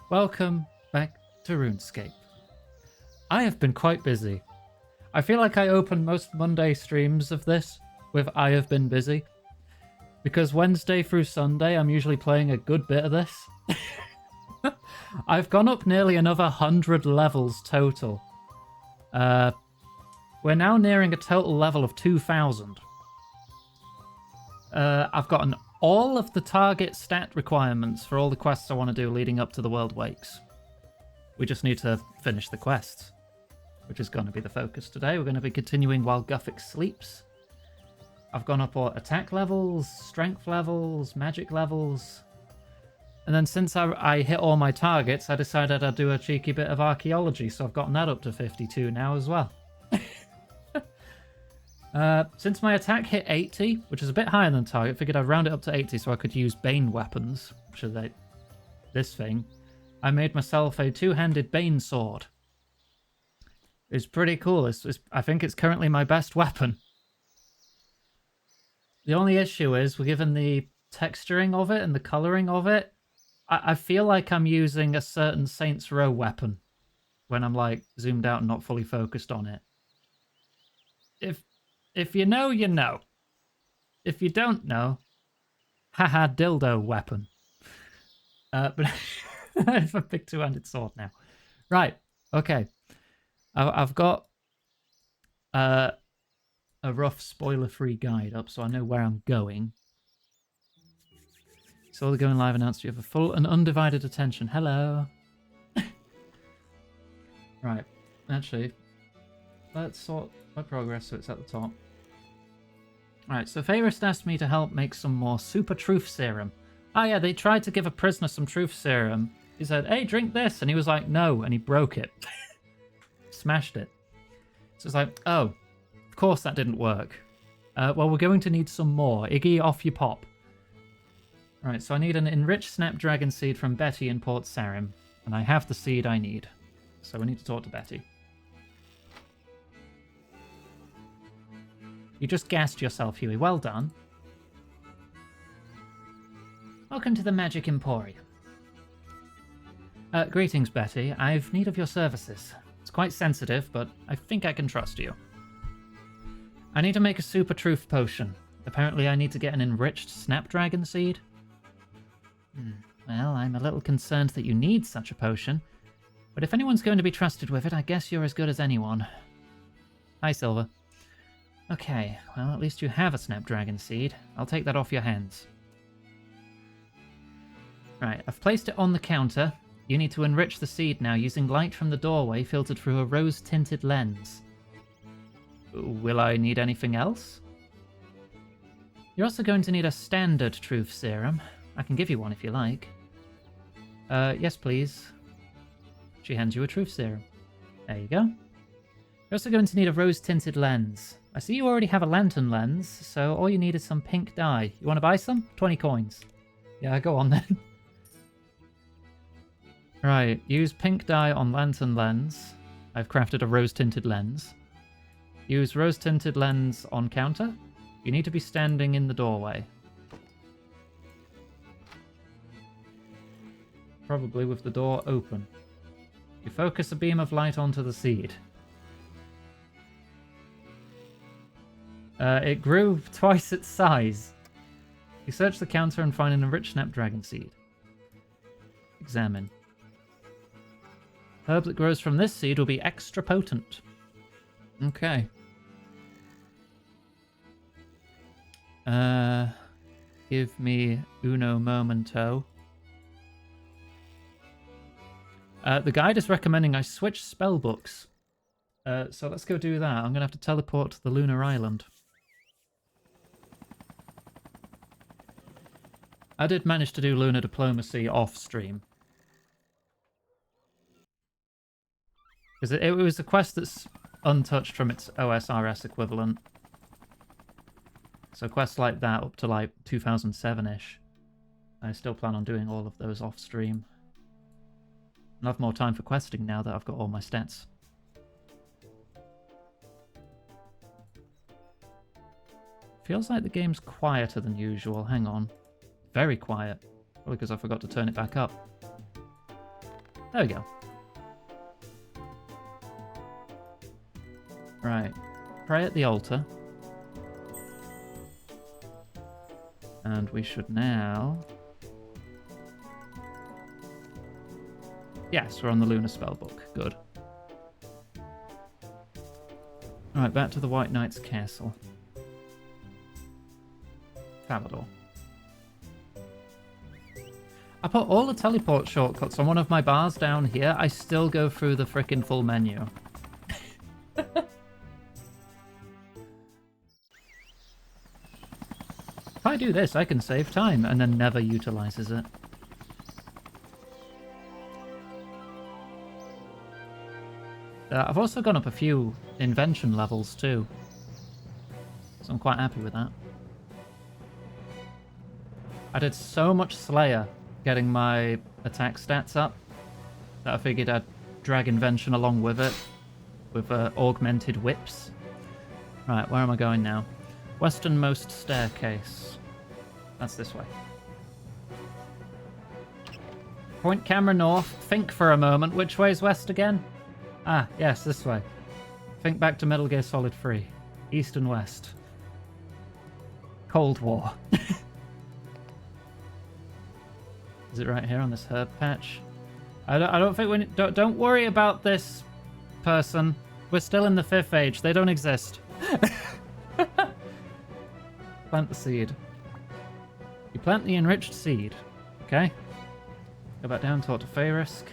Welcome back to RuneScape. I have been quite busy. I feel like I open most Monday streams of this with I have been busy, because Wednesday through Sunday I'm usually playing a good bit of this. I've gone up nearly another 100 levels total. We're now nearing a total level of 2,000. I've gotten all of the target stat requirements for all the quests I want to do leading up to the World Wakes. We just need to finish the quests, which is going to be the focus today. We're going to be continuing while Guthix sleeps. I've gone up all attack levels, strength levels, magic levels. And then since I hit all my targets, I decided I'd do a cheeky bit of archaeology, so I've gotten that up to 52 now as well. Since my attack hit 80, which is a bit higher than target, figured I'd round it up to 80 so I could use Bane weapons, which are this thing. I made myself a two-handed Bane sword. It's pretty cool. I think it's currently my best weapon. The only issue is, given the texturing of it and the colouring of it, I feel like I'm using a certain Saints Row weapon when I'm like zoomed out and not fully focused on it. If you know, you know. If you don't know, haha, dildo weapon. But I have a big two-handed sword now. Right, okay. I've got a rough spoiler-free guide up, so I know where I'm going. So the going live announced you have a full and undivided attention. Hello. Right, actually, let's sort my progress so it's at the top. Alright, so Favorist asked me to help make some more super truth serum. Oh yeah, they tried to give a prisoner some truth serum. He said, hey, drink this. And he was like, no, and he broke it. Smashed it. So it's like, oh, of course that didn't work. Well, we're going to need some more. Iggy, off you pop. Right, so I need an enriched snapdragon seed from Betty in Port Sarim. And I have the seed I need. So we need to talk to Betty. You just gassed yourself, Huey. Well done. Welcome to the Magic Emporium. Greetings, Betty. I've need of your services. It's quite sensitive, but I think I can trust you. I need to make a super truth potion. Apparently I need to get an enriched snapdragon seed. Well, I'm a little concerned that you need such a potion. But if anyone's going to be trusted with it, I guess you're as good as anyone. Hi, Silver. Okay, well, at least you have a snapdragon seed. I'll take that off your hands. Right, I've placed it on the counter. You need to enrich the seed now using light from the doorway filtered through a rose-tinted lens. Will I need anything else? You're also going to need a standard truth serum. I can give you one if you like. Yes, please. She hands you a truth serum. There you go. You're also going to need a rose-tinted lens. I see you already have a lantern lens, so all you need is some pink dye. You want to buy some? 20 coins. Yeah, go on then. Right, use pink dye on lantern lens. I've crafted a rose-tinted lens. Use rose-tinted lens on counter. You need to be standing in the doorway. Probably with the door open. You focus a beam of light onto the seed. It grew twice its size. You search the counter and find an enriched snapdragon seed. Examine. Herb that grows from this seed will be extra potent. Okay. Give me uno momento. The guide is recommending I switch spell books. So let's go do that. I'm going to have to teleport to the Lunar Island. I did manage to do Lunar Diplomacy off stream. Because it was a quest that's untouched from its OSRS equivalent. So quests like that up to like 2007-ish. I still plan on doing all of those off stream. I'll have more time for questing now that I've got all my stats. Feels like the game's quieter than usual. Hang on. Very quiet. Probably because I forgot to turn it back up. There we go. Right. Pray at the altar. And we should now... Yes, we're on the Lunar Spellbook. Good. Alright, back to the White Knight's castle. Falador. I put all the teleport shortcuts on one of my bars down here. I still go through the frickin' full menu. If I do this, I can save time, and then never utilizes it. I've also gone up a few invention levels too, so I'm quite happy with that. I did so much Slayer getting my attack stats up that I figured I'd drag invention along with it, with augmented whips. Right, where am I going now? Westernmost staircase. That's this way. Point camera north. Think for a moment. Which way's west again? Ah, yes, this way. Think back to Metal Gear Solid 3. East and west. Cold War. Is it right here on this herb patch? I don't think we don't worry about this person. We're still in the 5th age. They don't exist. Plant the seed. You plant the enriched seed. Okay. Go back down, talk to Fayrisk.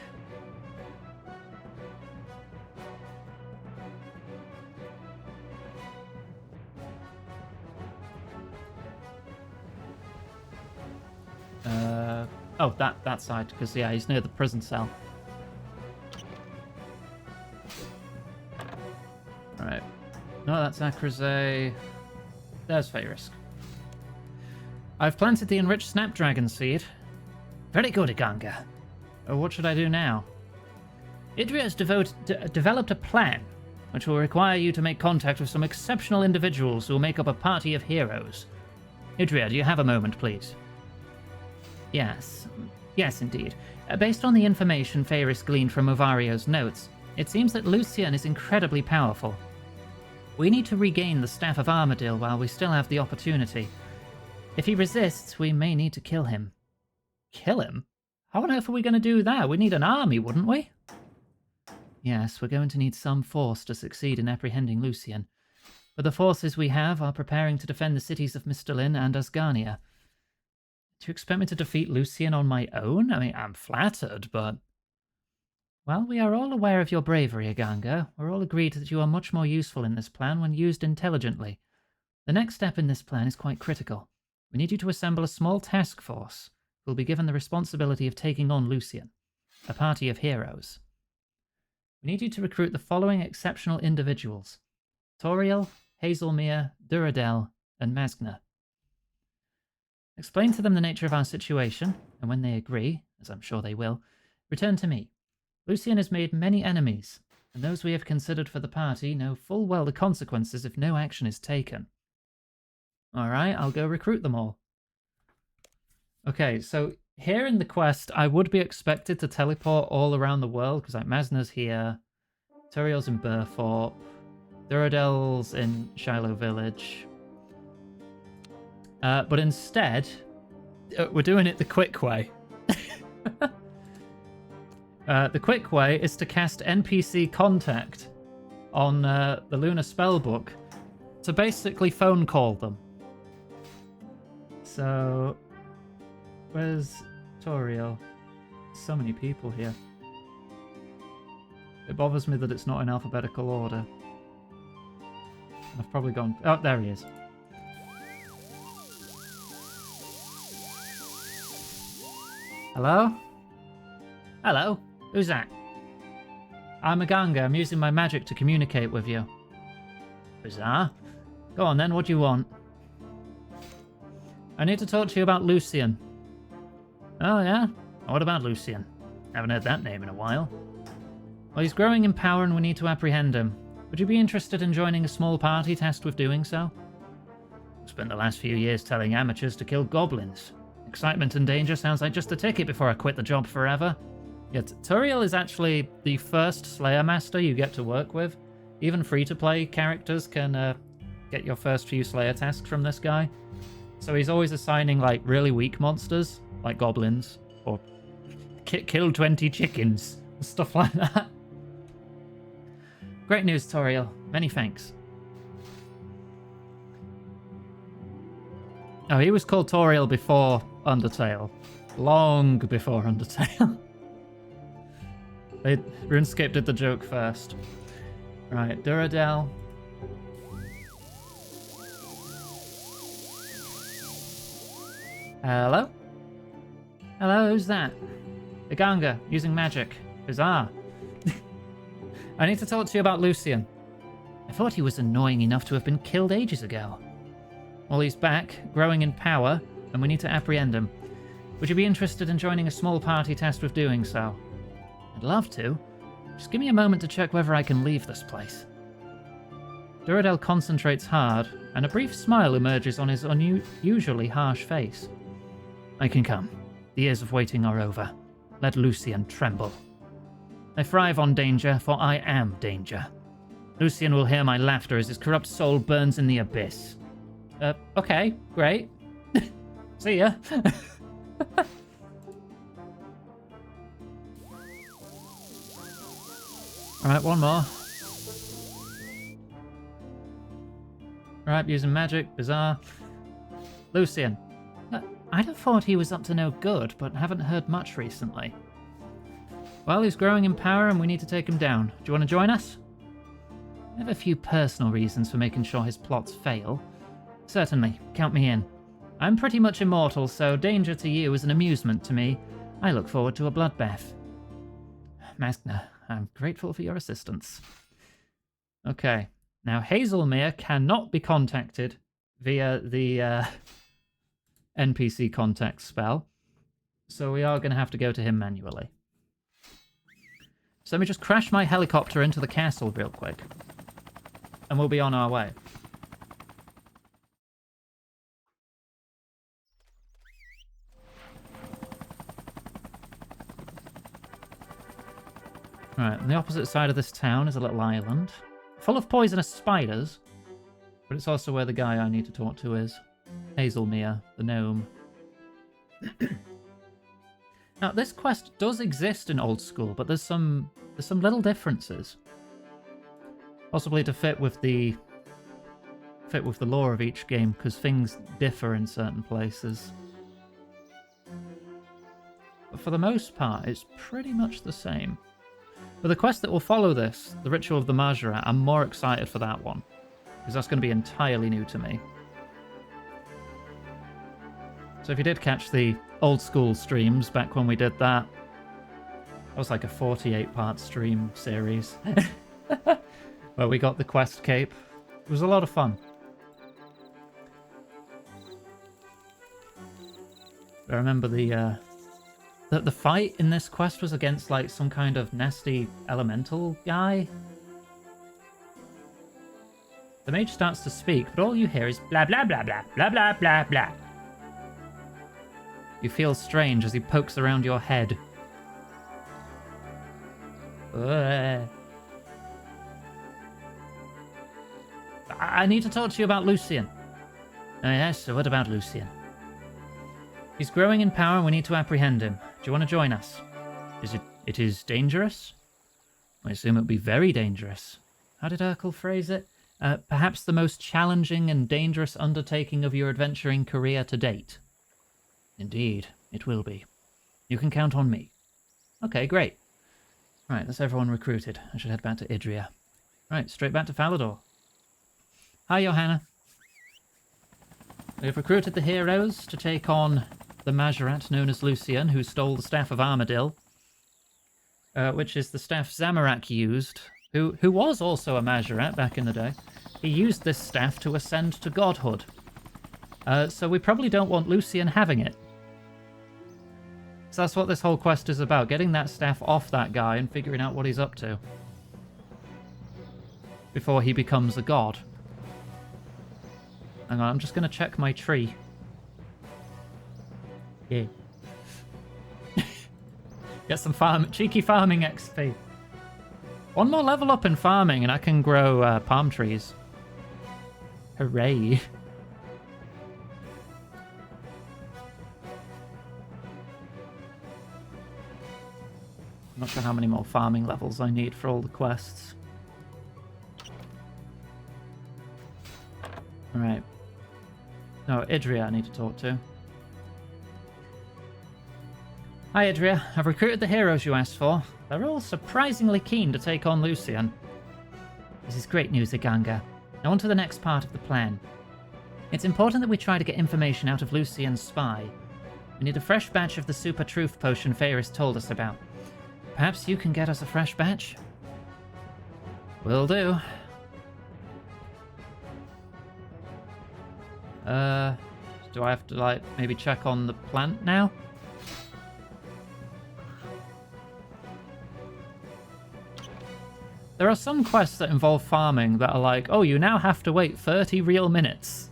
Oh, that side, because yeah, he's near the prison cell. Alright. No, that's Akraze. There's Fayrisk. I've planted the enriched snapdragon seed. Very good, Iganga. What should I do now? Idria has developed a plan, which will require you to make contact with some exceptional individuals who will make up a party of heroes. Idria, do you have a moment, please? Yes. Yes, indeed. Based on the information Fayrisk gleaned from Ovario's notes, it seems that Lucian is incredibly powerful. We need to regain the Staff of Armadil while we still have the opportunity. If he resists, we may need to kill him. Kill him? How on earth are we going to do that? We need an army, wouldn't we? Yes, we're going to need some force to succeed in apprehending Lucian. But the forces we have are preparing to defend the cities of Mistalin and Asgarnia. Do you expect me to defeat Lucian on my own? I mean, I'm flattered, but... Well, we are all aware of your bravery, Iganga. We're all agreed that you are much more useful in this plan when used intelligently. The next step in this plan is quite critical. We need you to assemble a small task force who will be given the responsibility of taking on Lucian, a party of heroes. We need you to recruit the following exceptional individuals: Toriel, Hazelmere, Duradel, and Masgna. Explain to them the nature of our situation, and when they agree, as I'm sure they will, return to me. Lucian has made many enemies, and those we have considered for the party know full well the consequences if no action is taken. Alright, I'll go recruit them all. Okay, so here in the quest, I would be expected to teleport all around the world, because like Masna's here, Toriel's in Burthorpe, Duradel's in Shiloh Village. But instead, we're doing it the quick way. The quick way is to cast NPC Contact on the Lunar Spellbook to basically phone call them. So, where's Toriel? So many people here. It bothers me that it's not in alphabetical order. I've probably gone... Oh, there he is. Hello? Hello? Who's that? I'm Iganga. I'm using my magic to communicate with you. Bizarre. Go on then, what do you want? I need to talk to you about Lucian. Oh yeah? What about Lucian? Haven't heard that name in a while. Well, he's growing in power and we need to apprehend him. Would you be interested in joining a small party tasked with doing so? I've spent the last few years telling amateurs to kill goblins. Excitement and danger sounds like just the ticket before I quit the job forever. Yeah, Turiel is actually the first Slayer Master you get to work with. Even free-to-play characters can get your first few Slayer tasks from this guy. So he's always assigning, like, really weak monsters, like goblins, or kill 20 chickens, stuff like that. Great news, Toriel. Many thanks. Oh, he was called Toriel before Undertale. Long before Undertale. RuneScape did the joke first. Right, Duradel. Hello? Hello, who's that? Iganga, using magic. Bizarre. I need to talk to you about Lucian. I thought he was annoying enough to have been killed ages ago. Well, he's back, growing in power, and we need to apprehend him. Would you be interested in joining a small party tasked with doing so? I'd love to. Just give me a moment to check whether I can leave this place. Duradel concentrates hard, and a brief smile emerges on his unusually harsh face. I can come. The years of waiting are over. Let Lucian tremble. I thrive on danger, for I am danger. Lucian will hear my laughter as his corrupt soul burns in the abyss. Okay, great. See ya. Alright, one more. Right, using magic, bizarre. Lucian. I'd have thought he was up to no good, but haven't heard much recently. Well, he's growing in power and we need to take him down. Do you want to join us? I have a few personal reasons for making sure his plots fail. Certainly, count me in. I'm pretty much immortal, so danger to you is an amusement to me. I look forward to a bloodbath. Maskner, I'm grateful for your assistance. Okay, now Hazelmere cannot be contacted via the NPC contact spell, so we are going to have to go to him manually. So let me just crash my helicopter into the castle real quick, and we'll be on our way. Right, on the opposite side of this town is a little island, full of poisonous spiders, but it's also where the guy I need to talk to is. Hazelmere, the gnome. Now, this quest does exist in Old School, but there's some little differences. Possibly to fit with the lore of each game, because things differ in certain places. But for the most part, it's pretty much the same. But the quest that will follow this, the Ritual of the Majorat, I'm more excited for that one, because that's going to be entirely new to me. So if you did catch the Old School streams back when we did that, that was like a 48-part stream series where we got the quest cape. It was a lot of fun. I remember the fight in this quest was against like some kind of nasty elemental guy. The mage starts to speak, but all you hear is blah blah blah blah blah blah blah blah. You feel strange as he pokes around your head. I need to talk to you about Lucian. Oh yes, so what about Lucian? He's growing in power and we need to apprehend him. Do you want to join us? It is dangerous? I assume it would be very dangerous. How did Urkel phrase it? Perhaps the most challenging and dangerous undertaking of your adventuring career to date. Indeed, it will be. You can count on me. Okay, great. Right, that's everyone recruited. I should head back to Idria. Right, straight back to Falador. Hi, Johanna. We have recruited the heroes to take on the Majorat known as Lucian, who stole the Staff of Armadil, which is the staff Zamorak used, who was also a Majorat back in the day. He used this staff to ascend to godhood. So we probably don't want Lucian having it. So that's what this whole quest is about, getting that staff off that guy and figuring out what he's up to before he becomes a god. Hang on, I'm just going to check my tree. Yeah. Get some cheeky farming XP. One more level up in farming and I can grow palm trees. Hooray. I'm not sure how many more farming levels I need for all the quests. Alright. No, Idria I need to talk to. Hi Idria, I've recruited the heroes you asked for. They're all surprisingly keen to take on Lucian. This is great news, Iganga. Now on to the next part of the plan. It's important that we try to get information out of Lucian's spy. We need a fresh batch of the super truth potion Faris told us about. Perhaps you can get us a fresh batch? Will do. Do I have to, like, maybe check on the plant now? There are some quests that involve farming that are like, oh, you now have to wait 30 real minutes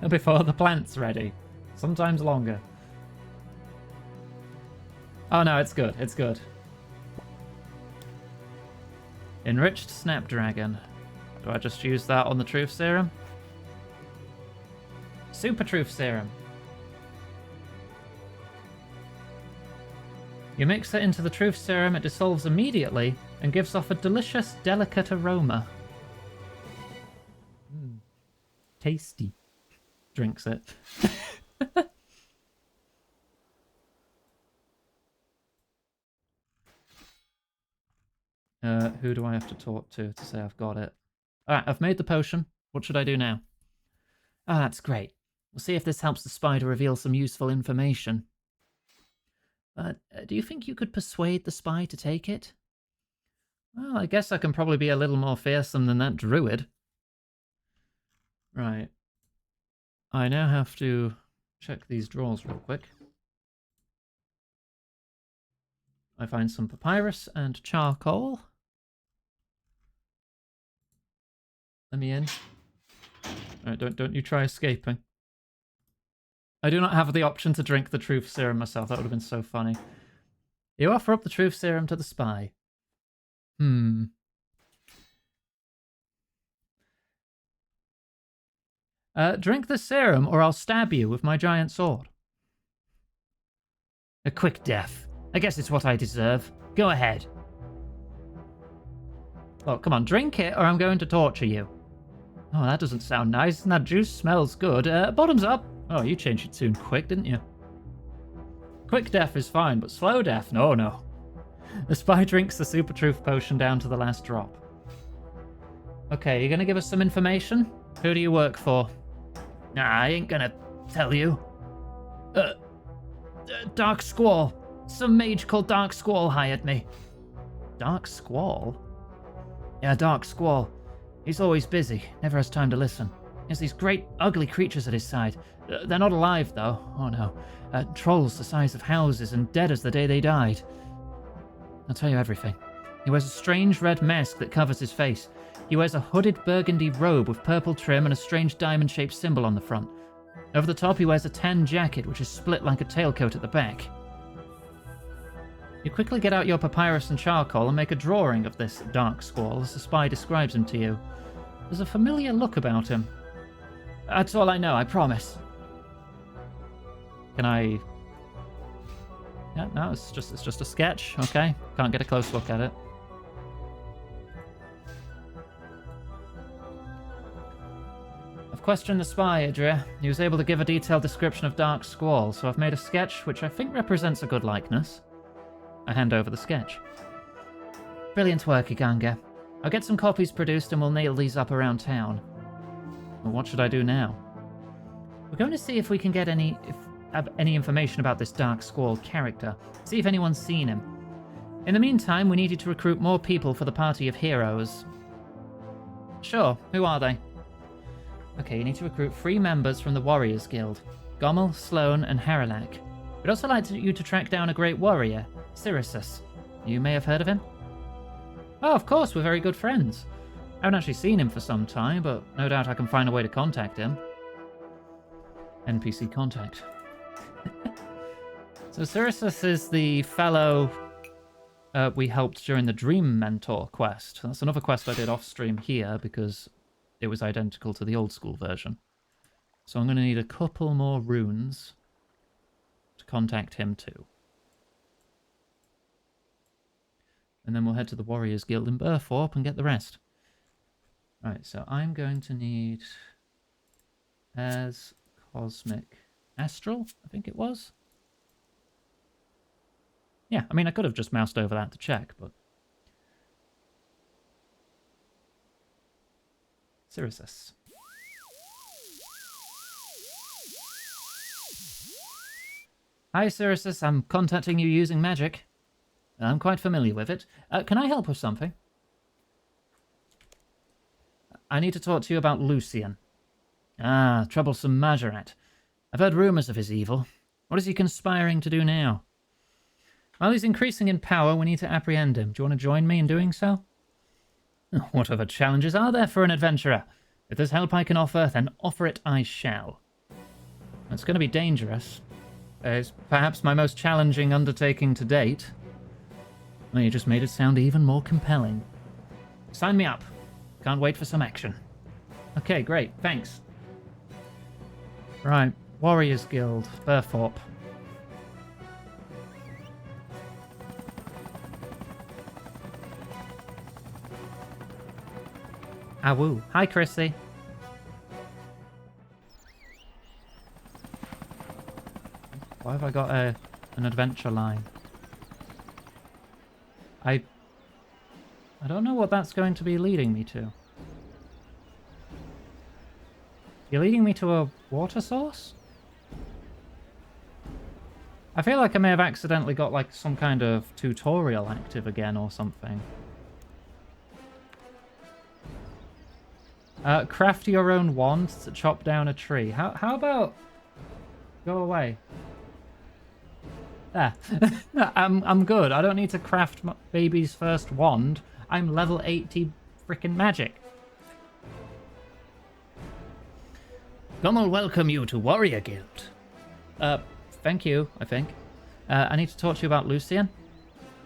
before the plant's ready. Sometimes longer. Oh no, it's good, it's good. Enriched Snapdragon. Do I just use that on the Truth Serum? Super Truth Serum. You mix it into the Truth Serum, it dissolves immediately and gives off a delicious, delicate aroma. Tasty. Drinks it. Who do I have to talk to say I've got it? Alright, I've made the potion. What should I do now? Ah, that's great. We'll see if this helps the spy to reveal some useful information. But do you think you could persuade the spy to take it? Well, I guess I can probably be a little more fearsome than that druid. Right. I now have to check these drawers real quick. I find some papyrus and charcoal. Let me in. Alright, don't you try escaping. I do not have the option to drink the truth serum myself. That would have been so funny. You offer up the truth serum to the spy. Drink the serum or I'll stab you with my giant sword. A quick death. I guess it's what I deserve. Go ahead. Well, come on, drink it or I'm going to torture you. Oh, that doesn't sound nice, and that juice smells good. Bottoms up. Oh, you changed your tune quick, didn't you? Quick death is fine, but slow death? No. The spy drinks the super truth potion down to the last drop. Okay, you gonna give us some information? Who do you work for? Nah, I ain't gonna tell you. Dark Squall. Some mage called Dark Squall hired me. Dark Squall? Yeah, Dark Squall. He's always busy, never has time to listen. He has these great, ugly creatures at his side. They're not alive, though. Oh, no. Trolls the size of houses and dead as the day they died. I'll tell you everything. He wears a strange red mask that covers his face. He wears a hooded burgundy robe with purple trim and a strange diamond-shaped symbol on the front. Over the top, he wears a tan jacket, which is split like a tailcoat at the back. You quickly get out your papyrus and charcoal and make a drawing of this Dark Squall as the spy describes him to you. There's a familiar look about him. That's all I know, I promise. Can I... Yeah, no, it's just a sketch, okay? Can't get a close look at it. I've questioned the spy, Idria. He was able to give a detailed description of Dark Squall, so I've made a sketch which I think represents a good likeness. I hand over the sketch. Brilliant work, Iganga. I'll get some copies produced and we'll nail these up around town. Well, what should I do now? We're going to see if we can get any information about this Dark Squall character. See if anyone's seen him. In the meantime, we need you to recruit more people for the party of heroes. Sure, who are they? Okay, you need to recruit 3 members from the Warriors Guild. Gommel, Sloane, and Haralak. We'd also like you to track down a great warrior, Syrisus. You may have heard of him? Oh, of course, we're very good friends. I haven't actually seen him for some time, but no doubt I can find a way to contact him. NPC contact. So Cyrus is the fellow we helped during the Dream Mentor quest. That's another quest I did off stream here because it was identical to the old school version. So I'm going to need a couple more runes to contact him too. And then we'll head to the Warriors Guild in Burthorpe and get the rest. Right, so I'm going to need as Cosmic Astral, I think it was. Yeah, I mean, I could have just moused over that to check, but... Cyrus. Hi, Cyrus. I'm contacting you using magic. I'm quite familiar with it. Can I help with something? I need to talk to you about Lucian. Ah, troublesome Majorat. I've heard rumours of his evil. What is he conspiring to do now? While he's increasing in power, we need to apprehend him. Do you want to join me in doing so? What other challenges are there for an adventurer? If there's help I can offer, then offer it I shall. It's going to be dangerous. It's perhaps my most challenging undertaking to date. Well, you just made it sound even more compelling. Sign me up. Can't wait for some action. Okay, great. Thanks. Right. Warriors Guild. Burthorpe. Awoo. Hi, Chrissy. Why have I got an adventure line? I don't know what that's going to be leading me to. You're leading me to a water source? I feel like I may have accidentally got like some kind of tutorial active again or something. Craft your own wand to chop down a tree. How about... Go away. There. I'm good. I don't need to craft my baby's first wand. I'm level 80 frickin' magic. Come will welcome you to Warrior Guild. Thank you, I think. I need to talk to you about Lucian.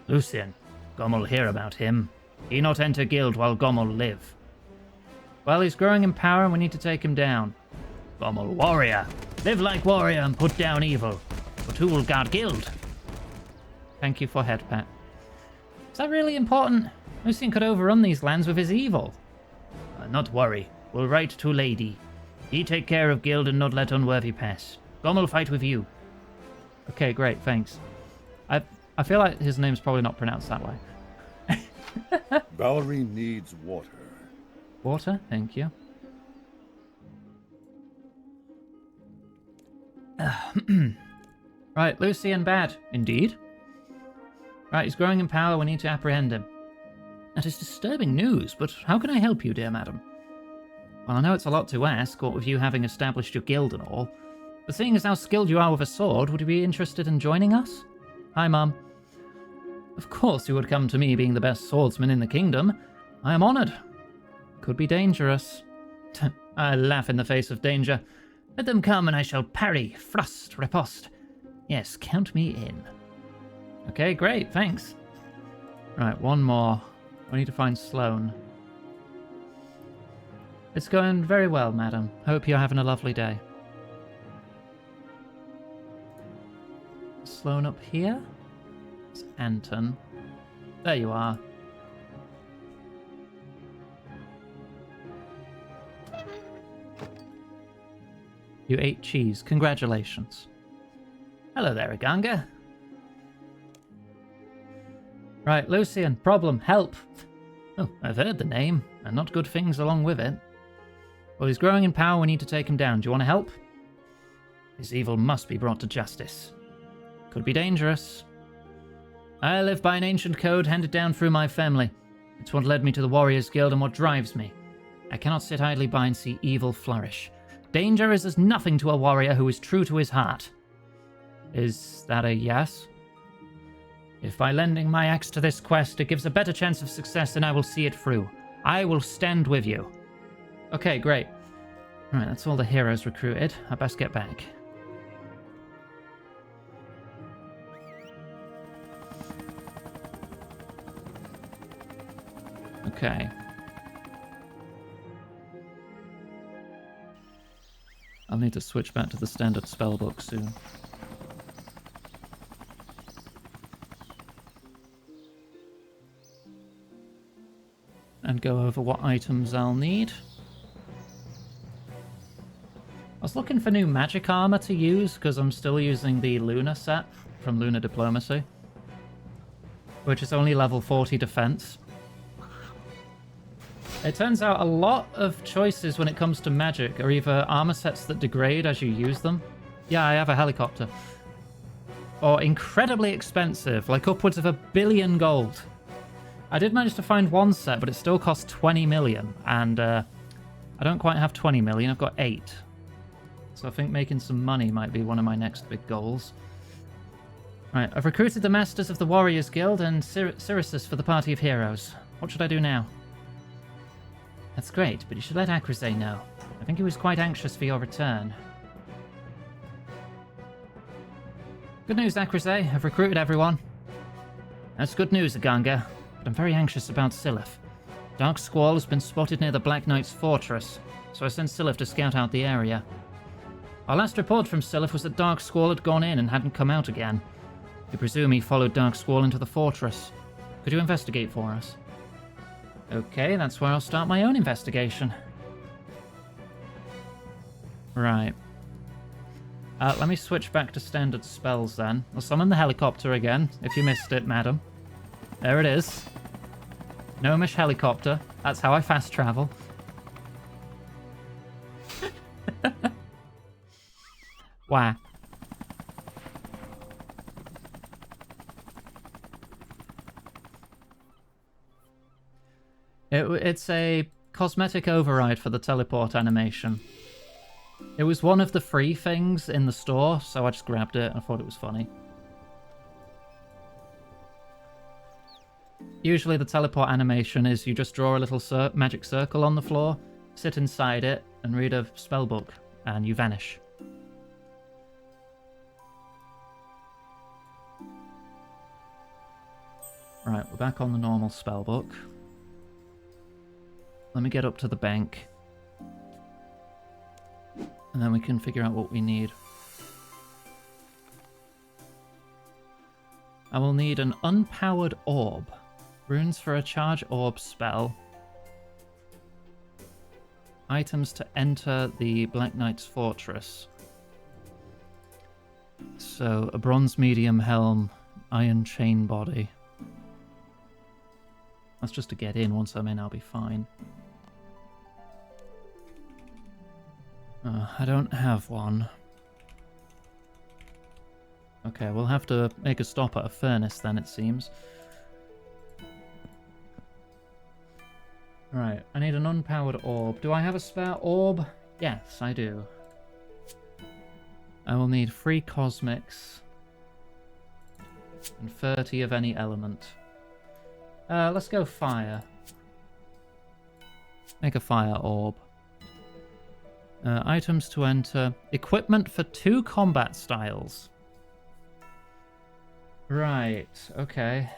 Lucian. Gommel hear about him. He not enter guild while Gommel live. Well, he's growing in power and we need to take him down. Gommel warrior. Live like warrior and put down evil. But who will guard guild? Thank you for head pat. Is that really important? Lucian could overrun these lands with his evil. Not worry. We'll write to Lady. He take care of guild and not let unworthy pass. Gommel fight with you. Okay, great, thanks. I feel like his name's probably not pronounced that way. Valerie needs water. Water, thank you. Right, Lucian bad. Indeed. Right, he's growing in power, we need to apprehend him. That is disturbing news, but how can I help you, dear madam? Well, I know it's a lot to ask, what with you having established your guild and all. But seeing as how skilled you are with a sword, would you be interested in joining us? Hi, Mum. Of course you would come to me, being the best swordsman in the kingdom. I am honoured. Could be dangerous. I laugh in the face of danger. Let them come and I shall parry, thrust, riposte. Yes, count me in. Okay, great, thanks. Right, one more. We need to find Sloane. It's going very well, madam. Hope you're having a lovely day. Sloane up here? It's Anton. There you are. You ate cheese. Congratulations. Hello there, Iganga. Right, Lucian. Problem. Help. Oh, I've heard the name, and not good things along with it. Well, he's growing in power. We need to take him down. Do you want to help? His evil must be brought to justice. Could be dangerous. I live by an ancient code handed down through my family. It's what led me to the Warriors Guild and what drives me. I cannot sit idly by and see evil flourish. Danger is as nothing to a warrior who is true to his heart. Is that a yes? If by lending my axe to this quest it gives a better chance of success, then I will see it through. I will stand with you. Okay, great. Alright, that's all the heroes recruited. I best get back. Okay. I'll need to switch back to the standard spellbook soon. And go over what items I'll need. I was looking for new magic armor to use because I'm still using the Luna set from Luna Diplomacy, which is only level 40 defense. It turns out a lot of choices when it comes to magic are either armor sets that degrade as you use them. Yeah, I have a helicopter. Or incredibly expensive, like upwards of 1 billion gold. I did manage to find one set, but it still costs 20 million. And I don't quite have 20 million, I've got 8. So I think making some money might be one of my next big goals. Right, I've recruited the Masters of the Warriors Guild and Syrisus for the Party of Heroes. What should I do now? That's great, but you should let Akrize know. I think he was quite anxious for your return. Good news, Akrize. I've recruited everyone. That's good news, Aganga, but I'm very anxious about Silith. Dark Squall has been spotted near the Black Knight's fortress, so I sent Silith to scout out the area. Our last report from Silith was that Dark Squall had gone in and hadn't come out again. We presume he followed Dark Squall into the fortress. Could you investigate for us? Okay, that's where I'll start my own investigation. Right. Let me switch back to standard spells then. I'll summon the helicopter again, if you missed it, madam. There it is. Gnomish helicopter. That's how I fast travel. Wow. It's a cosmetic override for the teleport animation. It was one of the free things in the store, so I just grabbed it and I thought it was funny. Usually the teleport animation is you just draw a little magic circle on the floor, sit inside it, and read a spellbook, and you vanish. Right, we're back on the normal spellbook. Let me get up to the bank. And then we can figure out what we need. I will need an unpowered orb. Runes for a charge orb spell. Items to enter the Black Knight's fortress. So, a bronze medium helm, iron chain body. That's just to get in. Once I'm in, I'll be fine. I don't have one. Okay, we'll have to make a stop at a furnace then, it seems. Right, I need an unpowered orb. Do I have a spare orb? Yes, I do. I will need 3 cosmics and 30 of any element. Let's go fire. Make a fire orb. Items to enter. Equipment for 2 combat styles. Right, okay.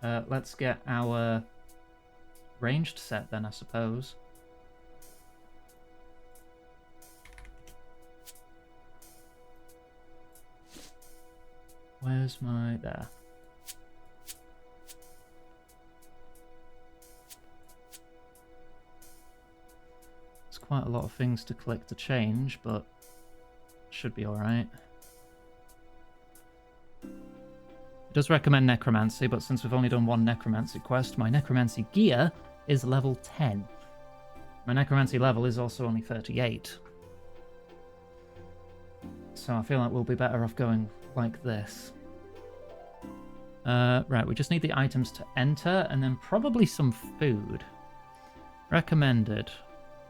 Let's get our ranged set then, I suppose. Where's my... there. There's quite a lot of things to click to change, but should be alright. It does recommend necromancy, but since we've only done one necromancy quest, my necromancy gear is level 10. My necromancy level is also only 38. So I feel like we'll be better off going like this. Right, we just need the items to enter, and then probably some food. Recommended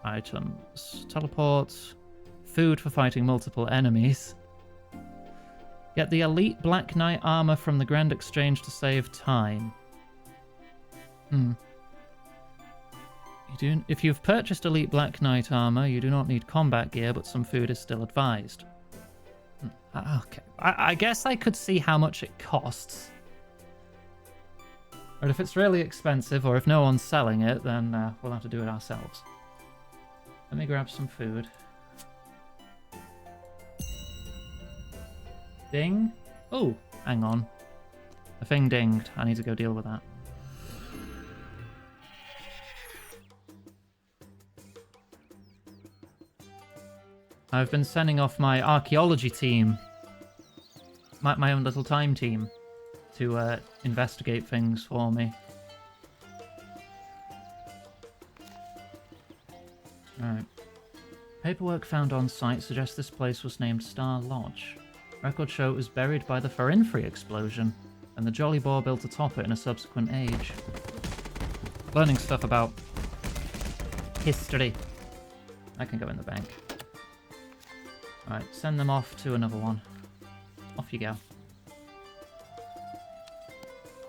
items. Teleports. Food for fighting multiple enemies. Get the Elite Black Knight armor from the Grand Exchange to save time. If you've purchased Elite Black Knight armor, you do not need combat gear, but some food is still advised. Okay. I guess I could see how much it costs. But if it's really expensive, or if no one's selling it, then we'll have to do it ourselves. Let me grab some food. Ding. Oh, hang on. The thing dinged. I need to go deal with that. I've been sending off my archaeology team, my own little time team, to investigate things for me. Alright. Paperwork found on site suggests this place was named Star Lodge. Records show it was buried by the Farinfree explosion, and the Jolly Boar built atop it in a subsequent age. Learning stuff about history. I can go in the bank. Alright, send them off to another one. Off you go.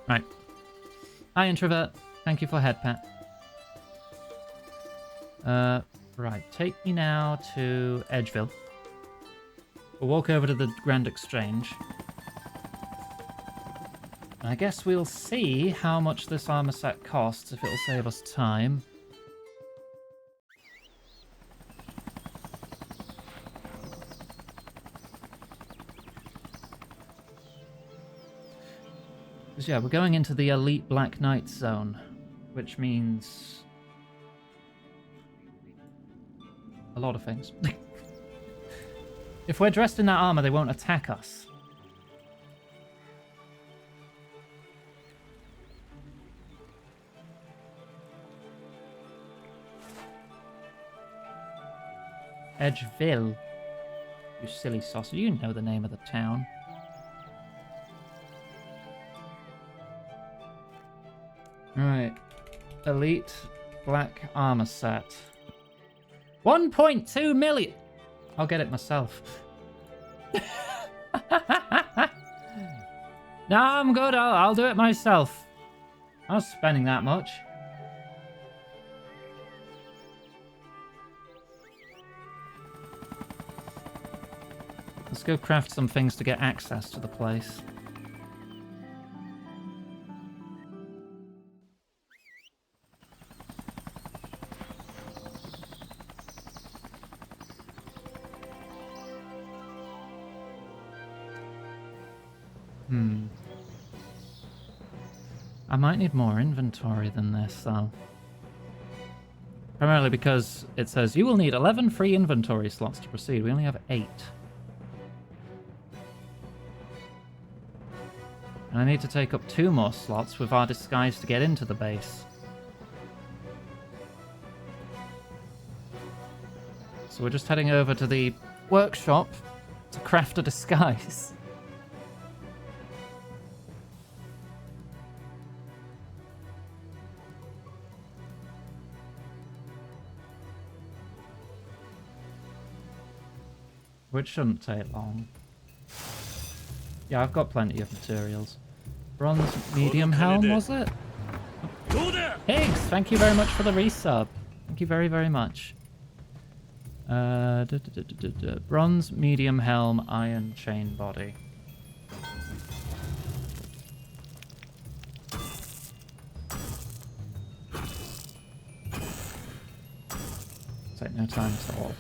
Right. Hi, Introvert. Thank you for head pat. Right. Take me now to Edgeville. We'll walk over to the Grand Exchange. I guess we'll see how much this armor set costs, if it'll save us time. Because yeah, we're going into the Elite Black Knight zone, which means a lot of things. If we're dressed in that armor, they won't attack us. Edgeville. You silly sausage. You know the name of the town. Right. Elite black armor set. 1.2 million! I'll get it myself. No, I'm good. I'll do it myself. I was spending that much. Let's go craft some things to get access to the place. I might need more inventory than this, though. Primarily because it says you will need 11 free inventory slots to proceed. We only have 8. And I need to take up 2 more slots with our disguise to get into the base. So we're just heading over to the workshop to craft a disguise. Which shouldn't take long. Yeah, I've got plenty of materials. Bronze medium helm, was it? Higgs, thank you very much for the resub. Thank you very, very much. Bronze medium helm, iron chain body. Take no time at all.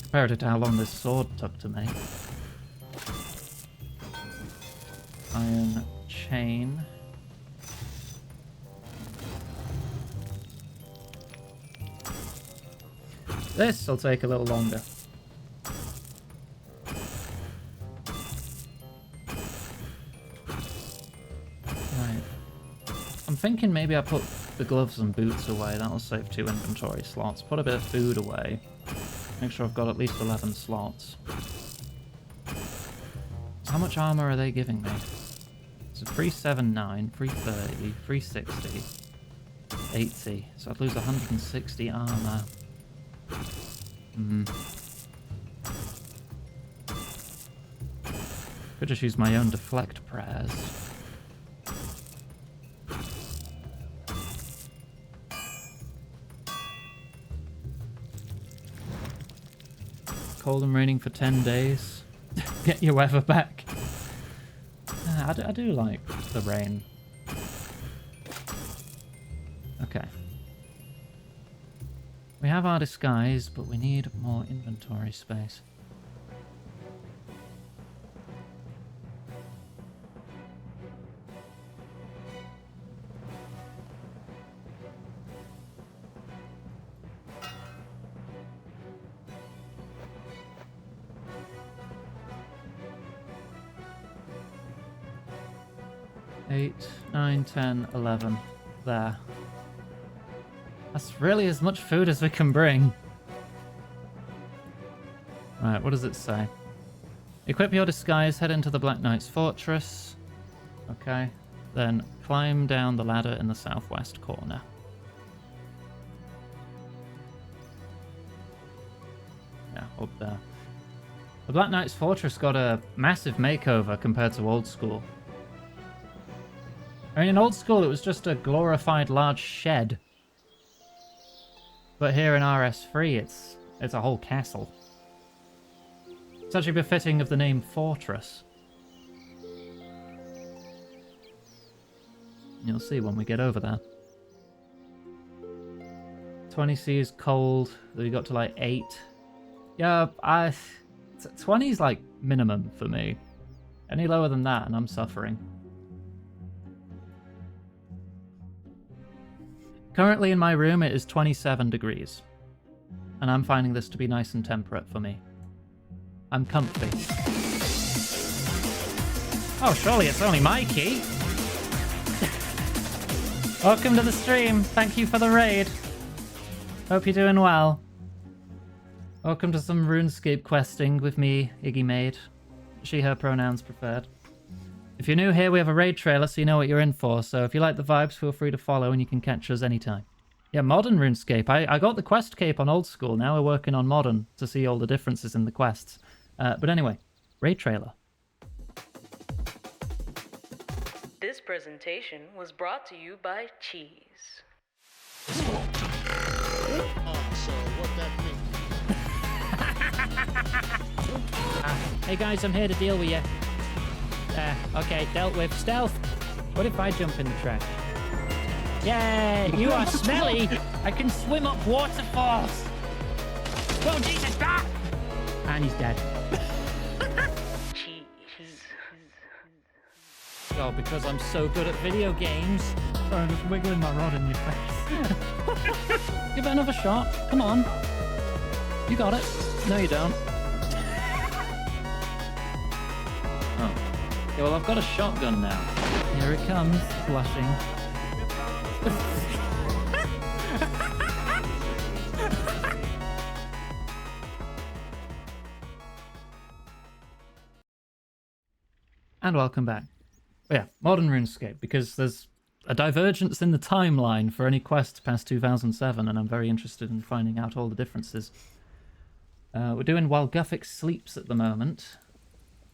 Compared it to how long this sword took to make. Iron chain. This will take a little longer. Right. I'm thinking maybe I put the gloves and boots away. That'll save 2 inventory slots. Put a bit of food away. Make sure I've got at least 11 slots. How much armor are they giving me? So 379, 330, 360, 80. So I'd lose 160 armor. Could just use my own deflect prayers. Cold and raining for 10 days. Get your weather back. I do like the rain. We have our disguise, but we need more inventory space. Eight, 9, 10, 11. There. That's really as much food as we can bring. Right, what does it say? Equip your disguise, head into the Black Knight's fortress. Okay. Then climb down the ladder in the southwest corner. Yeah, up there. The Black Knight's fortress got a massive makeover compared to old school. I mean, in old school it was just a glorified large shed. But here in RS3 it's a whole castle. It's actually befitting of the name Fortress. You'll see when we get over there. 20C is cold. We got to like 8. Yeah, 20 is like minimum for me. Any lower than that and I'm suffering. Currently in my room it is 27 degrees. And I'm finding this to be nice and temperate for me. I'm comfy. Oh, surely it's only my key. Welcome to the stream. Thank you for the raid. Hope you're doing well. Welcome to some RuneScape questing with me, Iggy Maid. She, her pronouns preferred. If you're new here, we have a raid trailer so you know what you're in for. So if you like the vibes, feel free to follow and you can catch us anytime. Yeah, modern RuneScape. I got the quest cape on old school. Now we're working on modern to see all the differences in the quests. But anyway, raid trailer. This presentation was brought to you by Cheese. So what that means? Hey guys, I'm here to deal with you. Okay, dealt with. Stealth! What if I jump in the trash? Yay! You are smelly! I can swim up waterfalls! Whoa, Jesus! Ah! And he's dead. Cheese. Oh, because I'm so good at video games. Sorry, I'm just wiggling my rod in your face. Give it another shot. Come on. You got it. No, you don't. Oh. Okay, well, I've got a shotgun now. Here it comes, blushing. And welcome back. But yeah, modern RuneScape, because there's a divergence in the timeline for any quest past 2007, and I'm very interested in finding out all the differences. We're doing While Guthix Sleeps at the moment,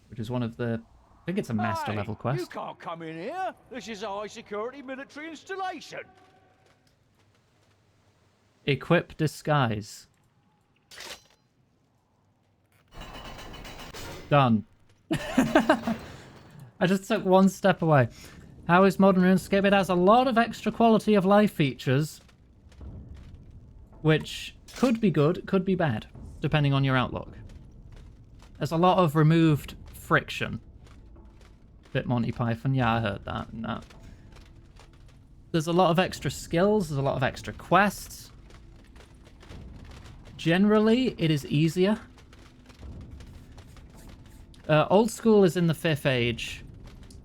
which is one of the... I think it's a master level quest. You can't come in here. This is a high security military installation. Equip disguise. Done. I just took one step away. How is modern RuneScape? It has a lot of extra quality of life features, which could be good, could be bad, depending on your outlook. There's a lot of removed friction. Bit Monty Python, yeah, I heard that. No. There's a lot of extra skills, there's a lot of extra quests. Generally, it is easier. Old school is in the 5th age.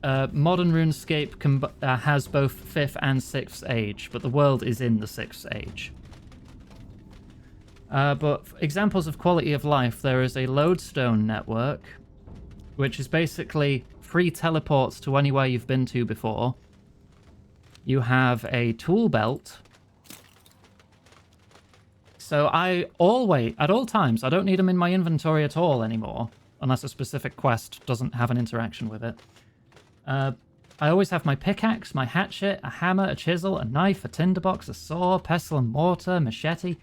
Modern RuneScape has both 5th and 6th age, but the world is in the 6th age. But examples of quality of life, there is a lodestone network, which is basically free teleports to anywhere you've been to before. You have a tool belt. So at all times, I don't need them in my inventory at all anymore, unless a specific quest doesn't have an interaction with it. I always have my pickaxe, my hatchet, a hammer, a chisel, a knife, a tinderbox, a saw, pestle and mortar, machete,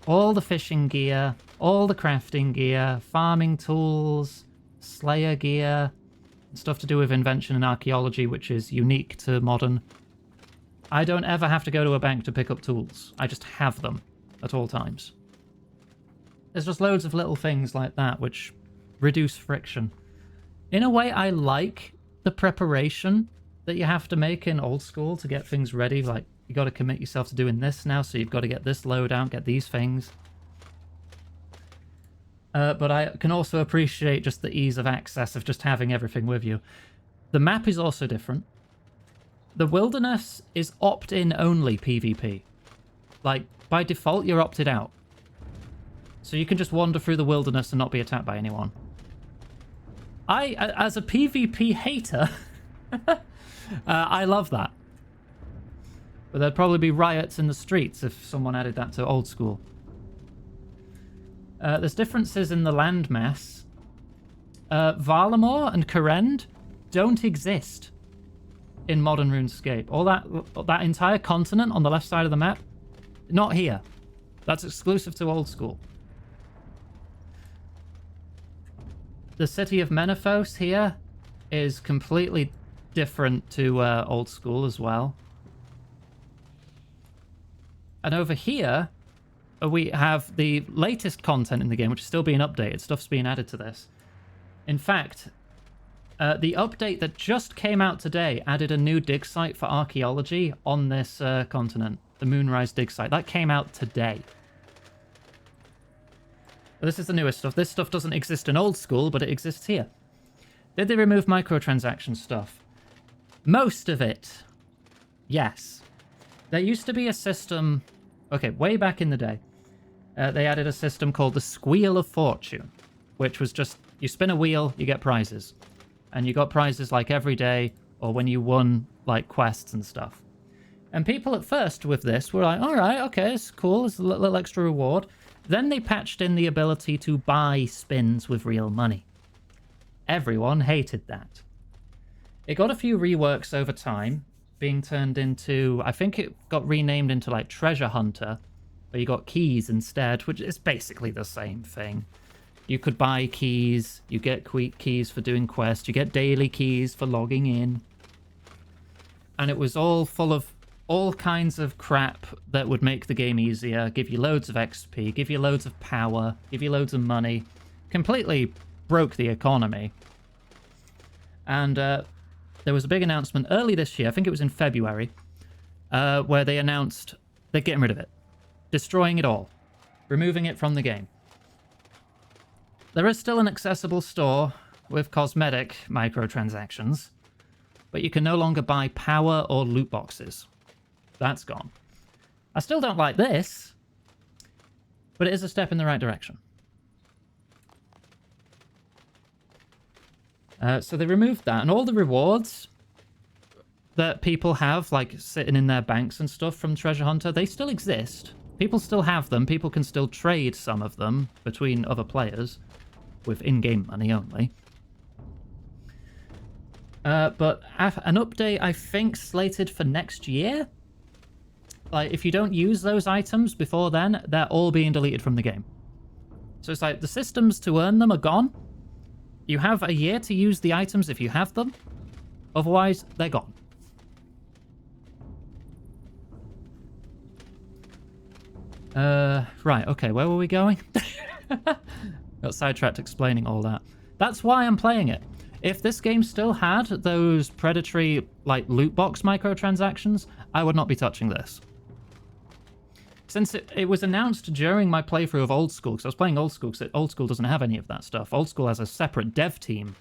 all the fishing gear, all the crafting gear, farming tools, slayer gear, stuff to do with invention and archaeology, which is unique to modern. I don't ever have to go to a bank to pick up tools. I just have them at all times. There's just loads of little things like that which reduce friction. In a way, I like the preparation that you have to make in old school to get things ready. Like, you got to commit yourself to doing this now, so you've got to get this loadout, get these things. But I can also appreciate just the ease of access of just having everything with you. The map is also different. The wilderness is opt-in only PvP. Like, by default, you're opted out. So you can just wander through the wilderness and not be attacked by anyone. I, as a PvP hater, I love that. But there'd probably be riots in the streets if someone added that to old school. There's differences in the landmass. Varlamore and Karend don't exist in modern RuneScape. All that entire continent on the left side of the map, not here. That's exclusive to old school. The city of Menethos here is completely different to old school as well. And over here, we have the latest content in the game, which is still being updated. Stuff's being added to this. In fact, the update that just came out today added a new dig site for archaeology on this continent. The Moonrise dig site. That came out today. But this is the newest stuff. This stuff doesn't exist in old school, but it exists here. Did they remove microtransaction stuff? Most of it. Yes. There used to be a system... Okay, way back in the day, they added a system called the Squeal of Fortune, which was just, you spin a wheel, you get prizes. And you got prizes like every day, or when you won, like, quests and stuff. And people at first with this were like, alright, okay, it's cool, it's a little extra reward. Then they patched in the ability to buy spins with real money. Everyone hated that. It got a few reworks over time, being turned into, I think it got renamed into like Treasure Hunter, where you got keys instead, which is basically the same thing. You could buy keys, you get keys for doing quests, you get daily keys for logging in. And it was all full of all kinds of crap that would make the game easier, give you loads of XP, give you loads of power, give you loads of money. Completely broke the economy. And there was a big announcement early this year, I think it was in February, where they announced they're getting rid of it. Destroying it all. Removing it from the game. There is still an accessible store with cosmetic microtransactions, but you can no longer buy power or loot boxes. That's gone. I still don't like this, but it is a step in the right direction. So they removed that, and all the rewards that people have, like sitting in their banks and stuff from Treasure Hunter, they still exist. People still have them. People can still trade some of them between other players with in-game money only. But an update, I think, slated for next year. Like, if you don't use those items before then, they're all being deleted from the game. So it's like, the systems to earn them are gone. You have a year to use the items if you have them. Otherwise, they're gone. Right, okay, where were we going? Got sidetracked explaining all that. That's why I'm playing it. If this game still had those predatory, like, loot box microtransactions, I would not be touching this. Since it was announced during my playthrough of Old School, because I was playing Old School, because Old School doesn't have any of that stuff. Old School has a separate dev team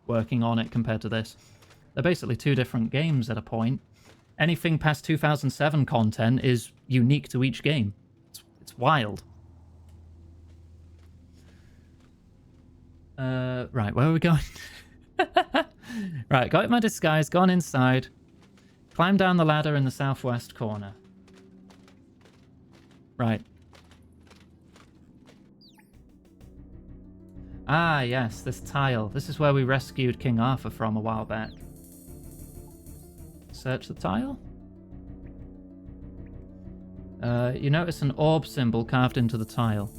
working on it compared to this. They're basically two different games at a point. Anything past 2007 content is unique to each game. It's wild. Right, where are we going? Right, got my disguise, gone inside. Climb down the ladder in the southwest corner. Right. Ah, yes, this tile. This is where we rescued King Arthur from a while back. Search the tile. You notice an orb symbol carved into the tile.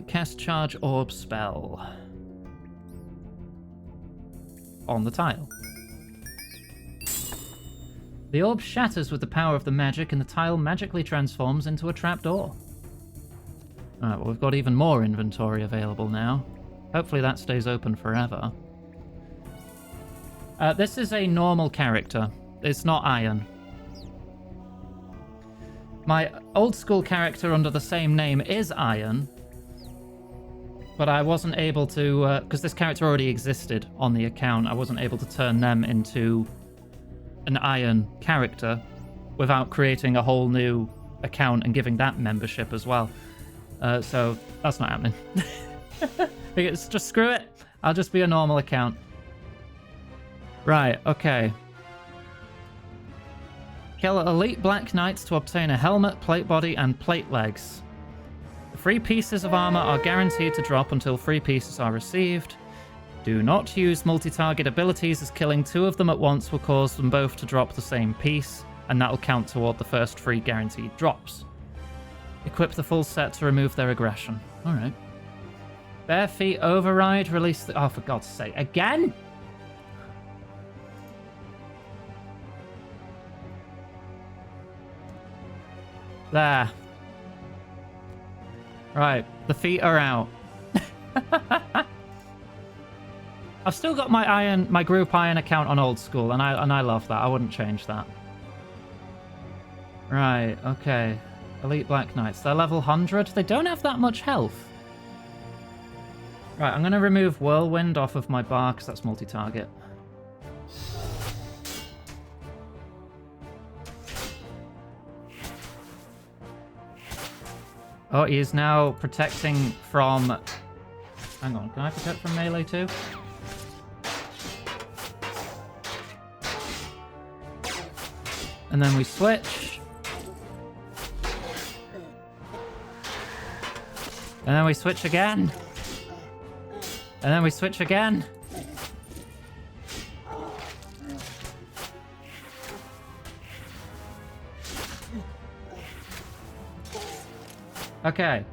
Cast charge orb spell. On the tile. The orb shatters with the power of the magic and the tile magically transforms into a trapdoor. Alright, well we've got even more inventory available now. Hopefully that stays open forever. This is a normal character. It's not Iron. My old school character under the same name is Iron, but I wasn't able to, because this character already existed on the account, I wasn't able to turn them into an Iron character without creating a whole new account and giving that membership as well. So that's not happening. It's just screw it. I'll just be a normal account. Right, okay. Kill elite black knights to obtain a helmet, plate body, and plate legs. 3 pieces of armor are guaranteed to drop until 3 pieces are received. Do not use multi-target abilities, as killing 2 of them at once will cause them both to drop the same piece, and that will count toward the first 3 guaranteed drops. Equip the full set to remove their aggression. Alright. Bare feet override, release the... Oh, for God's sake. Again? There. Right, the feet are out. I've still got my group Iron account on old school, and I love that. I wouldn't change that. Right, okay. Elite Black Knights. They're level 100. They don't have that much health. Right, I'm going to remove Whirlwind off of my bar, because that's multi-target. Oh, he is now protecting from... Hang on, can I protect from melee too? And then we switch. And then we switch again. And then we switch again. Okay.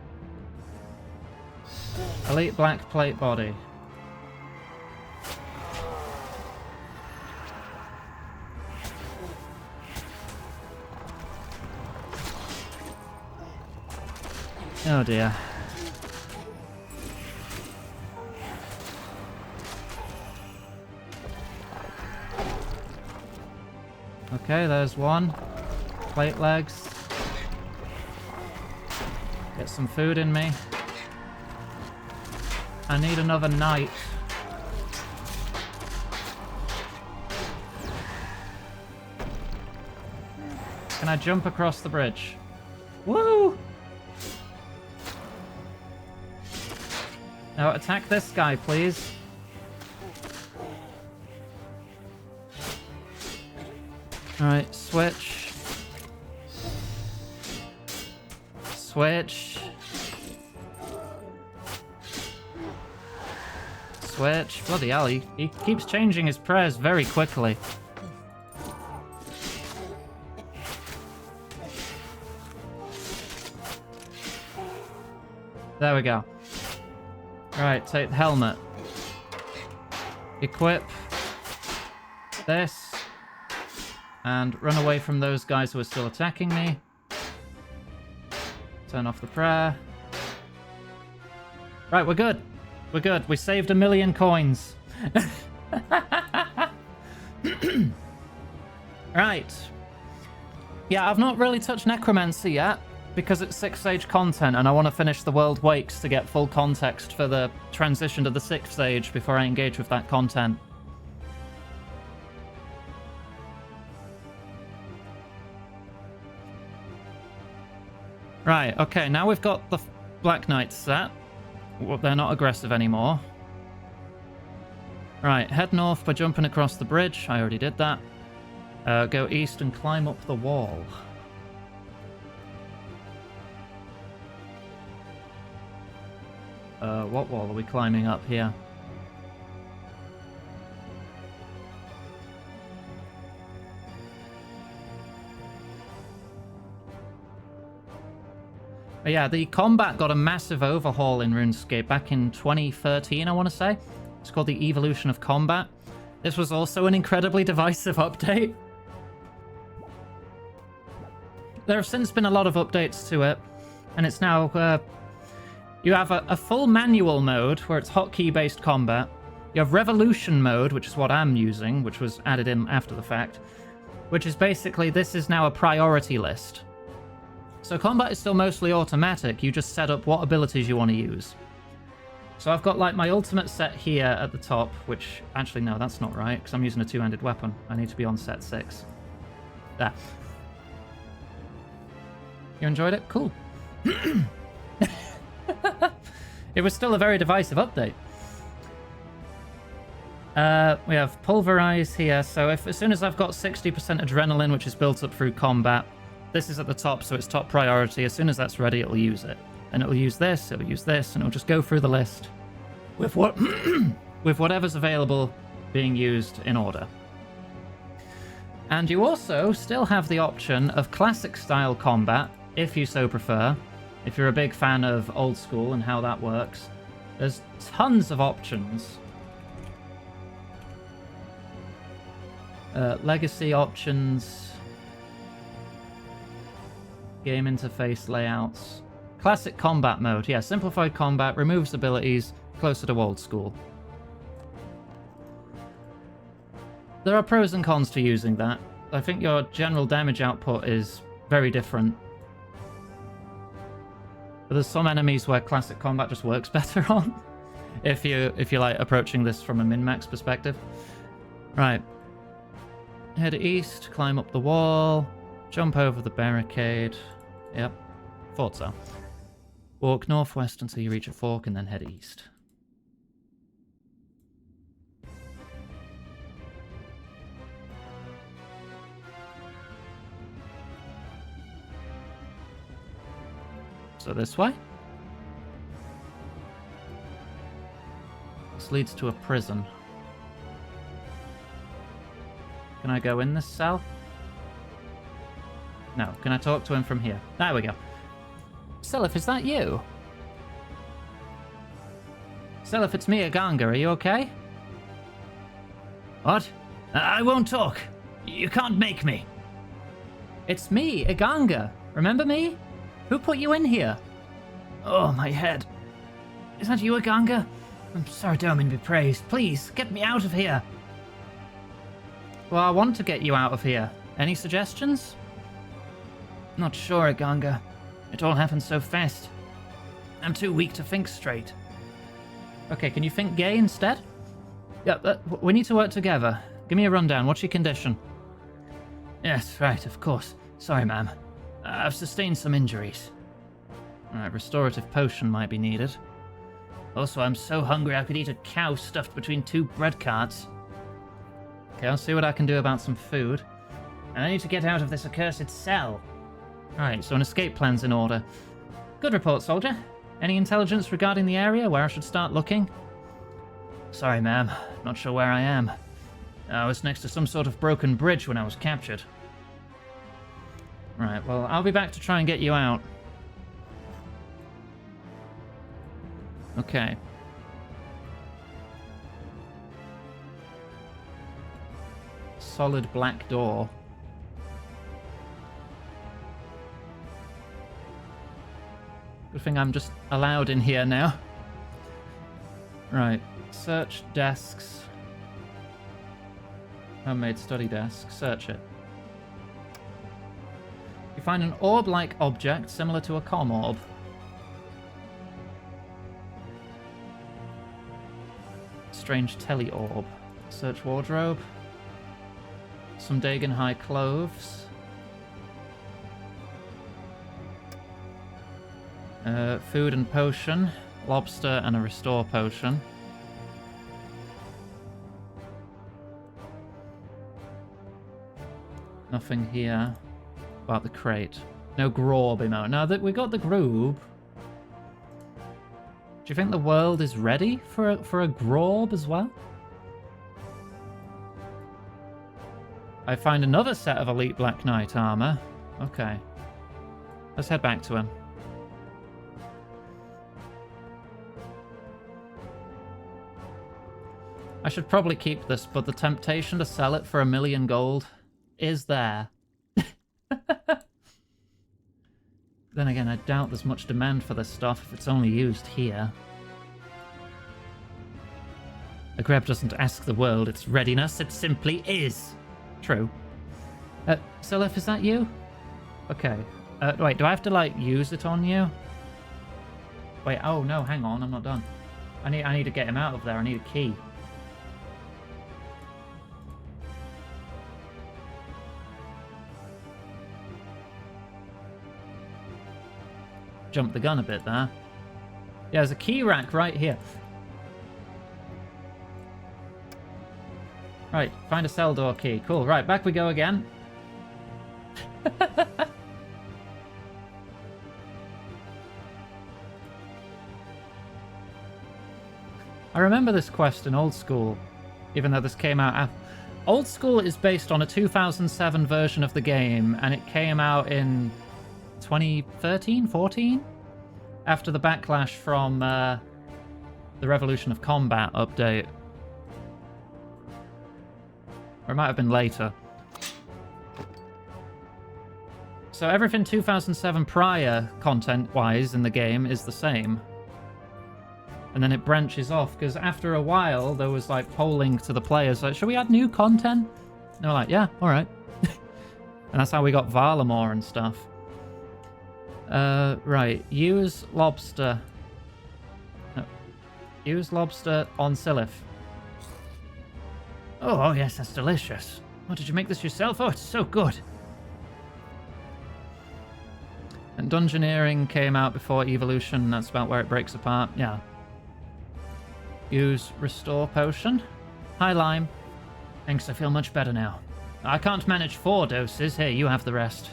Elite black plate body. Oh dear. Okay, there's one. Plate legs. Get some food in me. I need another knight. Can I jump across the bridge? Woo! Now attack this guy, please. Alright, switch. Switch. Switch. Bloody hell, he keeps changing his prayers very quickly. There we go. Alright, take the helmet. Equip this. And run away from those guys who are still attacking me. Turn off the prayer. Right, we're good. We're good. We saved 1 million coins. Right. Yeah, I've not really touched Necromancy yet, because it's 6th Age content, and I want to finish The World Wakes to get full context for the transition to the 6th Age before I engage with that content. Right, okay, now we've got the Black Knights set. Well, they're not aggressive anymore. Right, head north by jumping across the bridge. I already did that. Go east and climb up the wall. What wall are we climbing up here? But yeah, the combat got a massive overhaul in RuneScape back in 2013, I want to say. It's called the Evolution of Combat. This was also an incredibly divisive update. there have since been a lot of updates to it, and it's now you have a full manual mode where it's hotkey based combat. You have revolution mode, which is what I'm using, which was added in after the fact, which is basically this is now a priority list. So combat is still mostly automatic, you just set up what abilities you want to use. So I've got like my ultimate set here at the top, which actually no, that's not right, because I'm using a two-handed weapon. I need to be on set 6. There. You enjoyed it? Cool. It was still a very divisive update. We have pulverize here, so if as soon as I've got 60% adrenaline, which is built up through combat, this is at the top, so it's top priority. As soon as that's ready, it'll use it. And it'll use this, and it'll just go through the list with what with whatever's available being used in order. And you also still have the option of classic style combat, if you so prefer. If you're a big fan of old school and how that works, there's tons of options. Legacy options, game interface layouts, classic combat mode. Yeah, simplified combat, removes abilities, closer to old school. There are pros and cons to using that. I think your general damage output is very different. But there's some enemies where classic combat just works better on. if you're like approaching this from a min-max perspective. Right. Head east, climb up the wall, jump over the barricade. Yep, thought so. Walk northwest until you reach a fork and then head east. So this way? This leads to a prison. Can I go in this cell? No. Can I talk to him from here? There we go. Seliph, is that you? Seliph, it's me, Aganga. Are you okay? What? I won't talk. You can't make me. It's me, Aganga. Remember me? Who put you in here? Oh, my head. Is that you, Aganga? I'm sorry, Domin be praised. Please, get me out of here. Well, I want to get you out of here. Any suggestions? Not sure, Aganga. It all happened so fast. I'm too weak to think straight. Okay, can you think gay instead? Yeah, we need to work together. Give me a rundown. What's your condition? Yes, right, of course. Sorry, ma'am. I've sustained some injuries. Alright, restorative potion might be needed. Also, I'm so hungry I could eat a cow stuffed between 2 bread carts. Okay, I'll see what I can do about some food. And I need to get out of this accursed cell. Alright, so an escape plan's in order. Good report, soldier. Any intelligence regarding the area where I should start looking? Sorry, ma'am. Not sure where I am. I was next to some sort of broken bridge when I was captured. Right, well, I'll be back to try and get you out. Okay. Solid black door. Good thing I'm just allowed in here now. Right. Search desks. Homemade study desk. Search it. You find an orb-like object similar to a comm orb. Strange tele-orb. Search wardrobe. Some Dagon High clothes. Food and potion. Lobster and a restore potion. Nothing here about the crate. No Grob emo. Now that we got the Groob, do you think the world is ready for a Grob as well? I find another set of Elite Black Knight armor. Okay. Let's head back to him. I should probably keep this, but the temptation to sell it for 1,000,000 gold is there. Then again, I doubt there's much demand for this stuff if it's only used here. A grab doesn't ask the world its readiness, it simply is. True. Silif, is that you? Okay. Wait, do I have to, like, use it on you? Wait, oh no, hang on, I'm not done. I need to get him out of there, I need a key. Jumped the gun a bit there. Yeah, there's a key rack right here. Right, find a cell door key. Cool, right, back we go again. I remember this quest in Old School, even though this came out after. Old School is based on a 2007 version of the game, and it came out in 2013, 14? After the backlash from the Revolution of Combat update. Or it might have been later. So everything 2007 prior, content-wise, in the game is the same. And then it branches off, because after a while, there was, like, polling to the players, like, should we add new content? And they were like, yeah, alright. And that's how we got Varlamore and stuff. Right. Use lobster. No. Use lobster on Silif. Oh, yes, that's delicious. Oh, did you make this yourself? Oh, it's so good. And Dungeoneering came out before Evolution. That's about where it breaks apart. Yeah. Use Restore Potion. Hi, Lime. Thanks, I feel much better now. I can't manage 4 doses. Here, you have the rest.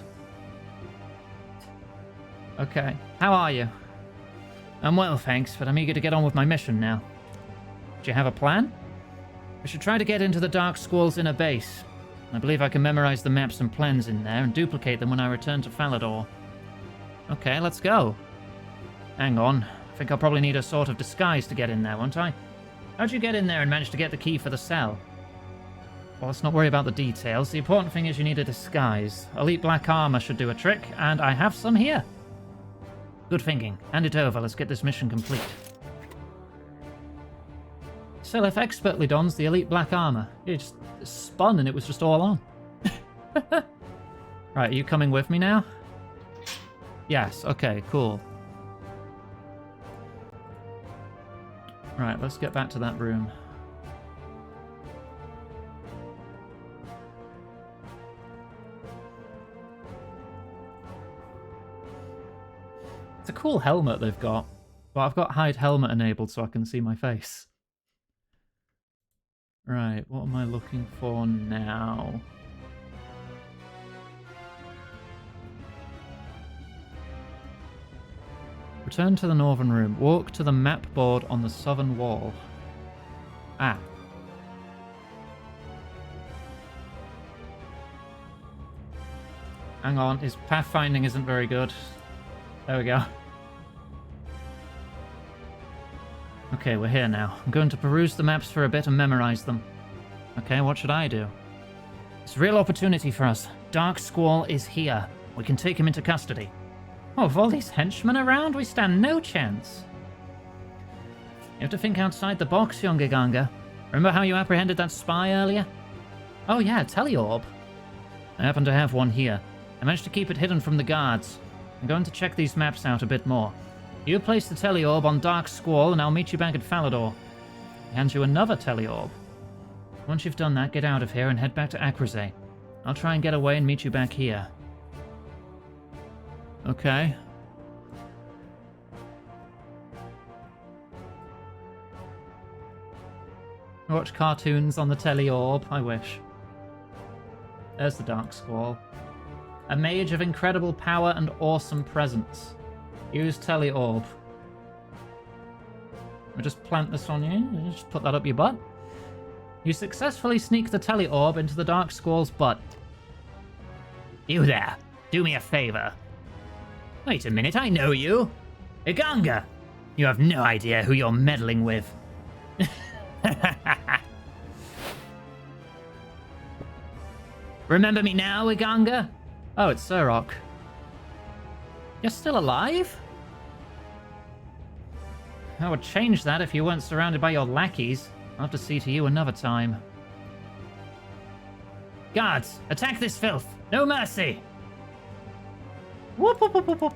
Okay. How are you? I'm well, thanks, but I'm eager to get on with my mission now. Do you have a plan? I should try to get into the Dark Squall's inner base. I believe I can memorize the maps and plans in there and duplicate them when I return to Falador. Okay, let's go. Hang on. I think I'll probably need a sort of disguise to get in there, won't I? How'd you get in there and manage to get the key for the cell? Well, let's not worry about the details. The important thing is you need a disguise. Elite black armor should do a trick, and I have some here. Good thinking. Hand it over. Let's get this mission complete. Silif expertly dons the elite black armor. It just spun and it was just all on. Right, are you coming with me now? Yes, okay, cool. Right, let's get back to that room. It's a cool helmet they've got, but I've got hide helmet enabled so I can see my face. Right, what am I looking for now? Return to the northern room. Walk to the map board on the southern wall. Ah. Hang on, his pathfinding isn't very good. There we go. Okay, we're here now. I'm going to peruse the maps for a bit and memorize them. Okay, what should I do? It's a real opportunity for us. Dark Squall is here. We can take him into custody. Oh, with all these henchmen around, we stand no chance. You have to think outside the box, young Giganga. Remember how you apprehended that spy earlier? Oh yeah, Teleorb. I happen to have one here. I managed to keep it hidden from the guards. I'm going to check these maps out a bit more. You place the Teleorb on Dark Squall, and I'll meet you back at Falador. He hands you another Teleorb. Once you've done that, get out of here and head back to Acrozay. I'll try and get away and meet you back here. Okay. Watch cartoons on the Teleorb, I wish. There's the Dark Squall. A mage of incredible power and awesome presence. Use Teleorb. I'll just plant this on you. Just put that up your butt. You successfully sneak the Teleorb into the Dark Squall's butt. You there. Do me a favor. Wait a minute, I know you. Iganga! You have no idea who you're meddling with. Remember me now, Iganga? Oh, it's Surok. You're still alive? I would change that if you weren't surrounded by your lackeys. I'll have to see to you another time. Guards, attack this filth! No mercy! Whoop, whoop, whoop, whoop, whoop.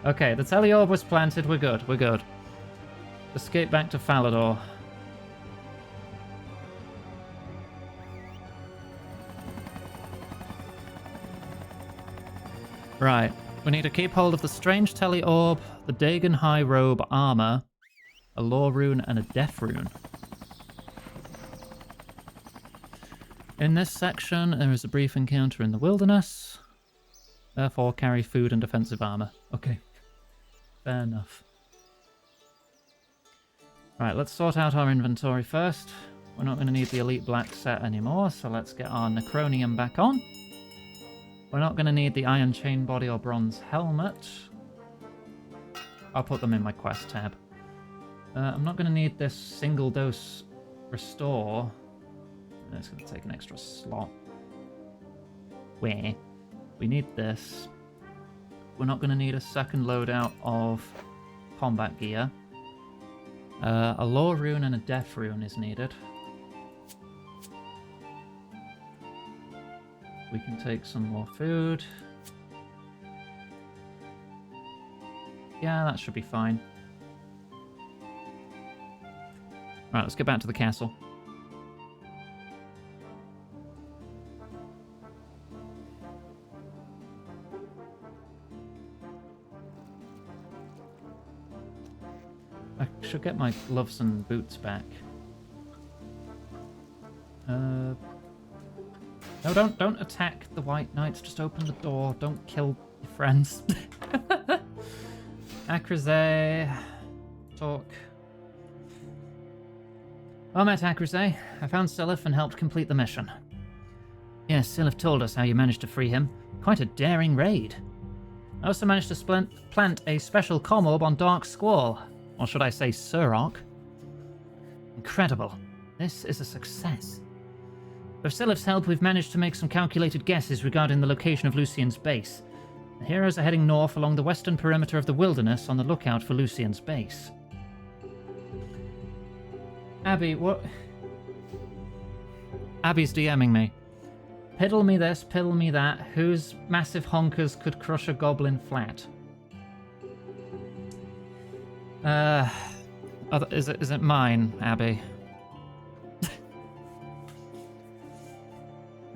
Okay, the teleorb was planted. We're good. We're good. Escape back to Falador. Right. We need to keep hold of the strange teleorb, the Dagon High Robe armor, a Lore Rune, and a Death Rune. In this section, there is a brief encounter in the wilderness. Therefore, carry food and defensive armor. Okay. Fair enough. Right, let's sort out our inventory first. We're not going to need the Elite Black set anymore, so let's get our Necronium back on. We're not going to need the Iron Chain Body or Bronze Helmet. I'll put them in my quest tab. I'm not going to need this single dose restore. It's going to take an extra slot. Where? We need this. We're not going to need a second loadout of combat gear. A Lore Rune and a Death Rune is needed. We can take some more food. Yeah, that should be fine. Right, let's get back to the castle. I should get my gloves and boots back. No, don't attack the White Knights. Just open the door. Don't kill your friends. Akraze, talk. Well met, Akraze. I found Silif and helped complete the mission. Yes, Silif told us how you managed to free him. Quite a daring raid. I also managed to plant a special comm orb on Dark Squall. Or should I say Surrock? Incredible. This is a success. With Silif's help, we've managed to make some calculated guesses regarding the location of Lucian's base. The heroes are heading north along the western perimeter of the wilderness on the lookout for Lucian's base. Abby, what? Abby's DMing me. Piddle me this, piddle me that. Whose massive honkers could crush a goblin flat? Is it mine, Abby?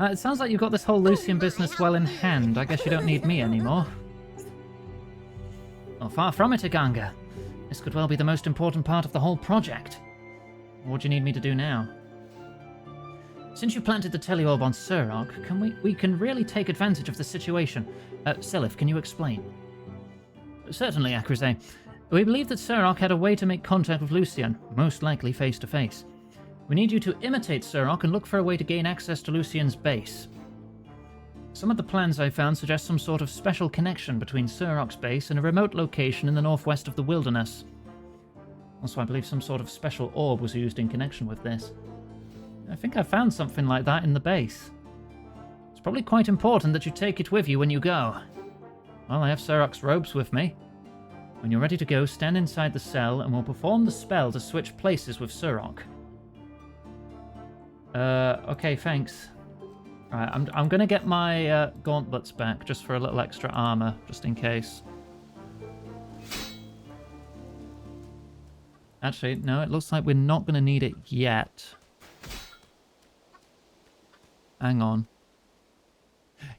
It sounds like you've got this whole Lucian business well in hand. I guess you don't need me anymore. Well, far from it, Aganga. This could well be the most important part of the whole project. What do you need me to do now? Since you planted the teleorb on Surrock, we can really take advantage of the situation. Silif, can you explain? Certainly, Akraze. We believe that Surrock had a way to make contact with Lucian, most likely face to face. We need you to imitate Surrock and look for a way to gain access to Lucian's base. Some of the plans I found suggest some sort of special connection between Surrock's base and a remote location in the northwest of the wilderness. Also, I believe some sort of special orb was used in connection with this. I think I found something like that in the base. It's probably quite important that you take it with you when you go. Well, I have Surrock's robes with me. When you're ready to go, stand inside the cell and we'll perform the spell to switch places with Surrock. Okay, thanks. Right, I'm gonna get my gauntlets back just for a little extra armor, just in case. Actually, no, it looks like we're not gonna need it yet. Hang on.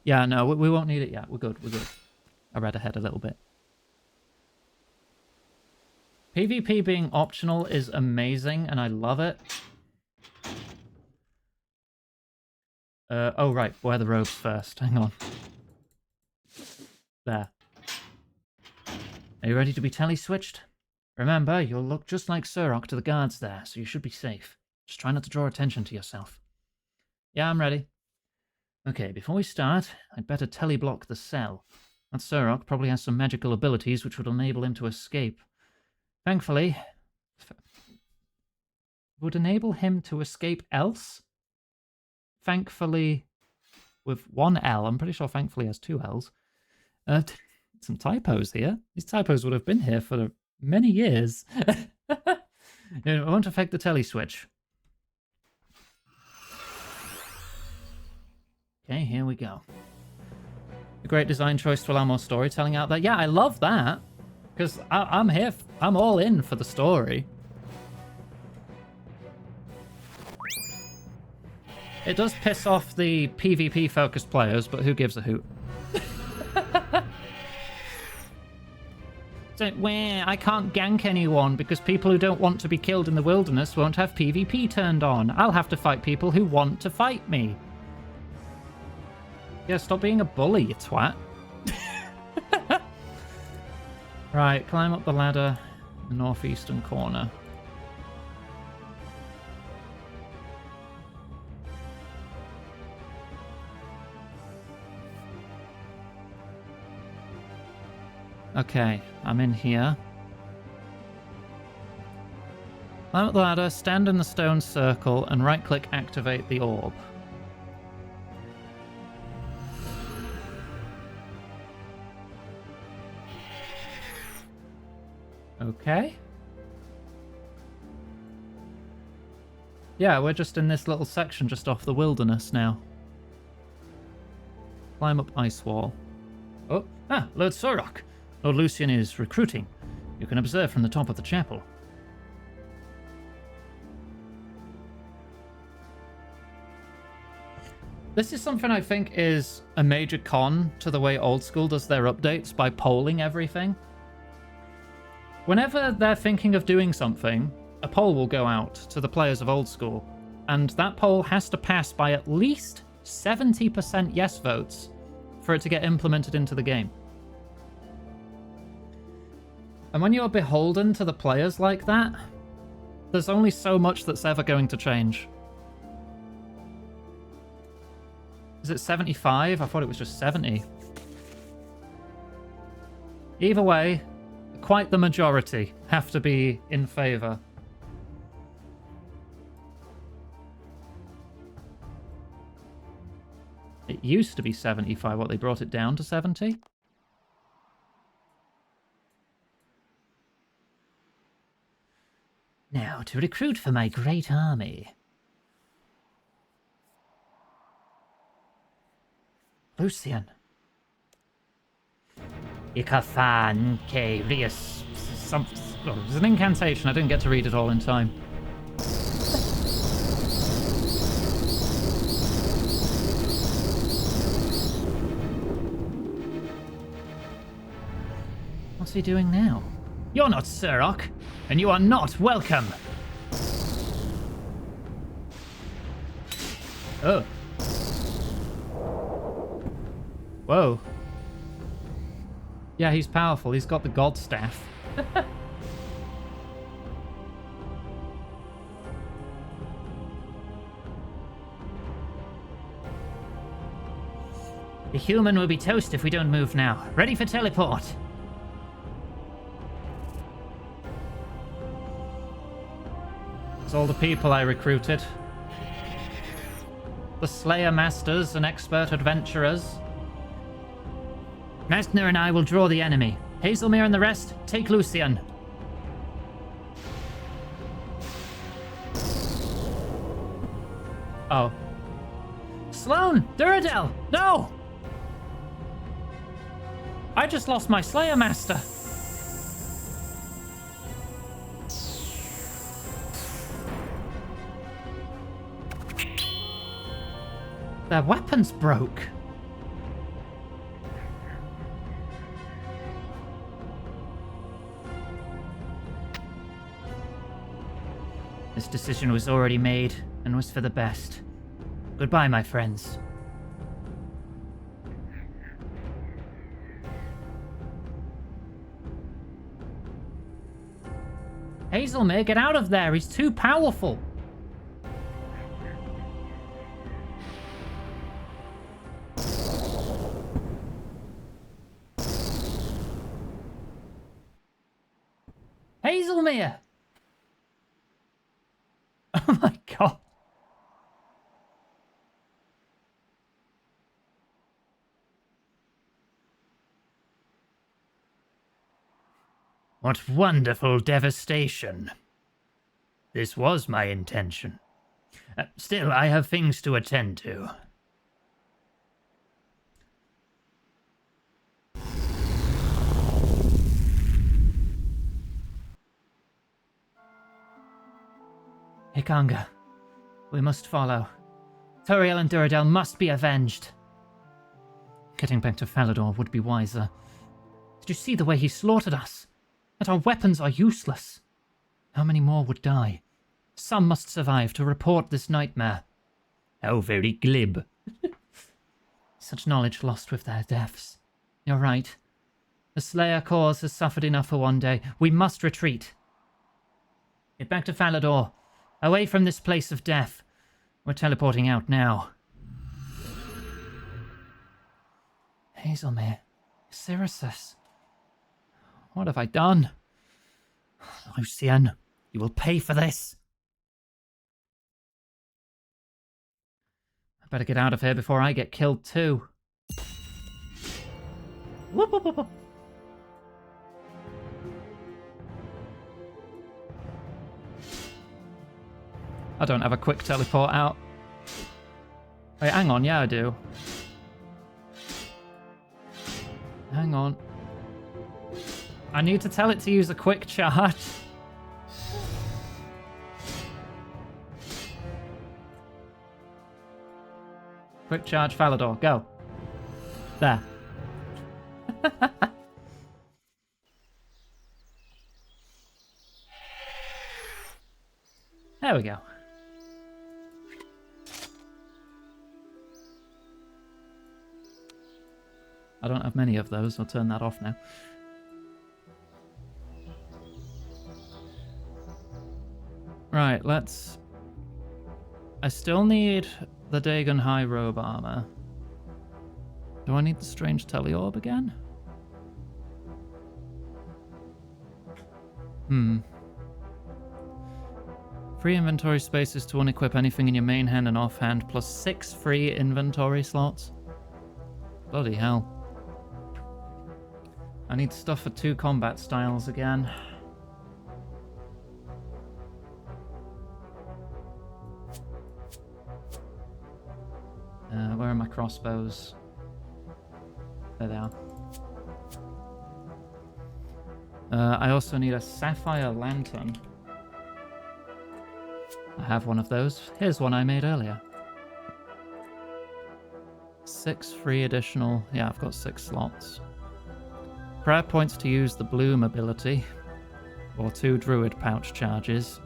Yeah, no, we won't need it yet. We're good, we're good. I read ahead a little bit. PvP being optional is amazing, and I love it. Oh, right. Wear the robes first. Hang on. There. Are you ready to be tele-switched? Remember, you'll look just like Surrock to the guards there, so you should be safe. Just try not to draw attention to yourself. Yeah, I'm ready. Okay, before we start, I'd better tele-block the cell. That Surrock probably has some magical abilities which would enable him to escape. Thankfully... would enable him to escape else. Thankfully, with one L. I'm pretty sure thankfully has two L's. Some typos here. These typos would have been here for many years. It won't affect the telly switch. Okay, here we go. A great design choice to allow more storytelling out there. Yeah, I love that. Because I'm here. I'm all in for the story. It does piss off the PvP-focused players, but who gives a hoot? I can't gank anyone because people who don't want to be killed in the wilderness won't have PvP turned on. I'll have to fight people who want to fight me. Yeah, stop being a bully, you twat. Right, climb up the ladder in the northeastern corner. Okay, I'm in here. Climb up the ladder, stand in the stone circle, and right-click activate the orb. Okay. Yeah, we're just in this little section just off the wilderness now. Climb up ice wall. Oh, Lord Sorok. Lord Lucian is recruiting. You can observe from the top of the chapel. This is something I think is a major con to the way Old School does their updates by polling everything. Whenever they're thinking of doing something, a poll will go out to the players of Old School, and that poll has to pass by at least 70% yes votes for it to get implemented into the game. And when you're beholden to the players like that, there's only so much that's ever going to change. Is it 75? I thought it was just 70. Either way, quite the majority have to be in favour. It used to be 75. What, they brought it down to 70? Now, to recruit for my great army. Lucian. Ikathan ke Rius. There's an incantation. I didn't get to read it all in time. What's he doing now? You're not Surok, and you are not welcome. Oh. Whoa. Yeah, he's powerful. He's got the god staff. The human will be toast if we don't move now. Ready for teleport. It's all the people I recruited. The Slayer Masters and expert adventurers. Mastner and I will draw the enemy. Hazelmere and the rest, take Lucian. Oh. Sloane! Duradel! No! I just lost my Slayer Master. Their weapons broke. This decision was already made and was for the best. Goodbye, my friends. Hazelmere, get out of there! He's too powerful! Hazelmere! Oh my god. What wonderful devastation. This was my intention. Still, I have things to attend to. Hikanga, we must follow. Turiel and Duradel must be avenged. Getting back to Falador would be wiser. Did you see the way he slaughtered us? That our weapons are useless. How many more would die? Some must survive to report this nightmare. How very glib. Such knowledge lost with their deaths. You're right. The Slayer cause has suffered enough for one day. We must retreat. Get back to Falador. Away from this place of death. We're teleporting out now. Hazelmere. Sirius. What have I done? Lucien, you will pay for this. I better get out of here before I get killed too. Whoop, whoop, whoop, whoop. I don't have a quick teleport out. Wait, hang on. Yeah, I do. Hang on. I need to tell it to use a quick charge. Quick charge Falador, go. There. There we go. I don't have many of those, I'll turn that off now. Right, let's... I still need the Dagon High Robe armor. Do I need the Strange Teleorb again? Free inventory spaces to unequip anything in your main hand and offhand, plus 6 free inventory slots. Bloody hell. I need stuff for 2 combat styles again. Where are my crossbows? There they are. I also need a sapphire lantern. I have one of those. Here's one I made earlier. 6 free additional... Yeah, I've got 6 slots. Prayer points to use the Bloom ability. Or 2 Druid pouch charges.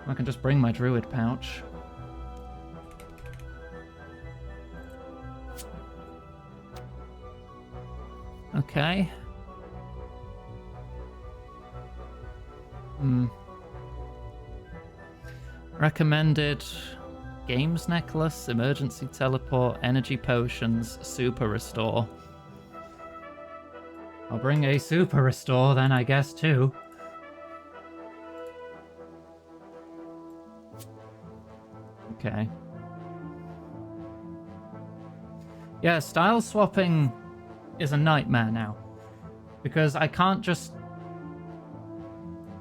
I can just bring my Druid pouch. Okay. Recommended games necklace, emergency teleport, energy potions, super restore. I'll bring a super restore then, I guess, too. Okay. Yeah, style swapping is a nightmare now. Because I can't just...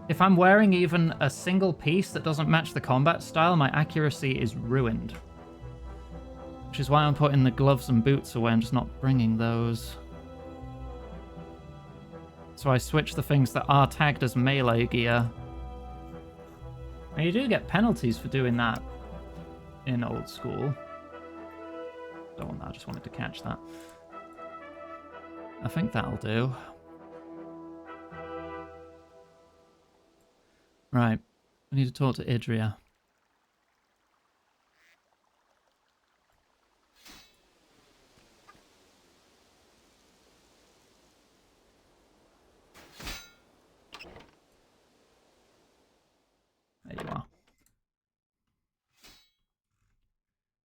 If I'm wearing even a single piece that doesn't match the combat style, my accuracy is ruined. Which is why I'm putting the gloves and boots away. I'm just not bringing those. So I switch the things that are tagged as melee gear. And you do get penalties for doing that in old school. Don't want that, I just wanted to catch that. I think that'll do. Right, I need to talk to Idria. There you are.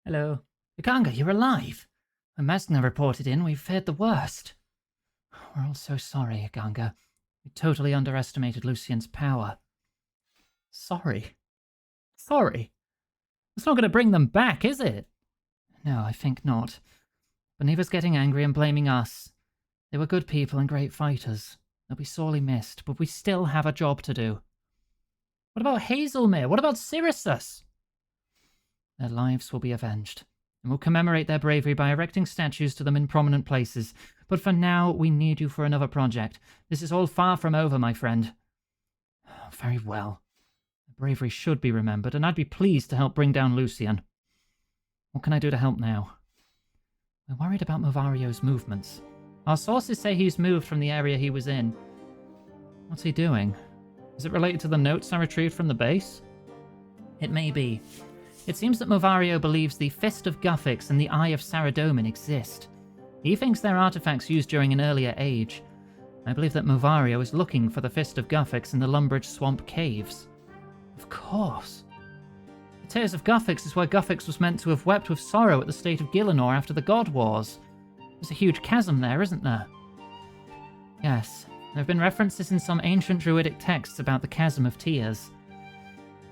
Hello. Ikanga, you're alive. When Masna reported in, we feared the worst. We're all so sorry, Ikanga. We totally underestimated Lucien's power. Sorry. sorry. It's not going to bring them back, is it? No, I think not. Boniva's getting angry and blaming us. They were good people and great fighters. They'll be sorely missed, but we still have a job to do. What about Hazelmere? What about Syrisus? Their lives will be avenged, and we'll commemorate their bravery by erecting statues to them in prominent places. But for now, we need you for another project. This is all far from over, my friend. Very well. Their bravery should be remembered, and I'd be pleased to help bring down Lucian. What can I do to help now? We're worried about Movario's movements. Our sources say he's moved from the area he was in. What's he doing? Is it related to the notes I retrieved from the base? It may be. It seems that Movario believes the Fist of Guthix and the Eye of Saradomin exist. He thinks they're artifacts used during an earlier age. I believe that Movario is looking for the Fist of Guthix in the Lumbridge Swamp Caves. Of course. The Tears of Guthix is where Guthix was meant to have wept with sorrow at the state of Gielinor after the God Wars. There's a huge chasm there, isn't there? Yes, there have been references in some ancient druidic texts about the Chasm of Tears.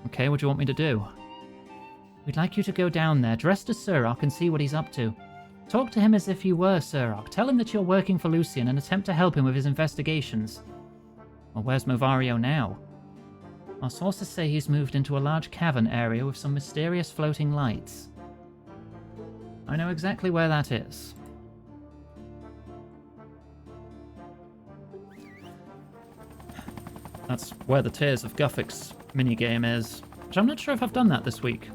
Okay, what do you want me to do? We'd like you to go down there, dressed as Surok, and see what he's up to. Talk to him as if you were Surok. Tell him that you're working for Lucian and attempt to help him with his investigations. Well, where's Movario now? Our sources say he's moved into a large cavern area with some mysterious floating lights. I know exactly where that is. That's where the Tears of Guthix minigame is, which I'm not sure if I've done that this week.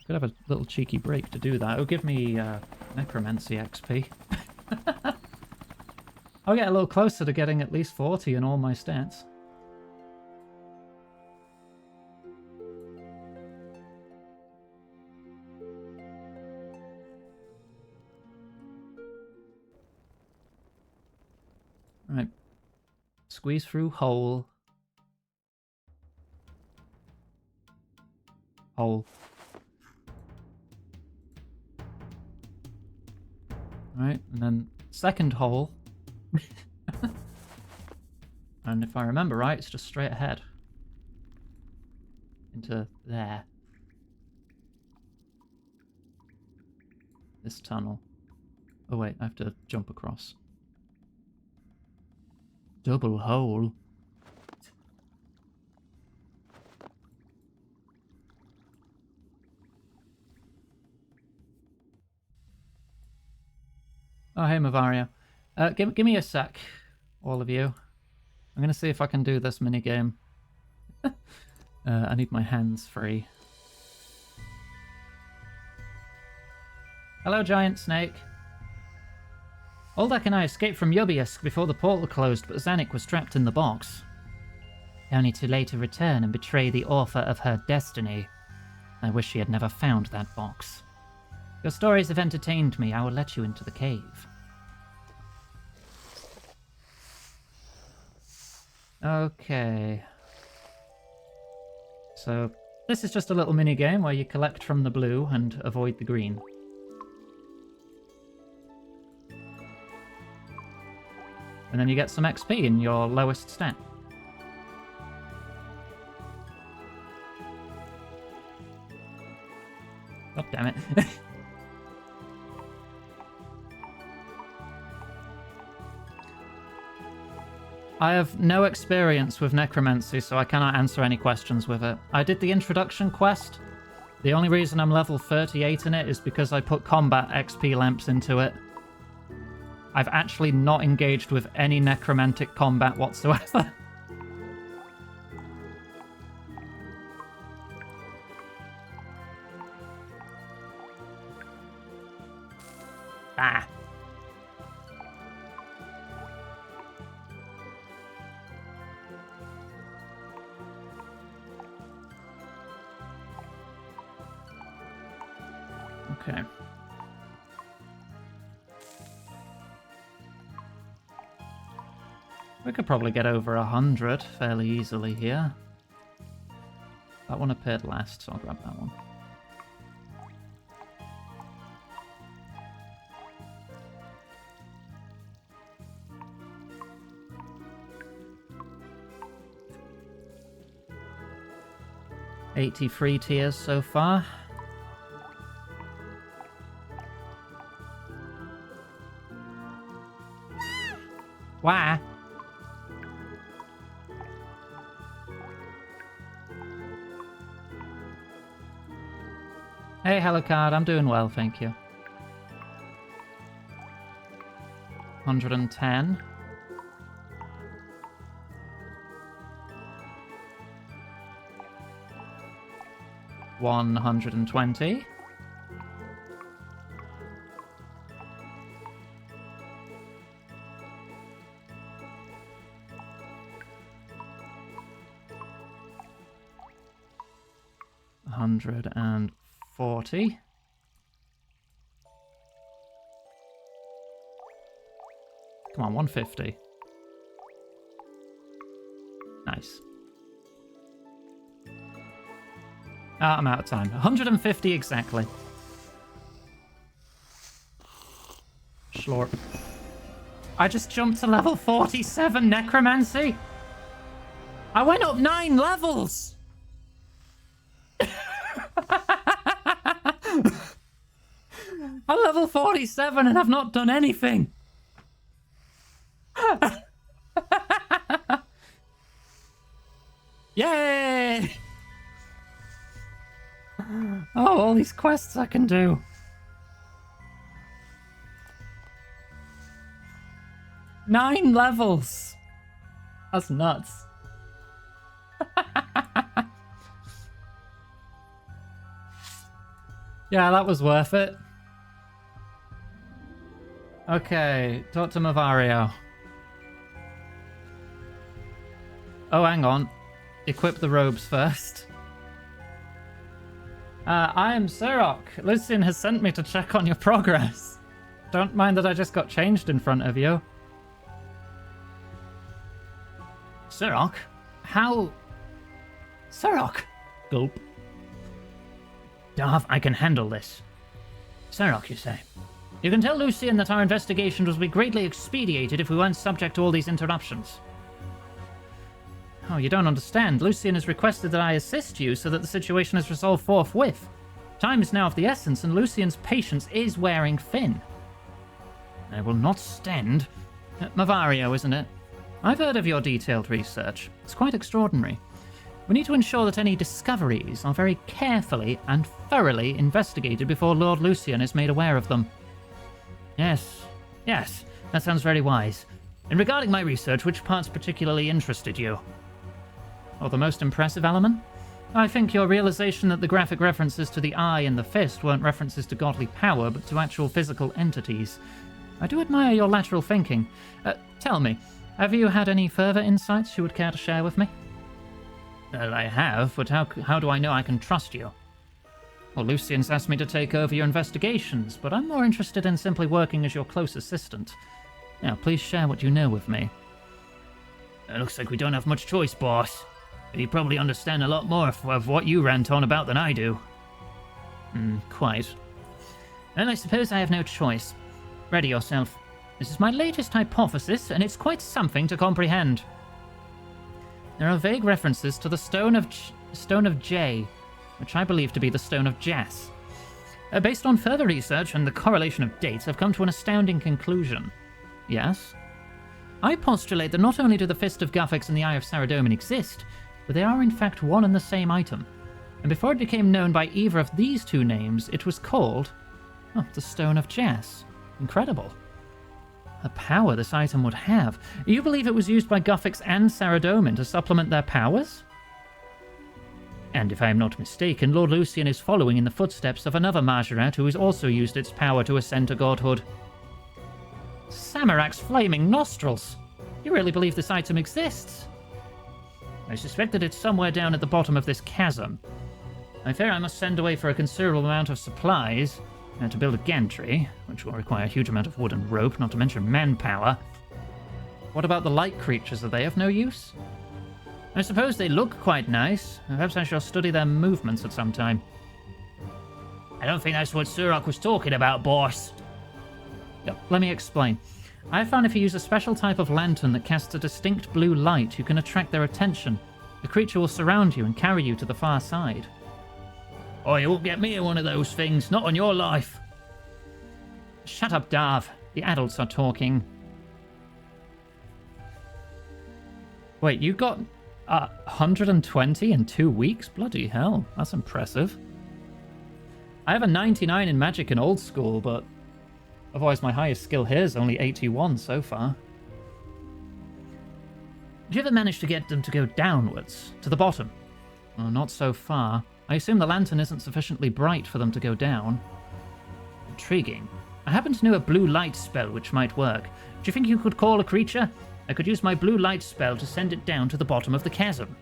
Could have a little cheeky break to do that. It'll give me Necromancy XP. I'll get a little closer to getting at least 40 in all my stats. Right. Squeeze through hole. Hole. Right, and then second hole. And if I remember right, it's just straight ahead. Into there. This tunnel. Oh wait, I have to jump across. Double hole. Oh, hey, Movario. Give me a sec, all of you. I'm going to see if I can do this minigame. I need my hands free. Hello, giant snake. Oldak and I escaped from Yubiusk before the portal closed, but Zanik was trapped in the box. Only too late to return and betray the author of her destiny. I wish she had never found that box. Your stories have entertained me. I will let you into the cave. Okay. So, this is just a little mini-game where you collect from the blue and avoid the green. And then you get some XP in your lowest stat. God damn it. I have no experience with necromancy, so I cannot answer any questions with it. I did the introduction quest. The only reason I'm level 38 in it is because I put combat XP lamps into it. I've actually not engaged with any necromantic combat whatsoever. Ah. Okay. We could probably get over 100 fairly easily here. That one appeared last, so I'll grab that one. 83 tiers so far. Why? Hey, Helicard, I'm doing well, thank you. 110. $120. $140. Come on, 150. Nice. I'm out of time. 150 exactly. Schlorp. I just jumped to level 47 Necromancy. I went up 9 levels. I'm level 47 and I've not done anything. Yay! Oh, all these quests I can do. Nine levels. That's nuts. Yeah, that was worth it. Okay, talk to Mavario. Oh, hang on. Equip the robes first. I am Sirok. Lucian has sent me to check on your progress. Don't mind that I just got changed in front of you. Sirok? How... Sirok? Gulp. Darth, I can handle this. Sirok, you say? You can tell Lucian that our investigation will be greatly expedited if we weren't subject to all these interruptions. Oh, you don't understand. Lucian has requested that I assist you so that the situation is resolved forthwith. Time is now of the essence, and Lucian's patience is wearing thin. I will not stand. Mavario, isn't it? I've heard of your detailed research. It's quite extraordinary. We need to ensure that any discoveries are very carefully and thoroughly investigated before Lord Lucian is made aware of them. Yes, that sounds very wise. And regarding my research, which parts particularly interested you? Or the most impressive element? I think your realization that the graphic references to the eye and the fist weren't references to godly power, but to actual physical entities. I do admire your lateral thinking. Tell me, have you had any further insights you would care to share with me? Well, I have, but how do I know I can trust you? Well, Lucian's asked me to take over your investigations, but I'm more interested in simply working as your close assistant. Now, please share what you know with me. It looks like we don't have much choice, boss. You probably understand a lot more of what you rant on about than I do. Quite. Well, I suppose I have no choice. Ready yourself. This is my latest hypothesis, and it's quite something to comprehend. There are vague references to the Stone of J, which I believe to be the Stone of Jas. Based on further research and the correlation of dates, I've come to an astounding conclusion. Yes? I postulate that not only do the Fist of Guthix and the Eye of Saradomin exist, but they are in fact one and the same item. And before it became known by either of these two names, it was called... the Stone of Jas. Incredible. The power this item would have. You believe it was used by Guthix and Saradomin to supplement their powers? And if I am not mistaken, Lord Lucian is following in the footsteps of another Majorat who has also used its power to ascend to godhood. Samarak's flaming nostrils! You really believe this item exists? I suspect that it's somewhere down at the bottom of this chasm. I fear I must send away for a considerable amount of supplies, and to build a gantry, which will require a huge amount of wood and rope, not to mention manpower. What about the light creatures? Are they of no use? I suppose they look quite nice. Perhaps I shall study their movements at some time. I don't think that's what Surok was talking about, boss. Yep, let me explain. I found if you use a special type of lantern that casts a distinct blue light, you can attract their attention. The creature will surround you and carry you to the far side. Oh, you won't get me in one of those things. Not on your life. Shut up, Darv. The adults are talking. Wait, you got 120 in 2 weeks? Bloody hell, that's impressive. I have a 99 in magic in old school, but otherwise my highest skill here is only 81 so far. Did you ever manage to get them to go downwards, to the bottom? Oh, not so far. I assume the lantern isn't sufficiently bright for them to go down. Intriguing. I happen to know a blue light spell which might work. Do you think you could call a creature? I could use my blue light spell to send it down to the bottom of the chasm.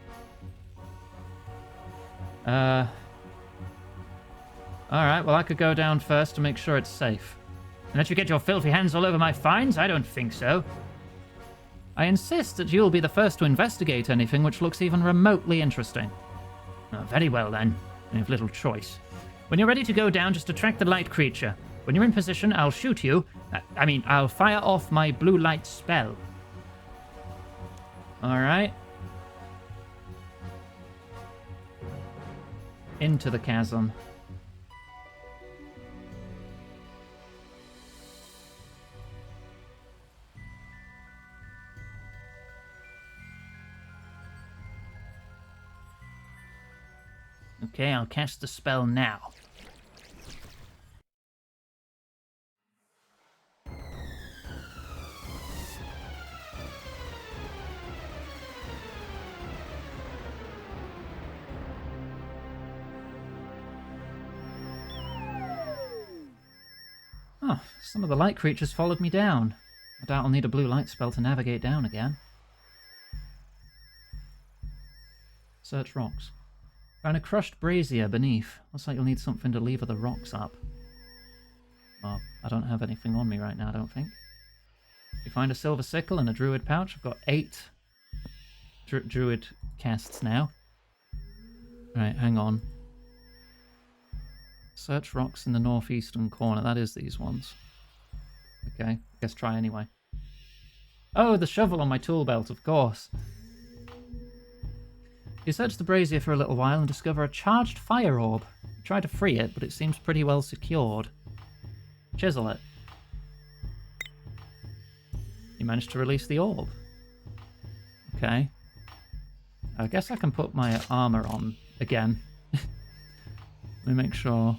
Alright, well I could go down first to make sure it's safe. And let you get your filthy hands all over my finds? I don't think so. I insist that you'll be the first to investigate anything which looks even remotely interesting. Oh, very well then. I have little choice. When you're ready to go down, just attract the light creature. When you're in position, I'll shoot you. I'll fire off my blue light spell. Alright. Into the chasm. Okay, I'll cast the spell now. Oh, some of the light creatures followed me down. I doubt I'll need a blue light spell to navigate down again. Search rocks. Found a crushed brazier beneath. Looks like you'll need something to lever the rocks up. Well, I don't have anything on me right now, I don't think. You find a silver sickle and a druid pouch. I've got 8 druid casts now. Right, hang on. Search rocks in the northeastern corner. That is these ones. Okay, guess try anyway. Oh, the shovel on my tool belt, of course. You search the brazier for a little while and discover a charged fire orb. You try to free it, but it seems pretty well secured. Chisel it. You manage to release the orb. Okay. I guess I can put my armor on again. Let me make sure.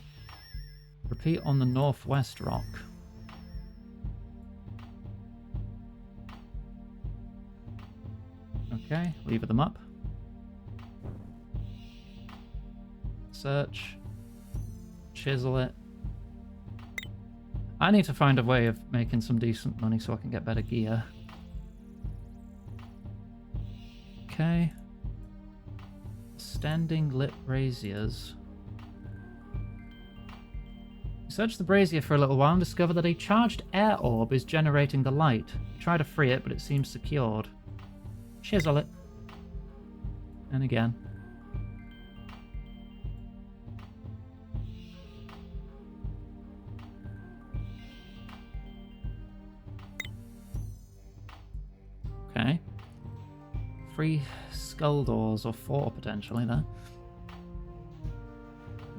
Repeat on the northwest rock. Okay, lever them up. Search. Chisel it. I need to find a way of making some decent money so I can get better gear. Okay. Standing lit braziers. Search the brazier for a little while and discover that a charged air orb is generating the light. Try to free it, but it seems secured. Chisel it. And again. Okay. 3 skull doors, or 4 potentially there.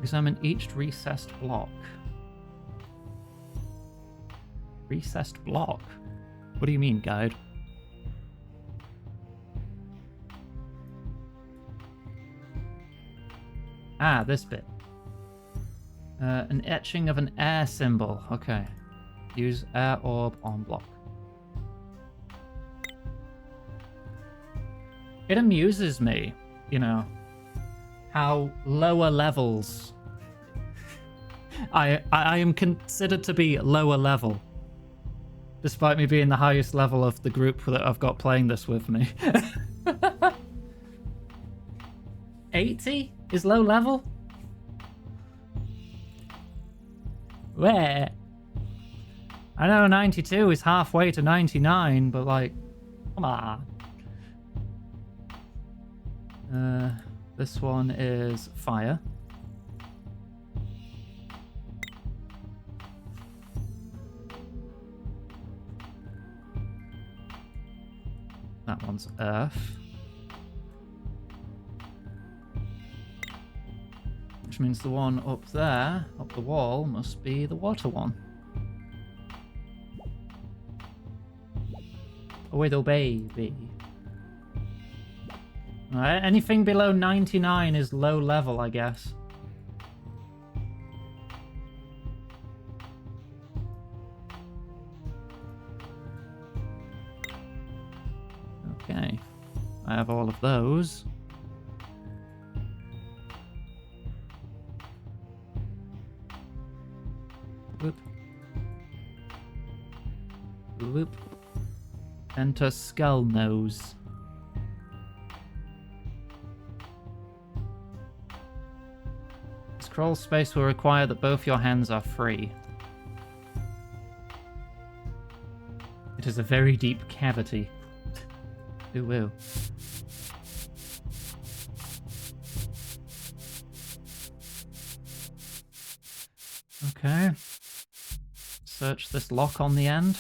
Examine each recessed block. Recessed block? What do you mean, guide? Ah, this bit. An etching of an air symbol. Okay. Use air orb on block. It amuses me, you know, how lower levels... I am considered to be lower level, despite me being the highest level of the group that I've got playing this with me. 80 is low level? Where? I know 92 is halfway to 99, but like, come on. This one is fire. That one's earth. Which means the one up there, up the wall, must be the water one. A little baby. Alright, anything below 99 is low level, I guess. Okay. I have all of those. Whoop. Whoop. Enter Skull Nose. Scroll space will require that both your hands are free. It is a very deep cavity. Ooh, woo. Okay. Search this lock on the end.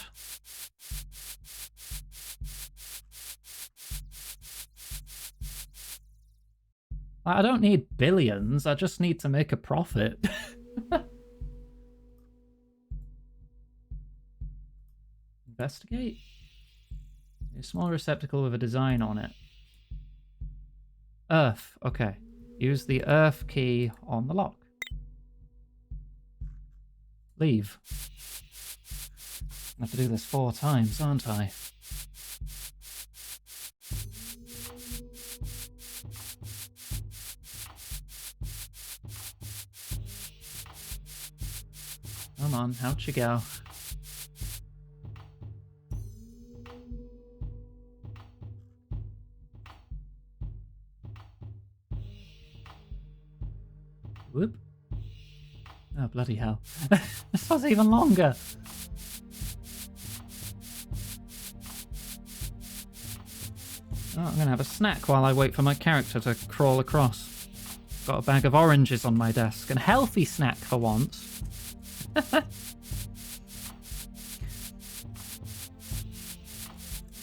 I don't need billions, I just need to make a profit. Investigate. A small receptacle with a design on it. Earth, okay. Use the earth key on the lock. Leave. I have to do this 4 times, aren't I? Come on, out you go. Whoop. Oh, bloody hell. This was even longer. Oh, I'm gonna have a snack while I wait for my character to crawl across. Got a bag of oranges on my desk. A healthy snack for once.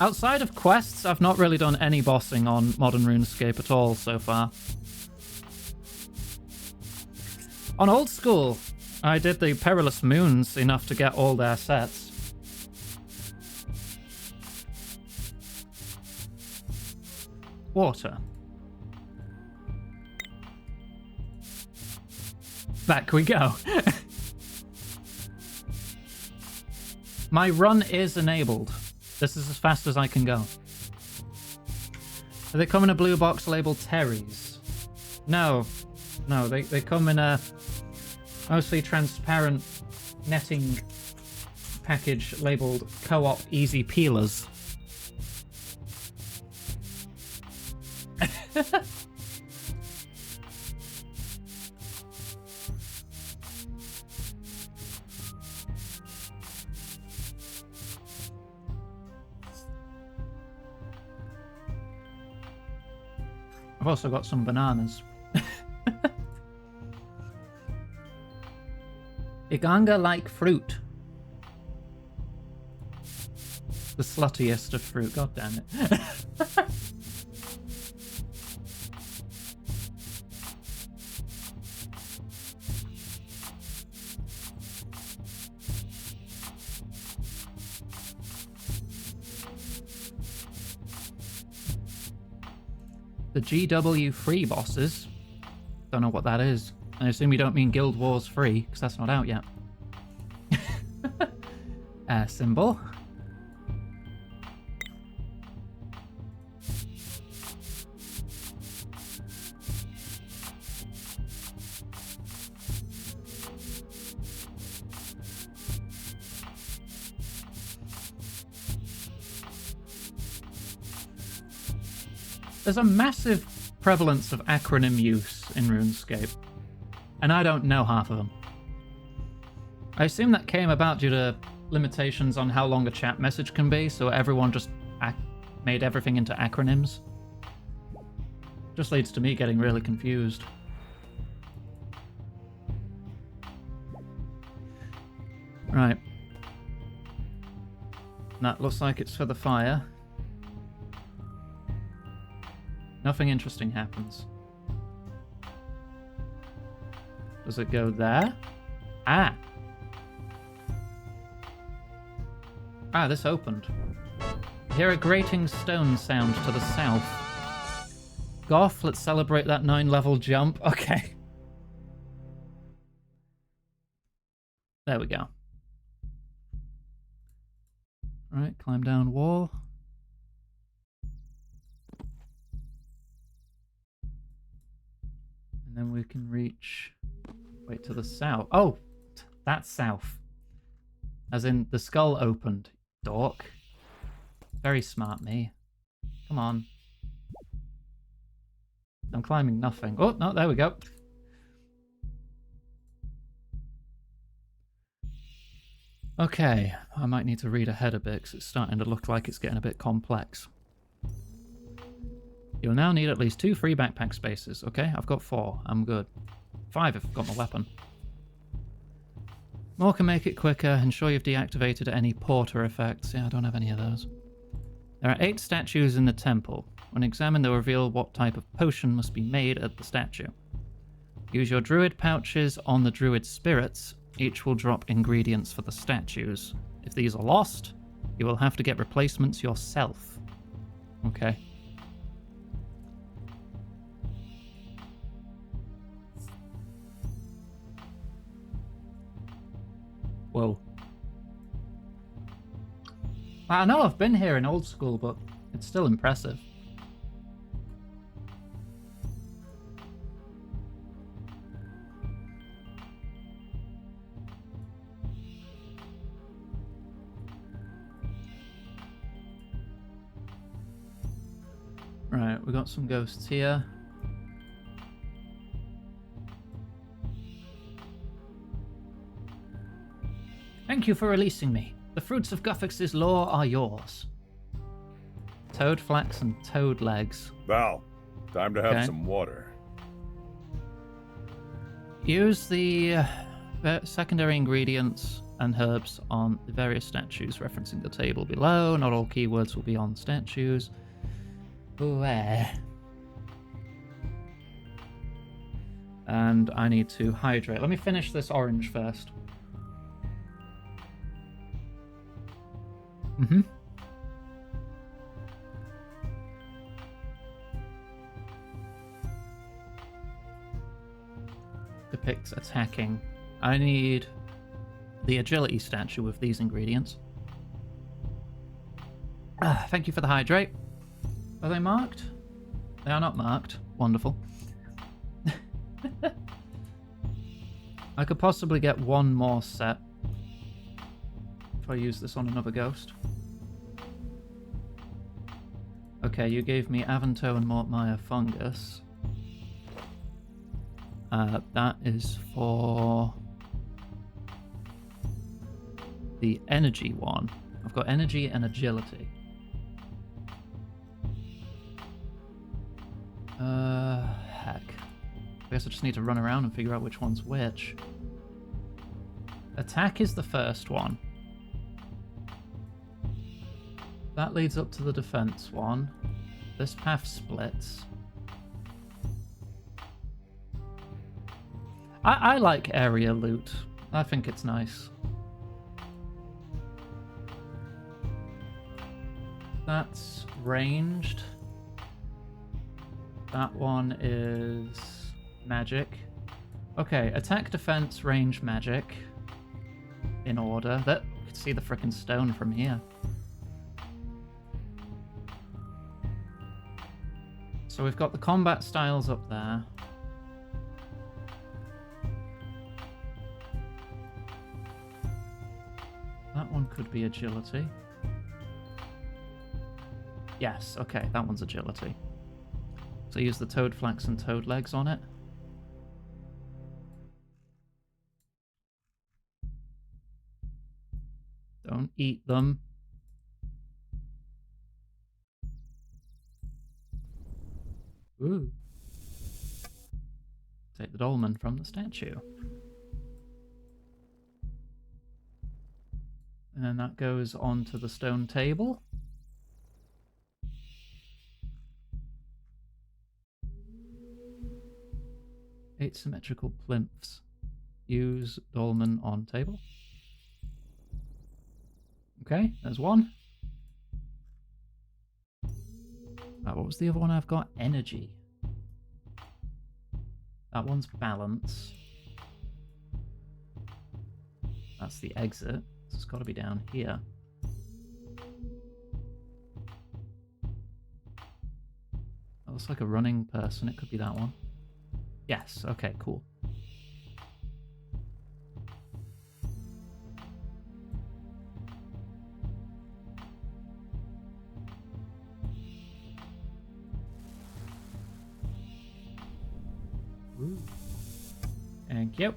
Outside of quests, I've not really done any bossing on modern RuneScape at all so far. On old school, I did the Perilous Moons enough to get all their sets. Water. Back we go. My run is enabled. This is as fast as I can go. Do they come in a blue box labeled Terry's? No. No, they come in a mostly transparent netting package labeled Co-op Easy Peelers. I've also got some bananas. Iganga like fruit. The sluttiest of fruit, god damn it. The GW free bosses. Don't know what that is. I assume you don't mean Guild Wars free, because that's not out yet. Symbol. There's a massive prevalence of acronym use in RuneScape, and I don't know half of them. I assume that came about due to limitations on how long a chat message can be, so everyone just made everything into acronyms. Just leads to me getting really confused. Right. That looks like it's for the fire. Nothing interesting happens. Does it go there? Ah. Ah, this opened. Hear a grating stone sound to the south. Goth, let's celebrate that 9-level jump. Okay. There we go. Alright, climb down wall. And then we can reach... Wait, to the south. Oh! That's south. As in, the skull opened. Dork. Very smart, me. Come on. I'm climbing nothing. Oh, no, there we go. Okay, I might need to read ahead a bit because it's starting to look like it's getting a bit complex. You'll now need at least 2 free backpack spaces. Okay, I've got 4. I'm good. 5 if I've got my weapon. More can make it quicker. Ensure you've deactivated any porter effects. Yeah, I don't have any of those. There are 8 statues in the temple. When examined, they'll reveal what type of potion must be made at the statue. Use your druid pouches on the druid spirits. Each will drop ingredients for the statues. If these are lost, you will have to get replacements yourself. Okay. Whoa. I know I've been here in old school, but it's still impressive. Right, we got some ghosts here. Thank you for releasing me. The fruits of Guthix's law are yours. Toad flax and toad legs. Val, time to have Okay. some water. Use the secondary ingredients and herbs on the various statues, referencing the table below. Not all keywords will be on statues. Where? And I need to hydrate. Let me finish this orange first. Mm-hmm. Depicts attacking. I need the agility statue with these ingredients. Thank you for the hydrate. Are they marked? They are not marked. Wonderful. I could possibly get one more set if I use this on another ghost. Okay, you gave me Avanto and Mortmire Fungus. That is for the energy one. I've got energy and agility. Heck. I guess I just need to run around and figure out which one's which. Attack is the first one. That leads up to the defense one. This path splits. I like area loot. I think it's nice. That's ranged. That one is magic. Okay, attack, defense, range, magic. In order. That you can see the frickin' stone from here. So we've got the combat styles up there. That one could be agility. Yes, okay, that one's agility. So use the toad flax and toad legs on it. Don't eat them. Ooh. Take the dolmen from the statue. And then that goes onto the stone table. Eight symmetrical plinths. Use dolmen on table. Okay, there's one. What was the other one I've got? Energy. That one's balance. That's the exit. So it's got to be down here. That looks like a running person. It could be that one. Yes. Okay, cool. Ooh. Thank you.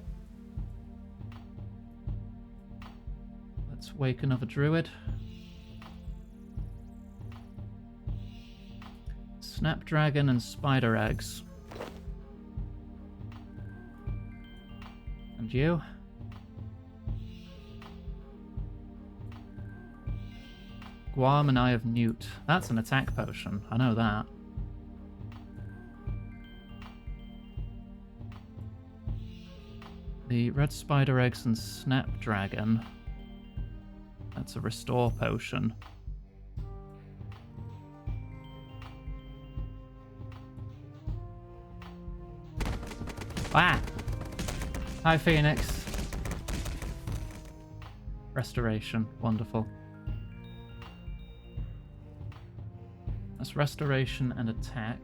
Let's wake another druid. Snapdragon and spider eggs. And you? Guam and Eye of Newt. That's an attack potion. I know that. The red spider eggs and snapdragon. That's a restore potion. Ah! Hi, Phoenix. Restoration. Wonderful. That's restoration and attack.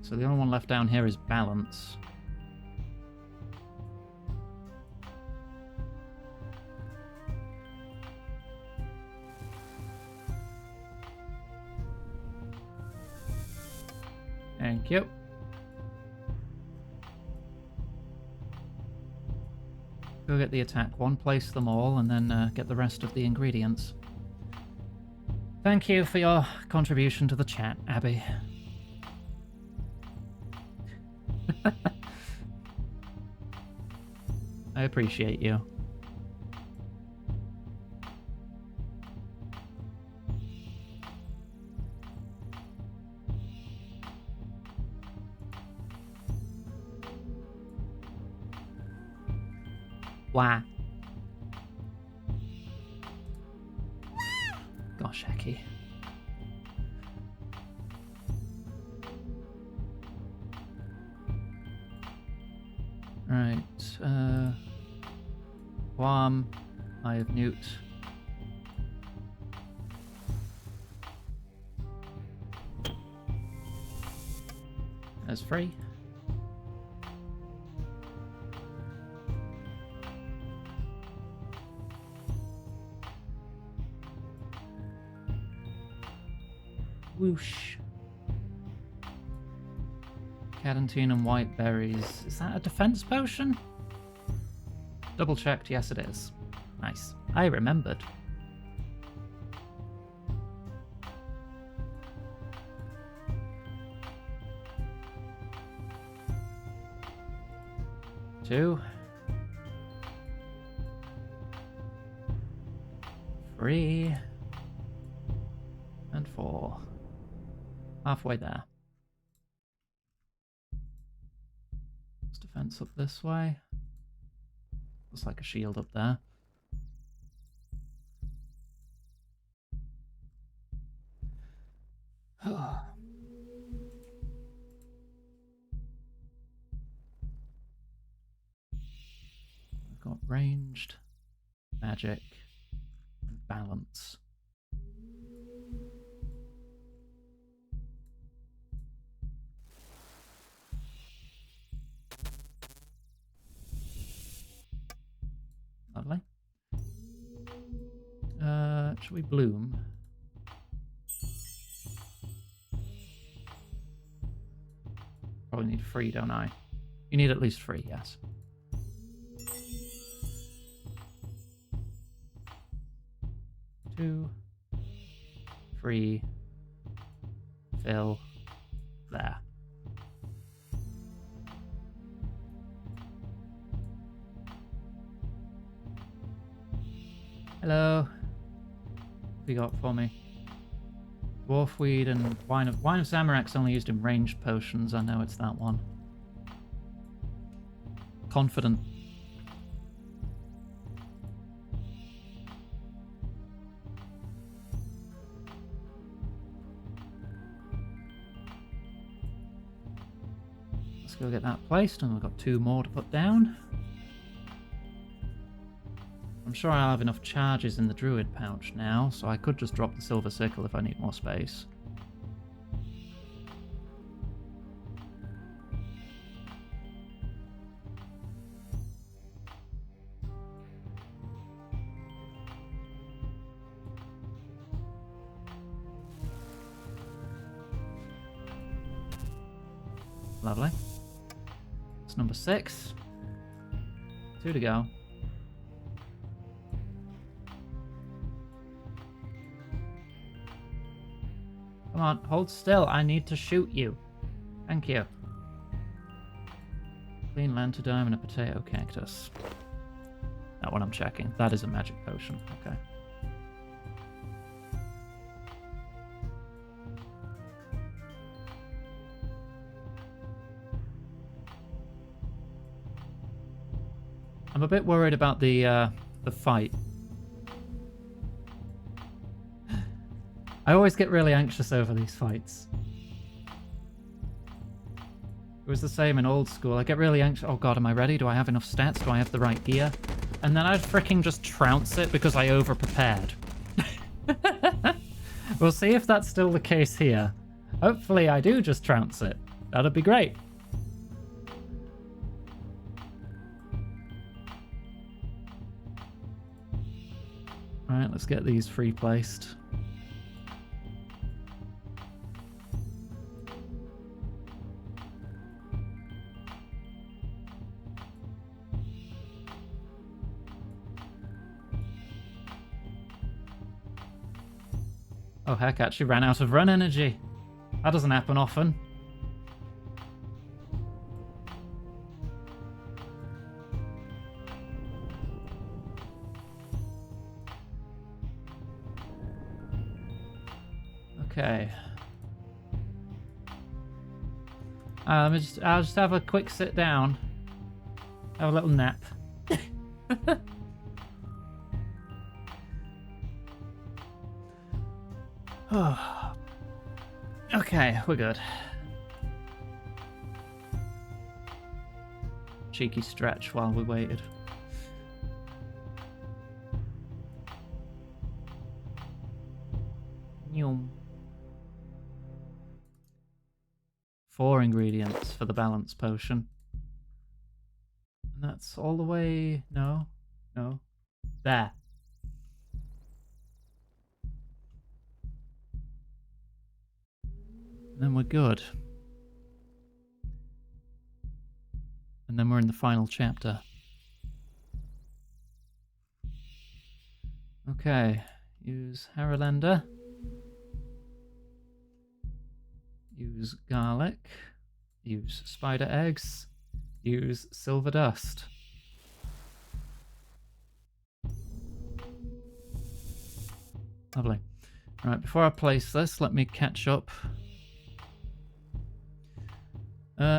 So the only one left down here is balance. Thank you. Go get the attack one, place them all, and then get the rest of the ingredients. Thank you for your contribution to the chat, Abby. I appreciate you. Wow. Gosh, Hecky. Right, Guam, Eye of Newt. That's free. Whoosh. Cadentine and white berries. Is that a defense potion? Double checked. Yes, it is. Nice. I remembered. Two. 3. And 4. Halfway there. Let's defense up this way. Looks like a shield up there. We've got ranged, magic, and balance. Lovely. Should we bloom? Probably need 3, don't I? You need at least 3, yes. Two, 3, fill, there. Hello. What have you got for me? Dwarf weed and wine of Zamorak's only used in ranged potions. I know it's that one. Confident. Let's go get that placed, and we've got 2 more to put down. I'm sure I'll have enough charges in the druid pouch now, so I could just drop the silver sickle if I need more space. Lovely. It's number 6. 2 to go. Come on, hold still. I need to shoot you. Thank you. Clean Lantodime and a potato cactus. That one I'm checking. That is a magic potion. Okay. I'm a bit worried about the fight. I always get really anxious over these fights. It was the same in old school. I get really anxious. Oh god, am I ready? Do I have enough stats? Do I have the right gear? And then I'd freaking just trounce it because I over-prepared. We'll see if that's still the case here. Hopefully I do just trounce it. That'd be great. Alright, let's get these free placed. Oh heck, I actually ran out of run energy. That doesn't happen often. Okay. I'll just have a quick sit down. Have a little nap. Okay, we're good. Cheeky stretch while we waited. Yum. 4 ingredients for the balance potion. And that's all the way... No. There. And then we're good. And then we're in the final chapter. Okay. Use Haralander. Use garlic. Use spider eggs. Use silver dust. Lovely. Alright, before I place this, let me catch up.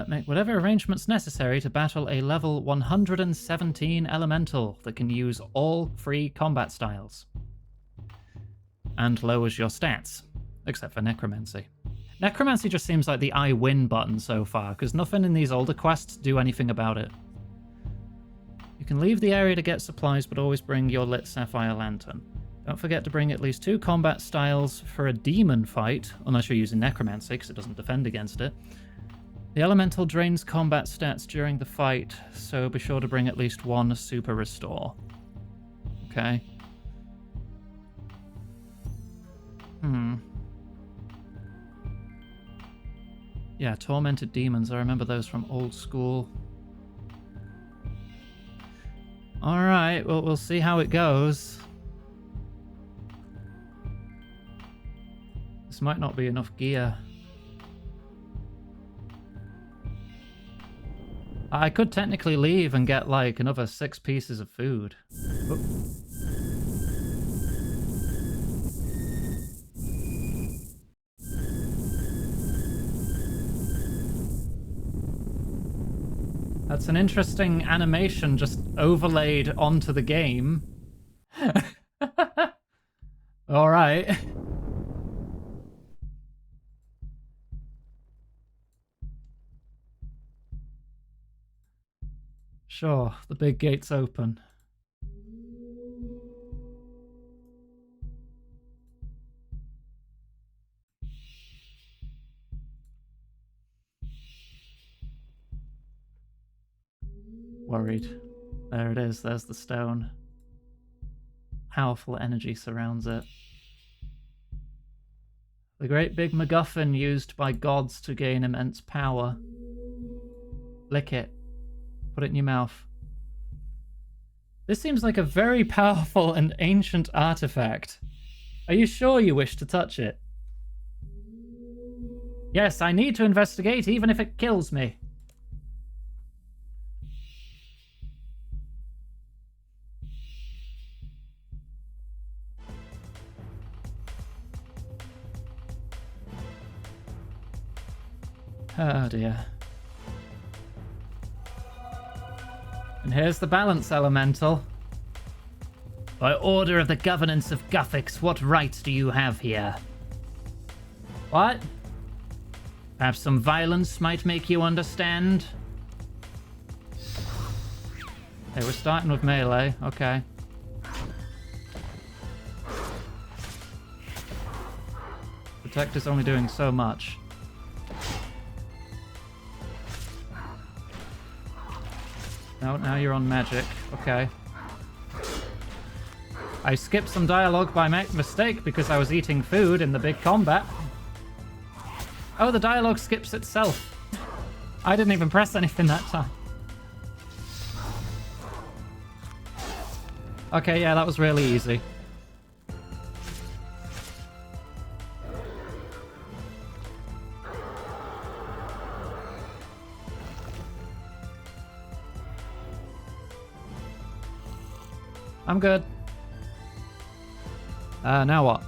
Make whatever arrangements necessary to battle a level 117 elemental that can use all 3 combat styles. And lowers your stats. Except for necromancy. Necromancy just seems like the I win button so far, because nothing in these older quests do anything about it. You can leave the area to get supplies, but always bring your lit sapphire lantern. Don't forget to bring at least 2 combat styles for a demon fight, unless you're using necromancy, because it doesn't defend against it. The elemental drains combat stats during the fight, so be sure to bring at least 1 super restore. Okay. Yeah, tormented demons. I remember those from old school. Alright, well, we'll see how it goes. This might not be enough gear. I could technically leave and get, like, another 6 pieces of food. Oh. That's an interesting animation just overlaid onto the game. Alright. Sure, the big gate's open. Worried. There it is, there's the stone. Powerful energy surrounds it. The great big MacGuffin used by gods to gain immense power. Lick it. Put it in your mouth. This seems like a very powerful and ancient artifact. Are you sure you wish to touch it? Yes, I need to investigate even if it kills me. Oh dear. And here's the balance elemental. By order of the governance of Guthix, what rights do you have here? What? Perhaps some violence might make you understand? Hey, we're starting with melee. Okay. Protect is only doing so much. No, now you're on magic. Okay. I skipped some dialogue by mistake because I was eating food in the big combat. Oh, the dialogue skips itself. I didn't even press anything that time. Okay, yeah, that was really easy. I'm good. Now what?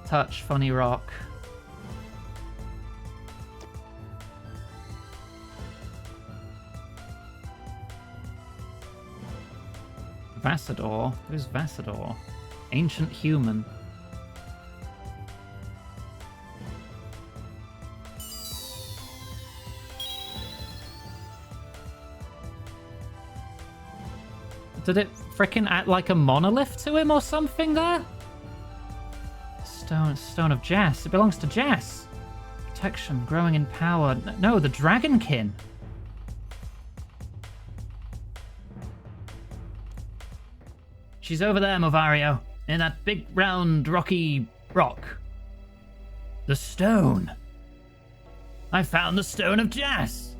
Touch, funny rock. Vassador? Who's Vassador? Ancient human. Did it frickin' act like a monolith to him or something there? Stone of Jas. It belongs to Jas. Protection, growing in power. No, the Dragonkin. She's over there, Movario. In that big, round, rocky rock. The stone. I found the Stone of Jas.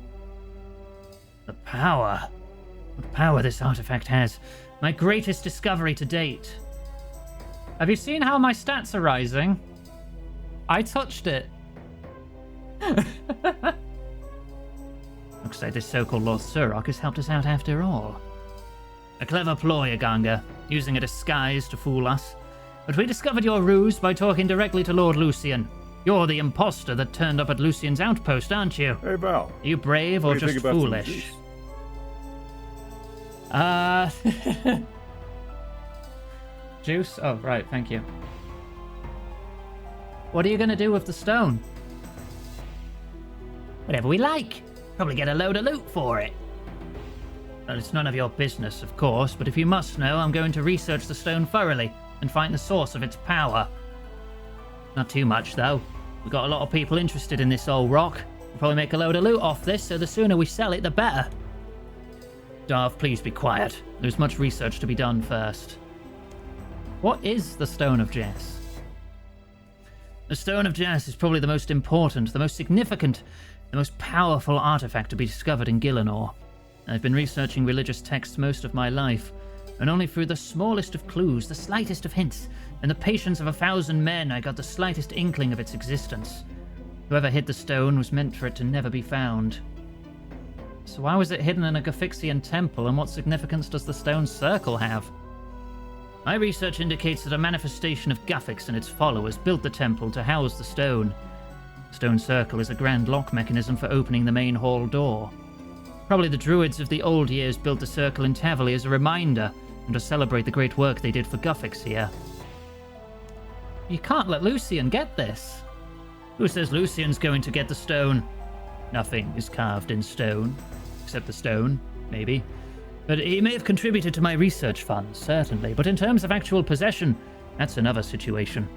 The power. What power this artifact has. My greatest discovery to date. Have you seen how my stats are rising? I touched it. Looks like this so-called Lord Surrock has helped us out after all. A clever ploy, Aganga, using a disguise to fool us. But we discovered your ruse by talking directly to Lord Lucian. You're the imposter that turned up at Lucian's outpost, aren't you? Hey, Val. Are you brave or just foolish? Juice? Oh, right, thank you. What are you going to do with the stone? Whatever we like. Probably get a load of loot for it. Well, it's none of your business, of course, but if you must know, I'm going to research the stone thoroughly and find the source of its power. Not too much, though. We've got a lot of people interested in this old rock. We'll probably make a load of loot off this, so the sooner we sell it, the better. Darth, please be quiet. There's much research to be done first. What is the Stone of Jas? The Stone of Jas is probably the most important, the most significant, the most powerful artifact to be discovered in Gielinor. I've been researching religious texts most of my life, and only through the smallest of clues, the slightest of hints, and the patience of 1,000 men I got the slightest inkling of its existence. Whoever hid the stone was meant for it to never be found. So why was it hidden in a Guthixian temple, and what significance does the stone circle have? My research indicates that a manifestation of Guthix and its followers built the temple to house the stone. The stone circle is a grand lock mechanism for opening the main hall door. Probably the druids of the old years built the circle in Tavali as a reminder and to celebrate the great work they did for Guthix here. You can't let Lucian get this. Who says Lucian's going to get the stone? Nothing is carved in stone. Except the stone, maybe. But he may have contributed to my research funds, certainly. But in terms of actual possession, that's another situation.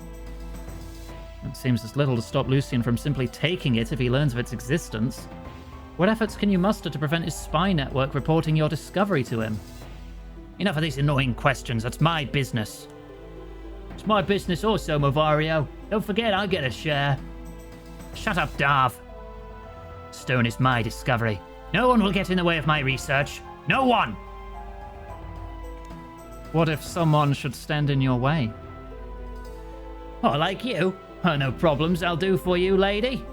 It seems there's little to stop Lucian from simply taking it if he learns of its existence. What efforts can you muster to prevent his spy network reporting your discovery to him? Enough of these annoying questions. That's my business. It's my business also, Movario. Don't forget I get a share. Shut up, Darv. Stone is my discovery. No one will get in the way of my research. No one! What if someone should stand in your way? Oh, like you? No problems I'll do for you, lady.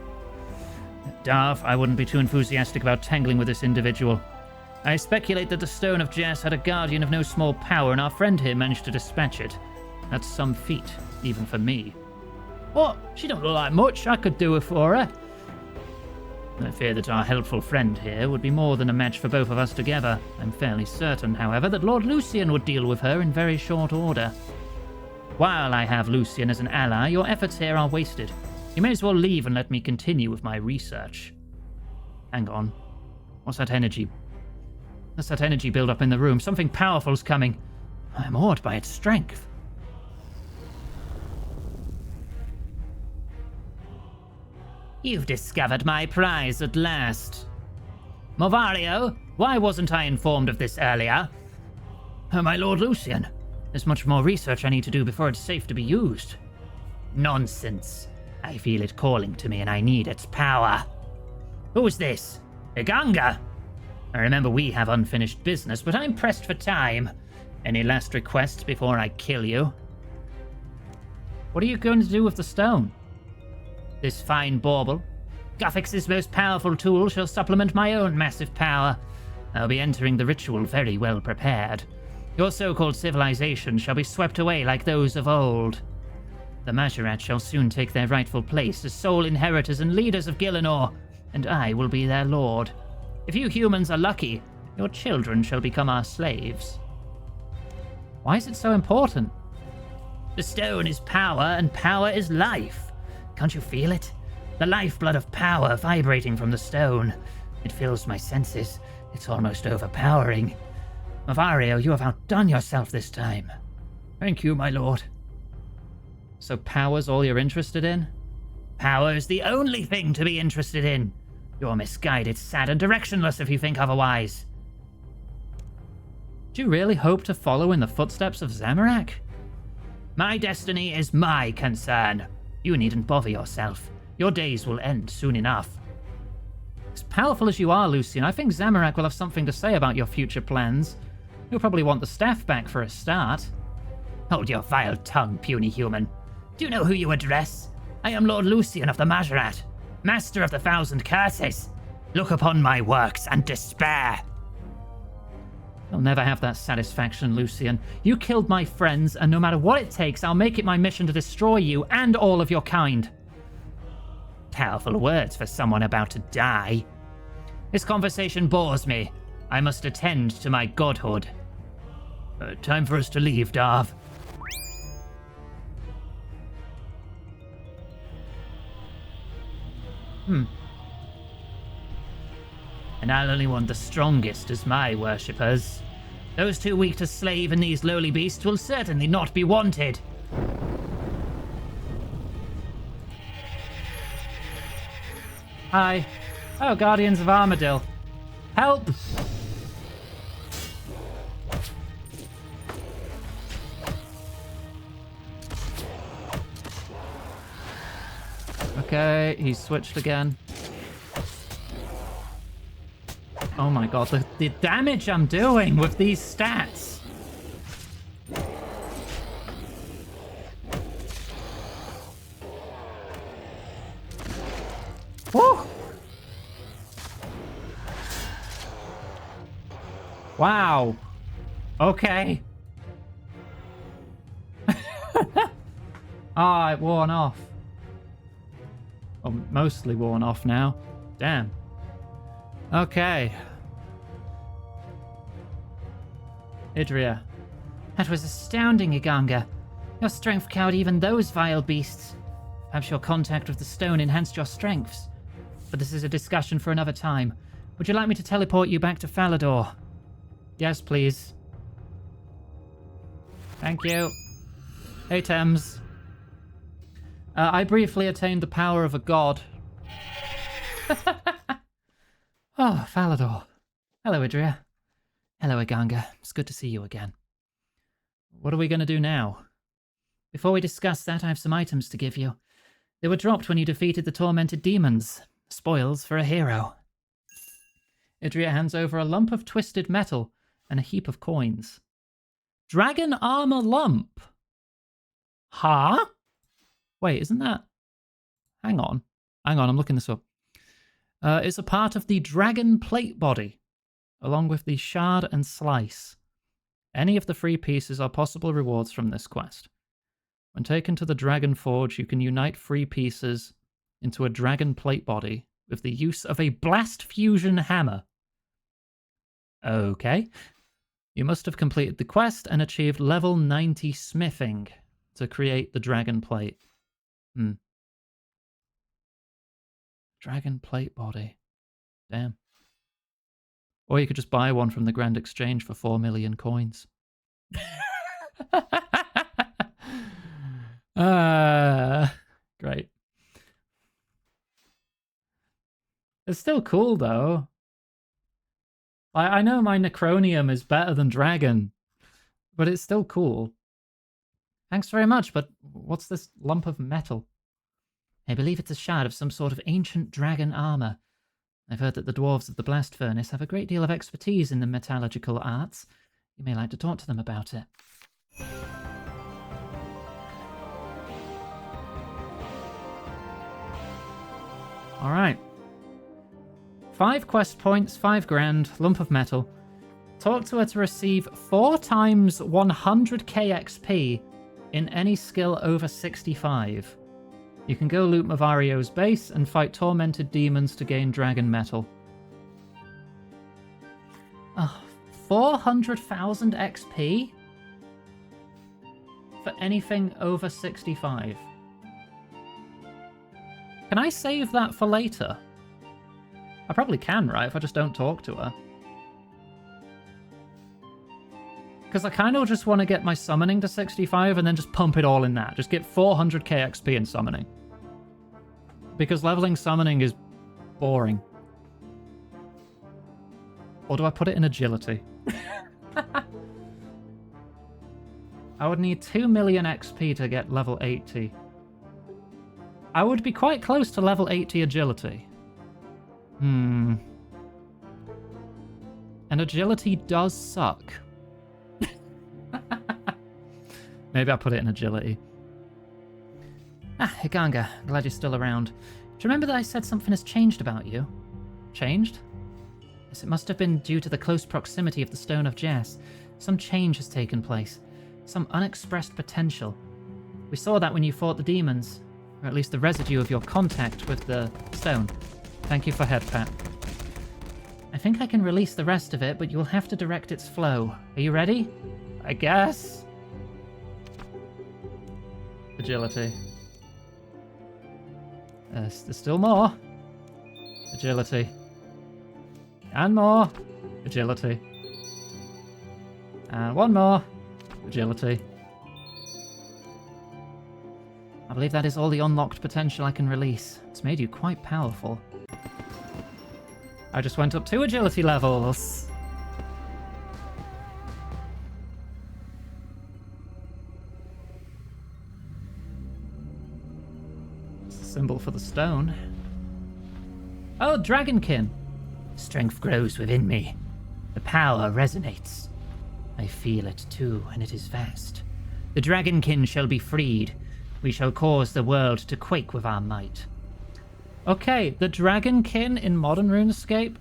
Darv, I wouldn't be too enthusiastic about tangling with this individual. I speculate that the Stone of Jas had a guardian of no small power, and our friend here managed to dispatch it. That's some feat, even for me. What? She don't look like much. I could do it for her. I fear that our helpful friend here would be more than a match for both of us together. I'm fairly certain, however, that Lord Lucian would deal with her in very short order. While I have Lucian as an ally, your efforts here are wasted. You may as well leave and let me continue with my research. Hang on. What's that energy? What's that energy build up in the room? Something powerful's coming. I'm awed by its strength. You've discovered my prize at last. Movario, why wasn't I informed of this earlier? My Lord Lucian, there's much more research I need to do before it's safe to be used. Nonsense. I feel it calling to me and I need its power. Who's this? Iganga? I remember we have unfinished business, but I'm pressed for time. Any last requests before I kill you? What are you going to do with the stone? This fine bauble, Guthix's most powerful tool, shall supplement my own massive power. I'll be entering the ritual very well prepared. Your so-called civilization shall be swept away like those of old. The Majorat shall soon take their rightful place as sole inheritors and leaders of Gielinor, and I will be their lord. If you humans are lucky, your children shall become our slaves. Why is it so important? The stone is power, and power is life. Can't you feel it? The lifeblood of power vibrating from the stone. It fills my senses. It's almost overpowering. Movario, you have outdone yourself this time. Thank you, my lord. So power's all you're interested in? Power is the only thing to be interested in. You're misguided, sad, and directionless if you think otherwise. Do you really hope to follow in the footsteps of Zamorak? My destiny is my concern. You needn't bother yourself. Your days will end soon enough. As powerful as you are, Lucian, I think Zamorak will have something to say about your future plans. He'll probably want the staff back for a start. Hold your vile tongue, puny human. Do you know who you address? I am Lord Lucian of the Majorat, Master of the Thousand Curses. Look upon my works and despair. You'll never have that satisfaction, Lucian. You killed my friends, and no matter what it takes, I'll make it my mission to destroy you and all of your kind. Powerful words for someone about to die. This conversation bores me. I must attend to my godhood. Time for us to leave, Darv. And I'll only want the strongest as my worshippers. Those too weak to slave in these lowly beasts will certainly not be wanted. Hi. Oh, Guardians of Armadil. Help! Okay, he's switched again. Oh my god, the damage I'm doing with these stats! Woo! Wow. Okay. Ah, it worn off. Well, mostly worn off now. Damn. Okay. Idria. That was astounding, Iganga. Your strength cowed even those vile beasts. Perhaps your contact with the stone enhanced your strengths. But this is a discussion for another time. Would you like me to teleport you back to Falador? Yes, please. Thank you. Hey, Thames. I briefly attained the power of a god. Oh, Falador. Hello, Idria. Hello, Iganga. It's good to see you again. What are we going to do now? Before we discuss that, I have some items to give you. They were dropped when you defeated the tormented demons. Spoils for a hero. Idria hands over a lump of twisted metal and a heap of coins. Dragon armor lump? Huh? Wait, isn't that... Hang on, I'm looking this up. It's a part of the dragon plate body, along with the shard and slice. Any of the free pieces are possible rewards from this quest. When taken to the Dragon Forge, you can unite free pieces into a dragon plate body with the use of a blast fusion hammer. Okay. You must have completed the quest and achieved level 90 smithing to create the dragon plate. Dragon plate body. Damn. Or you could just buy one from the Grand Exchange for 4 million coins. Great. It's still cool, though. I know my Necronium is better than Dragon, but it's still cool. Thanks very much, but what's this lump of metal? I believe it's a shard of some sort of ancient dragon armor. I've heard that the dwarves of the Blast Furnace have a great deal of expertise in the metallurgical arts. You may like to talk to them about it. Alright. 5 quest points, 5 grand, lump of metal. Talk to her to receive 4 times 100k XP in any skill over 65. You can go loot Mavario's base and fight tormented demons to gain dragon metal. 400,000 XP? For anything over 65. Can I save that for later? I probably can, right, if I just don't talk to her. Because I kind of just want to get my summoning to 65 and then just pump it all in that. Just get 400k XP in summoning. Because leveling summoning is boring. Or do I put it in agility? I would need 2 million XP to get level 80. I would be quite close to level 80 agility. And agility does suck. Maybe I'll put it in agility. Iganga, glad you're still around. Do you remember that I said something has changed about you? Changed? Yes, it must have been due to the close proximity of the Stone of Jas. Some change has taken place. Some unexpressed potential. We saw that when you fought the demons. Or at least the residue of your contact with the stone. Thank you for head pat. I think I can release the rest of it, but you will have to direct its flow. Are you ready? I guess. Agility. There's still more. Agility. And more. Agility. And one more. Agility. I believe that is all the unlocked potential I can release. It's made you quite powerful. I just went up 2 agility levels. It's a symbol for the stone. Oh, Dragonkin. Strength grows within me. The power resonates. I feel it too, and it is vast. The Dragonkin shall be freed. We shall cause the world to quake with our might. Okay, the Dragonkin in modern RuneScape,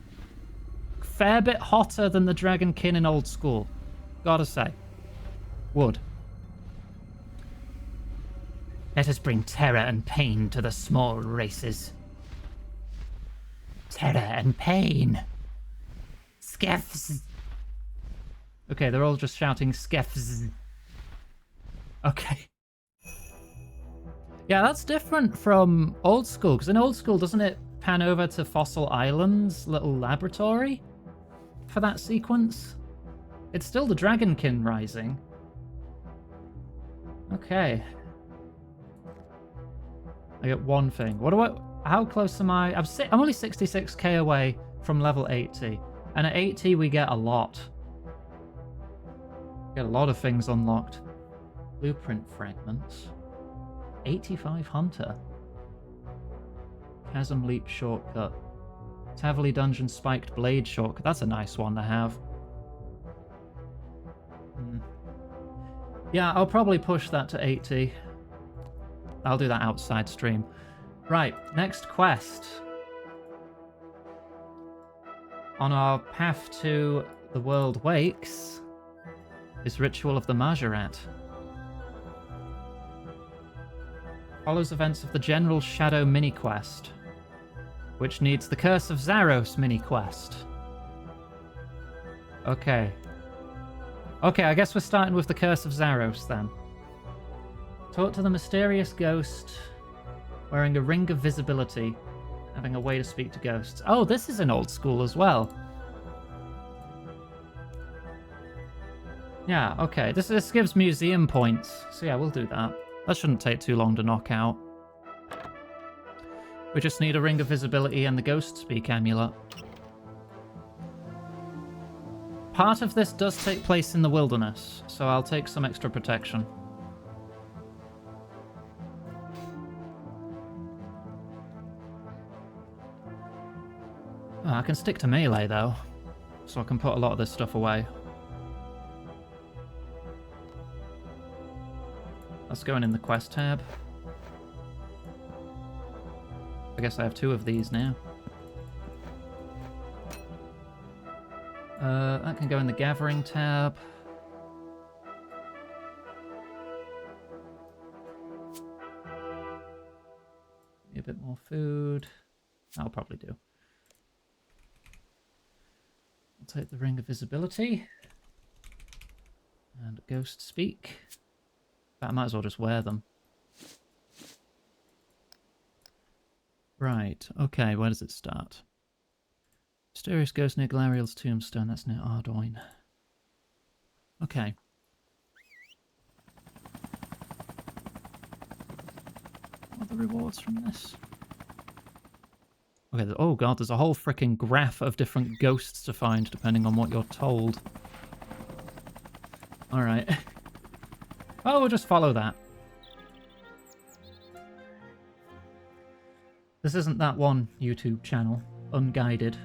fair bit hotter than the Dragonkin in old school. Gotta say. Would. Let us bring terror and pain to the small races. Terror and pain. Skeffs. Okay, they're all just shouting Skeffs. Okay. Yeah, that's different from old school, because in old school, doesn't it pan over to Fossil Island's little laboratory for that sequence? It's still the Dragonkin rising. Okay. I get one thing. What do I... How close am I? I'm only 66k away from level 80. And at 80, we get a lot. Get a lot of things unlocked. Blueprint fragments. 85 Hunter. Chasm Leap shortcut. Taverley Dungeon Spiked Blade shortcut. That's a nice one to have. Yeah, I'll probably push that to 80. I'll do that outside stream. Right, next quest. On our path to the World Wakes is Ritual of the Majorat. Follows events of the General Shadow mini-quest, which needs the Curse of Zaros mini-quest. Okay. Okay, I guess we're starting with the Curse of Zaros then. Talk to the mysterious ghost wearing a ring of visibility, having a way to speak to ghosts. Oh, this is an old school as well. Yeah, okay. This gives museum points. So yeah, we'll do that. That shouldn't take too long to knock out. We just need a ring of visibility and the ghost speak amulet. Part of this does take place in the wilderness, so I'll take some extra protection. Oh, I can stick to melee though, so I can put a lot of this stuff away. That's going in the quest tab. I guess I have 2 of these now. That can go in the gathering tab. A bit more food. I'll probably do. I'll take the ring of visibility. And ghost speak. I might as well just wear them. Right, okay, where does it start? Mysterious ghost near Glariel's tombstone, that's near Ardoyne. Okay. What are the rewards from this? Okay, oh god, there's a whole freaking graph of different ghosts to find, depending on what you're told. Alright. Oh, we'll just follow that. This isn't that one YouTube channel, Unguided.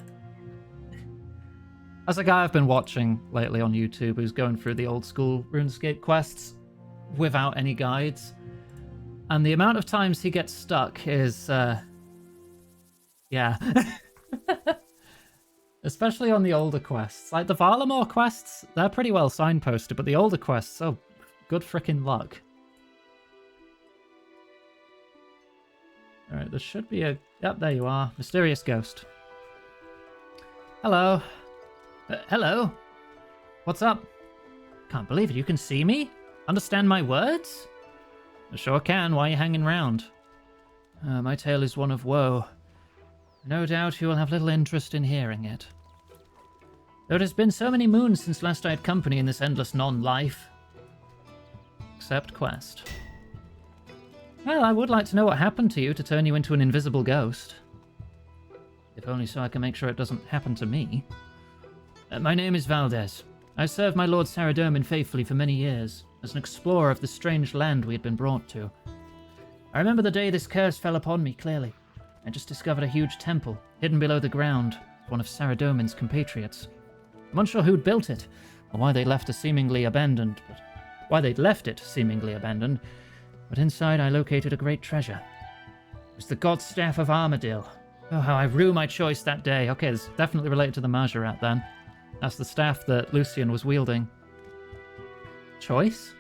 As a guy I've been watching lately on YouTube who's going through the old school RuneScape quests without any guides, and the amount of times he gets stuck is, yeah. Especially on the older quests. Like the Varlamore quests, they're pretty well signposted, but the older quests, oh, good frickin' luck. Alright, there should be a... Yep, there you are. Mysterious ghost. Hello. Hello? What's up? Can't believe it, you can see me? Understand my words? I sure can, why are you hanging round? My tale is one of woe. No doubt you will have little interest in hearing it. Though it has been so many moons since last I had company in this endless non-life. Accept quest. Well, I would like to know what happened to you to turn you into an invisible ghost. If only so I can make sure it doesn't happen to me. My name is Valdez. I served my lord Saradomin faithfully for many years, as an explorer of the strange land we had been brought to. I remember the day this curse fell upon me clearly. I just discovered a huge temple, hidden below the ground, one of Saradomin's compatriots. I'm unsure who'd built it, or why they left it seemingly abandoned, but inside I located a great treasure. It was the God Staff of Armadil. Oh, how I rue my choice that day. Okay, it's definitely related to the Majorat then. That's the staff that Lucian was wielding. Choice?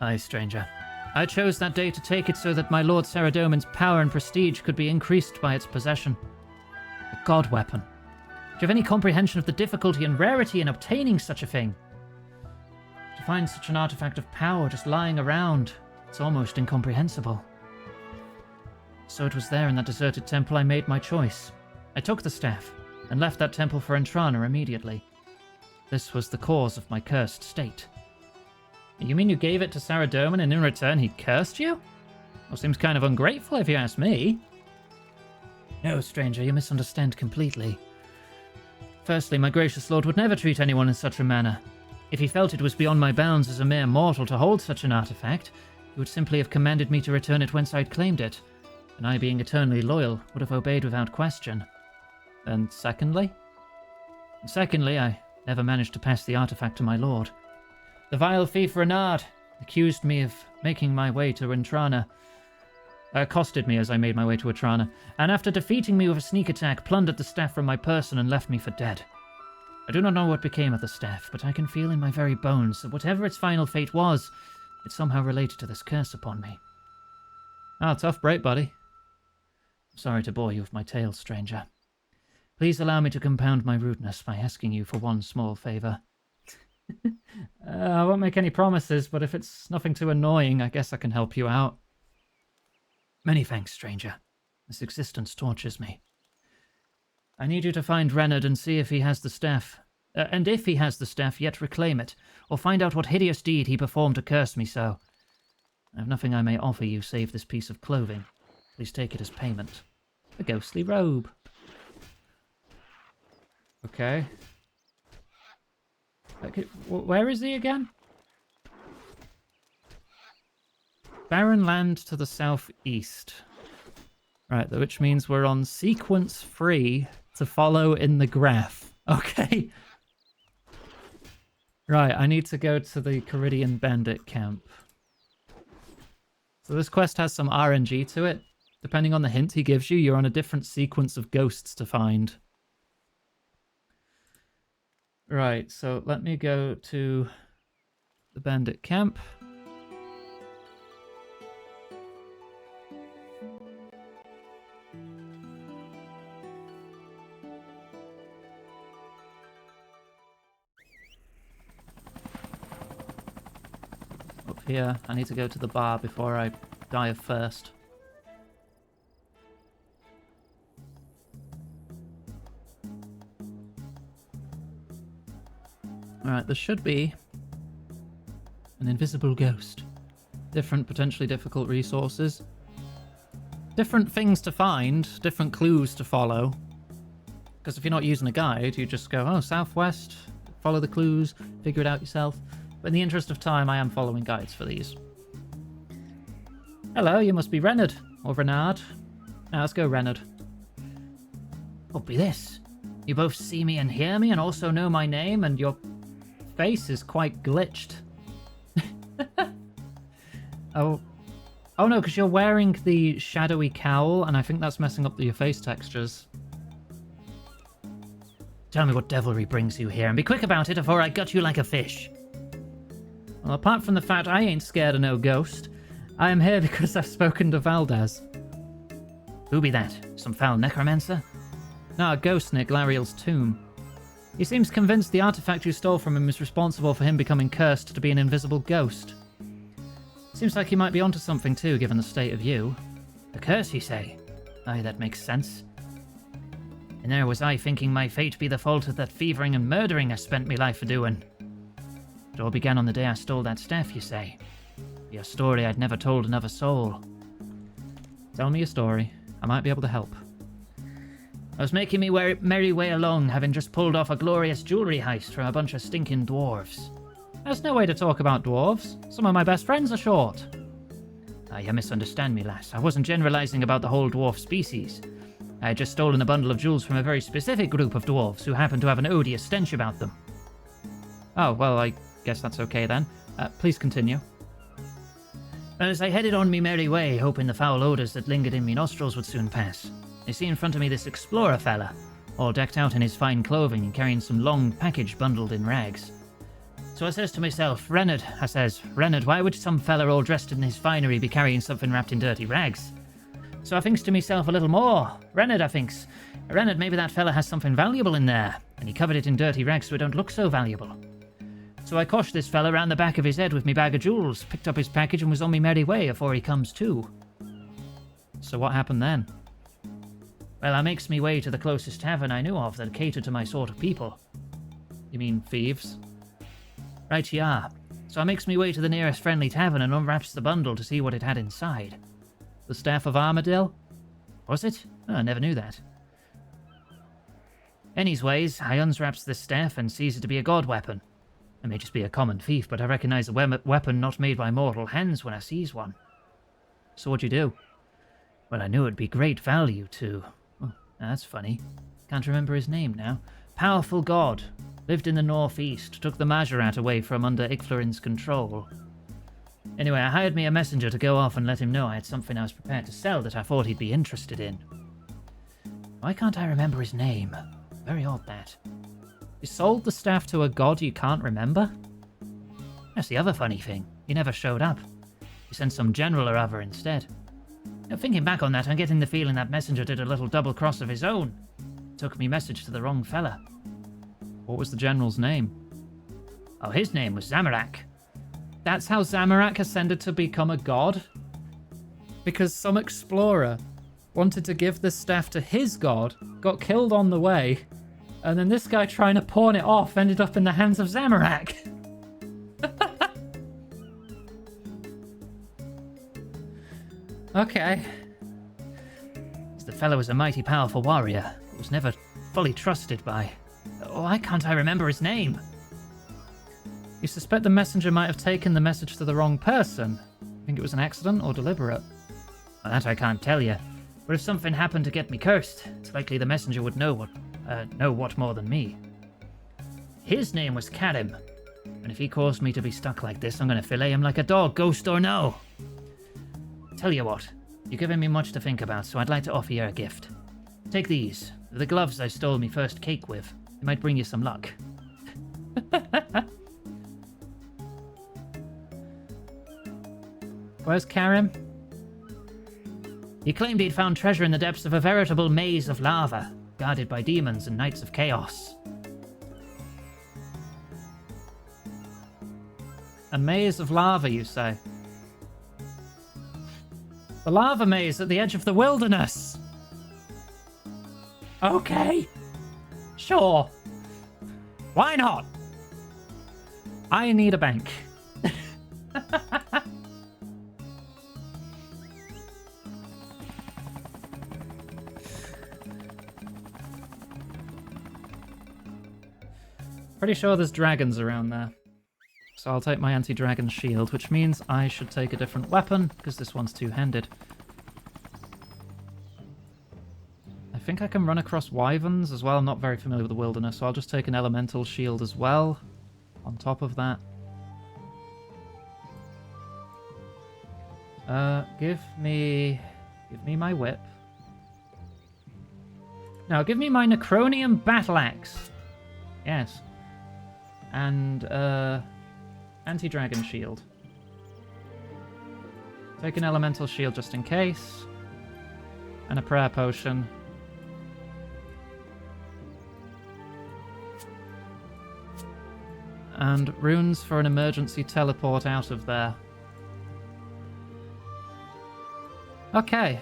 Aye, stranger. I chose that day to take it so that my Lord Saradomin's power and prestige could be increased by its possession. A god weapon. Do you have any comprehension of the difficulty and rarity in obtaining such a thing? To find such an artifact of power just lying around, it's almost incomprehensible. So it was there in that deserted temple I made my choice. I took the staff, and left that temple for Entrana immediately. This was the cause of my cursed state. You mean you gave it to Saradomin and in return he cursed you? Well, seems kind of ungrateful if you ask me. No, stranger, you misunderstand completely. Firstly, my gracious lord would never treat anyone in such a manner. If he felt it was beyond my bounds as a mere mortal to hold such an artifact, he would simply have commanded me to return it whence I'd claimed it, and I, being eternally loyal, would have obeyed without question. And secondly? Secondly, I never managed to pass the artifact to my lord. The vile thief Renard accused me of making my way to Entrana. Accosted me as I made my way to Entrana, and after defeating me with a sneak attack, plundered the staff from my person and left me for dead. I do not know what became of the staff, but I can feel in my very bones that whatever its final fate was, it somehow related to this curse upon me. Ah, tough break, buddy. I'm sorry to bore you with my tale, stranger. Please allow me to compound my rudeness by asking you for one small favour. I won't make any promises, but if it's nothing too annoying, I guess I can help you out. Many thanks, stranger. This existence tortures me. I need you to find Renard and see if he has the staff. And if he has the staff, yet reclaim it, or find out what hideous deed he performed to curse me so. I have nothing I may offer you save this piece of clothing. Please take it as payment. A ghostly robe. Okay. Where is he again? Barren land to the southeast. Right, which means we're on sequence 3 to follow in the graph. Okay. Right, I need to go to the Caridian Bandit camp. So this quest has some RNG to it. Depending on the hint he gives you, you're on a different sequence of ghosts to find. Right, so let me go to the bandit camp. Up here, I need to go to the bar before I die of thirst. Alright, there should be an invisible ghost. Different, potentially difficult resources. Different things to find, different clues to follow. Because if you're not using a guide, you just go, oh, southwest, follow the clues, figure it out yourself. But in the interest of time, I am following guides for these. Hello, you must be Renard, or Renard. Now, let's go Renard. What be this? You both see me and hear me and also know my name, and your face is quite glitched. Oh no, because you're wearing the shadowy cowl, and I think that's messing up your face textures. Tell me what devilry brings you here, and be quick about it before I gut you like a fish. Well, apart from the fact I ain't scared of no ghost, I am here because I've spoken to Valdez. Who be that? Some foul necromancer? No, a ghost near Glariel's tomb. He seems convinced the artifact you stole from him is responsible for him becoming cursed to be an invisible ghost. Seems like he might be onto something too, given the state of you. A curse, you say? Aye, that makes sense. And there was I thinking my fate be the fault of that thieving and murdering I spent me life a-doing. It all began on the day I stole that staff, you say? Be a story I'd never told another soul. Tell me a story. I might be able to help. I was making me merry way along, having just pulled off a glorious jewellery heist from a bunch of stinking dwarves. There's no way to talk about dwarves. Some of my best friends are short. You misunderstand me, lass. I wasn't generalising about the whole dwarf species. I had just stolen a bundle of jewels from a very specific group of dwarves who happened to have an odious stench about them. Oh, well, I guess that's okay then. Please continue. As I headed on me merry way, hoping the foul odours that lingered in me nostrils would soon pass, I see in front of me this explorer fella, all decked out in his fine clothing and carrying some long package bundled in rags. So I says to myself, Renard, I says, Renard, why would some fella all dressed in his finery be carrying something wrapped in dirty rags? So I thinks to myself a little more. Renard, I thinks, Renard, maybe that fella has something valuable in there, and he covered it in dirty rags so it don't look so valuable. So I coshed this fella round the back of his head with me bag of jewels, picked up his package and was on me merry way afore he comes to. So what happened then? Well, I makes me way to the closest tavern I knew of that catered to my sort of people. You mean thieves? Right you are. So I makes me way to the nearest friendly tavern and unwraps the bundle to see what it had inside. The Staff of Armadale? Was it? Oh, I never knew that. Anyways, I unwraps this staff and sees it to be a god weapon. It may just be a common thief, but I recognise a weapon not made by mortal hands when I sees one. So what'd you do? Well, I knew it'd be great value to... Oh, that's funny. Can't remember his name now. Powerful god. Lived in the northeast. Took the Majorat away from under Igflarin's control. Anyway, I hired me a messenger to go off and let him know I had something I was prepared to sell that I thought he'd be interested in. Why can't I remember his name? Very odd, that. You sold the staff to a god you can't remember? That's the other funny thing. He never showed up. You sent some general or other instead. Now, thinking back on that, I'm getting the feeling that messenger did a little double cross of his own. Took me message to the wrong fella. What was the general's name? Oh, his name was Zamorak. That's how Zamorak ascended to become a god? Because some explorer wanted to give this staff to his god, got killed on the way, and then this guy trying to pawn it off ended up in the hands of Zamorak. Okay. The fellow was a mighty powerful warrior, but was never fully trusted by... Why can't I remember his name? You suspect the messenger might have taken the message to the wrong person? Think it was an accident or deliberate? Well, that I can't tell you. But if something happened to get me cursed, it's likely the messenger would know what more than me. His name was Karim, and if he caused me to be stuck like this, I'm going to fillet him like a dog, ghost or no. Tell you what, you're giving me much to think about, so I'd like to offer you a gift. Take these. They're the gloves I stole me first cake with. They might bring you some luck. Where's Karim? He claimed he'd found treasure in the depths of a veritable maze of lava, guarded by demons and knights of chaos. A maze of lava, you say? The lava maze at the edge of the wilderness! Okay. Sure. Why not? I need a bank. Pretty sure there's dragons around there. So I'll take my anti-dragon shield, which means I should take a different weapon, because this one's two-handed. I think I can run across wyverns as well. I'm not very familiar with the wilderness, so I'll just take an elemental shield as well, on top of that. Give me my whip. Now, give me my Necronium Battle Axe. Yes. And, anti-dragon shield. Take an elemental shield just in case. And a prayer potion. And runes for an emergency teleport out of there. Okay.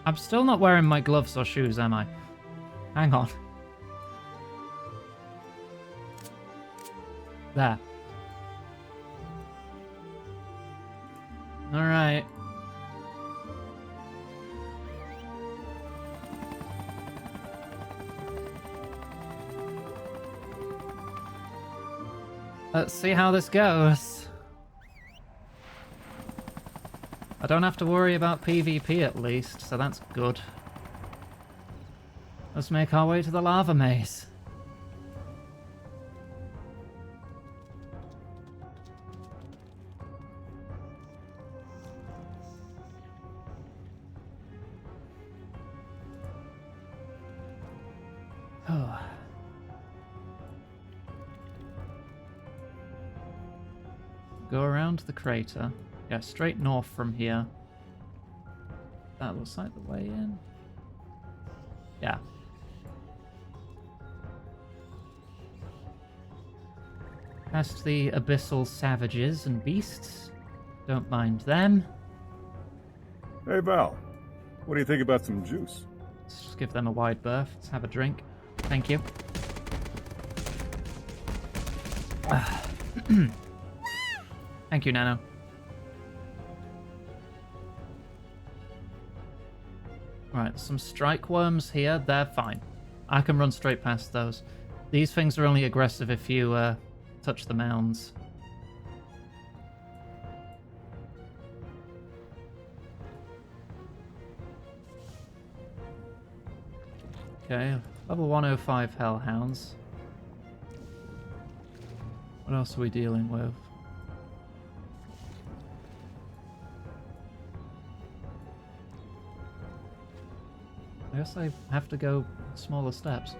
I'm still not wearing my gloves or shoes, am I? Hang on. There. Alright. Let's see how this goes. I don't have to worry about PvP at least, so that's good. Let's make our way to the lava maze. Go around the crater. Yeah, straight north from here. That looks like the way in. Yeah. Past the abyssal savages and beasts. Don't mind them. Hey, Val. What do you think about some juice? Let's just give them a wide berth. Let's have a drink. Thank you. Thank you, Nano. Right, some strike worms here. They're fine. I can run straight past those. These things are only aggressive if you touch the mounds. Okay, level 105 hellhounds. What else are we dealing with? I guess I have to go smaller steps.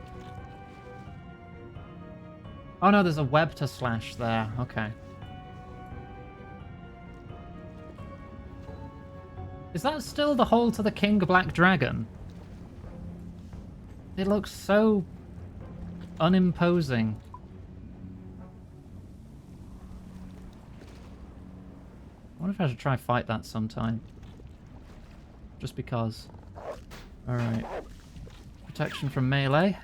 Oh no, there's a web to slash there. Okay. Is that still the hole to the King Black Dragon? It looks so unimposing. I wonder if I should try fight that sometime. Just because. Alright. Protection from melee.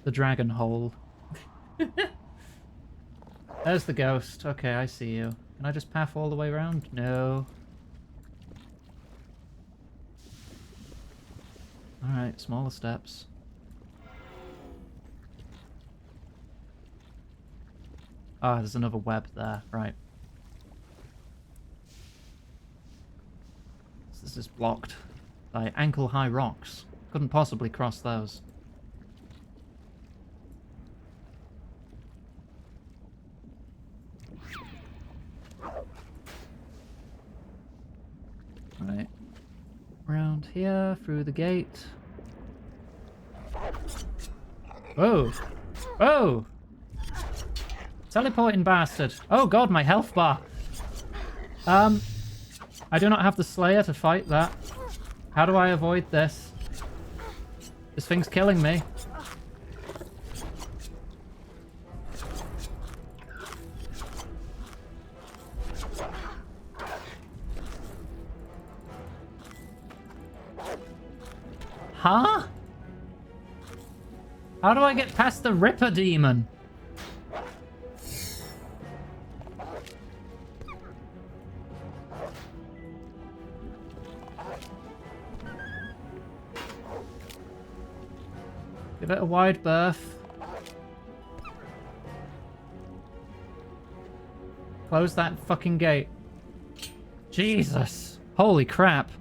The dragon hole. There's the ghost. Okay, I see you. Can I just path all the way around? No. Alright, smaller steps. Ah, there's another web there. Right. This is blocked by ankle-high rocks. Couldn't possibly cross those. Right. Round here, through the gate. Whoa! Oh! Teleporting bastard. Oh god, my health bar. I do not have the Slayer to fight that. How do I avoid this? This thing's killing me. Huh? How do I get past the Ripper Demon? Give it a wide berth. Close that fucking gate. Jesus. Holy crap.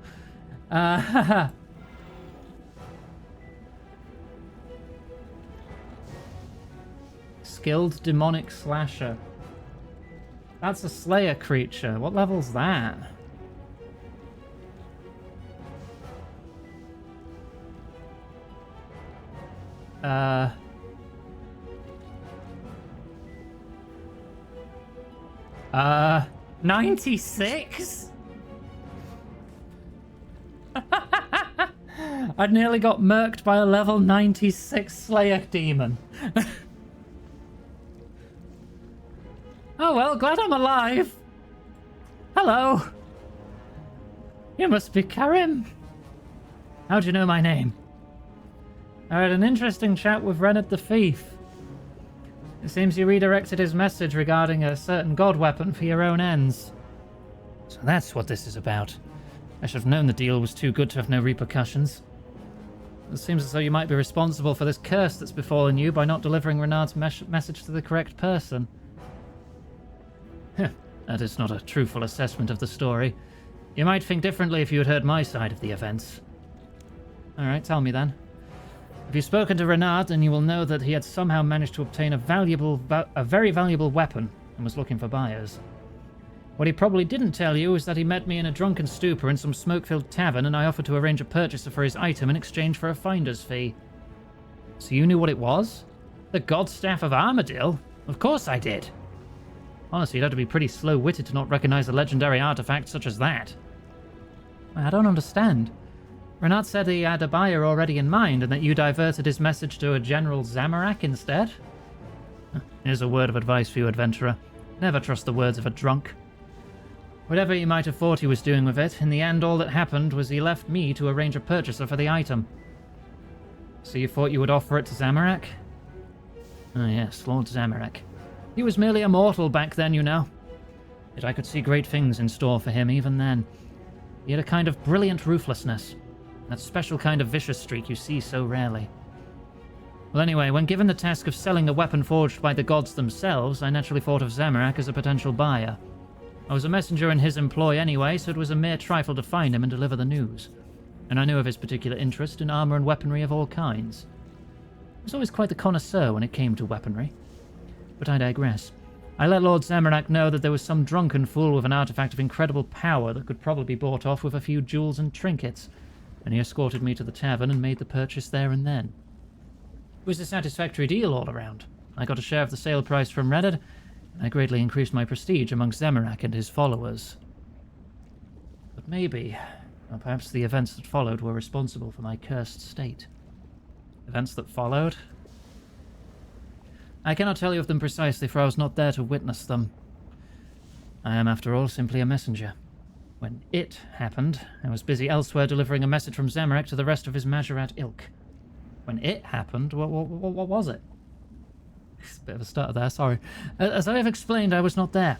Skilled demonic slasher. That's a Slayer creature. What level's that? Uh... 96? I nearly got murked by a level 96 Slayer demon. Oh well, glad I'm alive. Hello. You must be Karim. How'd you know my name? I had an interesting chat with Renard the Thief. It seems you redirected his message regarding a certain god weapon for your own ends. So that's what this is about. I should have known the deal was too good to have no repercussions. It seems as though you might be responsible for this curse that's befallen you by not delivering Renard's message to the correct person. That is not a truthful assessment of the story. You might think differently if you had heard my side of the events. Alright, tell me then. If you've spoken to Renard, then you will know that he had somehow managed to obtain a very valuable weapon and was looking for buyers. What he probably didn't tell you is that he met me in a drunken stupor in some smoke-filled tavern and I offered to arrange a purchaser for his item in exchange for a finder's fee. So you knew what it was? The God Staff of Armadale? Of course I did. Honestly, you'd have to be pretty slow-witted to not recognize a legendary artifact such as that. I don't understand. Renat said he had a buyer already in mind and that you diverted his message to a General Zamorak instead? Here's a word of advice for you, adventurer. Never trust the words of a drunk. Whatever he might have thought he was doing with it, in the end all that happened was he left me to arrange a purchaser for the item. So you thought you would offer it to Zamorak? Ah yes, Lord Zamorak. He was merely a mortal back then, you know. Yet I could see great things in store for him even then. He had a kind of brilliant ruthlessness. That special kind of vicious streak you see so rarely. Well anyway, when given the task of selling a weapon forged by the gods themselves, I naturally thought of Zamorak as a potential buyer. I was a messenger in his employ anyway, so it was a mere trifle to find him and deliver the news. And I knew of his particular interest in armor and weaponry of all kinds. He was always quite the connoisseur when it came to weaponry. But I digress. I let Lord Zamorak know that there was some drunken fool with an artifact of incredible power that could probably be bought off with a few jewels and trinkets, and he escorted me to the tavern and made the purchase there and then. It was a satisfactory deal all around. I got a share of the sale price from Reddit, and I greatly increased my prestige among Zamorak and his followers. But maybe, or perhaps the events that followed were responsible for my cursed state. Events that followed? I cannot tell you of them precisely, for I was not there to witness them. I am, after all, simply a messenger. When it happened, I was busy elsewhere delivering a message from Zamorak to the rest of his Majorat ilk. When it happened, what was it? It's a bit of a stutter there, sorry. As I have explained, I was not there.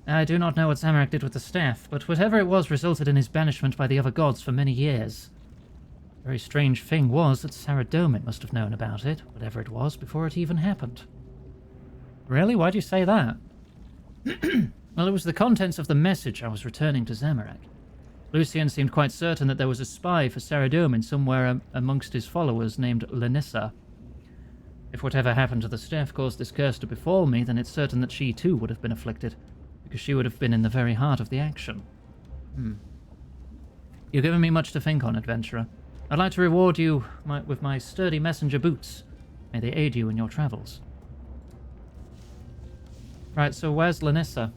I do not know what Zamorak did with the staff, but whatever it was resulted in his banishment by the other gods for many years. The very strange thing was that Saradomin must have known about it, whatever it was, before it even happened. Really? Why'd you say that? Well, it was the contents of the message I was returning to Zamorak. Lucian seemed quite certain that there was a spy for Saradomin somewhere amongst his followers named Lanissa. If whatever happened to the staff caused this curse to befall me, then it's certain that she too would have been afflicted, because she would have been in the very heart of the action. You've given me much to think on, adventurer. I'd like to reward you with my sturdy messenger boots. May they aid you in your travels. Right, so where's Lanissa?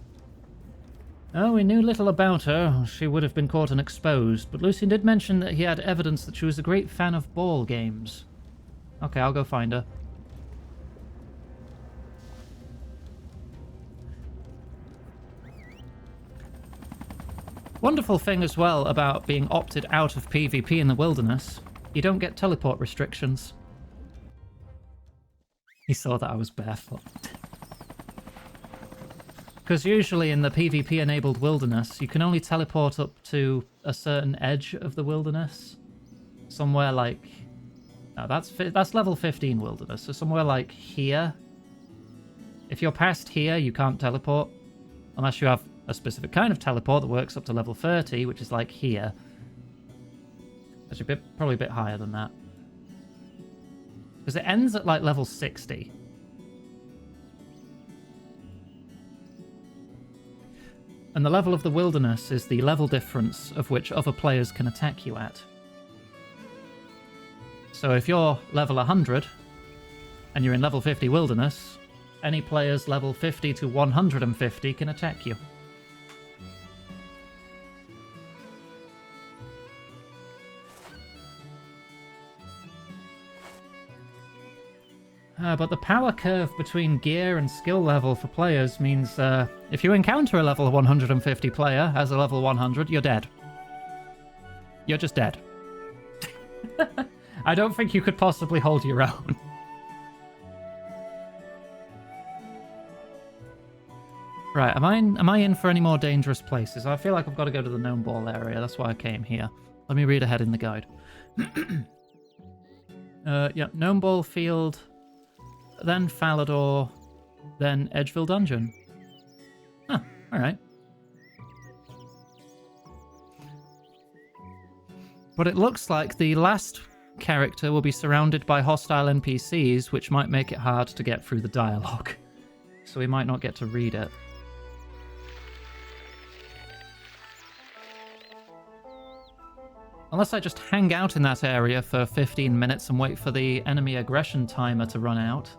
Oh, we knew little about her. She would have been caught and exposed, but Lucian did mention that he had evidence that she was a great fan of ball games. Okay, I'll go find her. Wonderful thing as well about being opted out of PvP in the wilderness, you don't get teleport restrictions. He saw that I was barefoot. Because usually in the PvP-enabled wilderness, you can only teleport up to a certain edge of the wilderness. Somewhere like... No, that's level 15 wilderness, so somewhere like here. If you're past here, you can't teleport. Unless you have a specific kind of teleport that works up to level 30, which is like here. Actually, probably a bit higher than that. Because it ends at like level 60. And the level of the wilderness is the level difference of which other players can attack you at. So if you're level 100, and you're in level 50 wilderness, any players level 50 to 150 can attack you. But the power curve between gear and skill level for players means if you encounter a level 150 player as a level 100, you're dead. You're just dead. I don't think you could possibly hold your own. Right, am I in for any more dangerous places? I feel like I've got to go to the Gnome Ball area. That's why I came here. Let me read ahead in the guide. Yeah, Gnome Ball Field, then Falador, then Edgeville Dungeon. Huh, alright. But it looks like the last character will be surrounded by hostile NPCs, which might make it hard to get through the dialogue. So we might not get to read it. Unless I just hang out in that area for 15 minutes and wait for the enemy aggression timer to run out.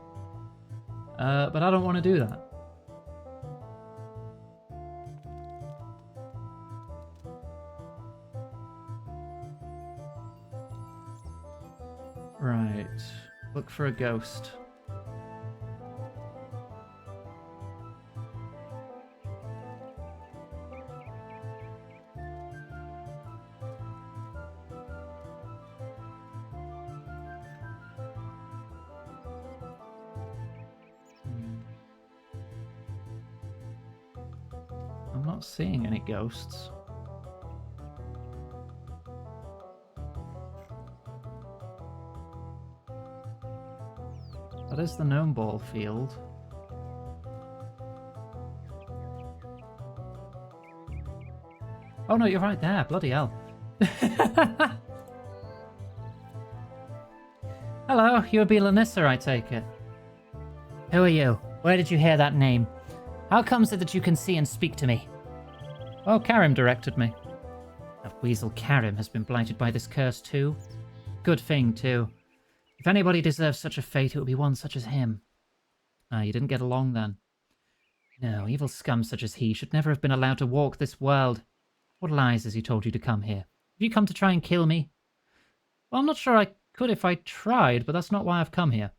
But I don't want to do that. Right. Look for a ghost. I'm not seeing any ghosts. That is the gnome ball field. Oh no, you're right there. Bloody hell. Hello, you would be Lanissa, I take it. Who are you? Where did you hear that name? How comes it that you can see and speak to me? Oh, Karim directed me. That weasel Karim has been blighted by this curse too. Good thing, too. If anybody deserves such a fate, it would be one such as him. Ah, you didn't get along then. No, evil scum such as he should never have been allowed to walk this world. What lies has he told you to come here? Have you come to try and kill me? Well, I'm not sure I could if I tried, but that's not why I've come here.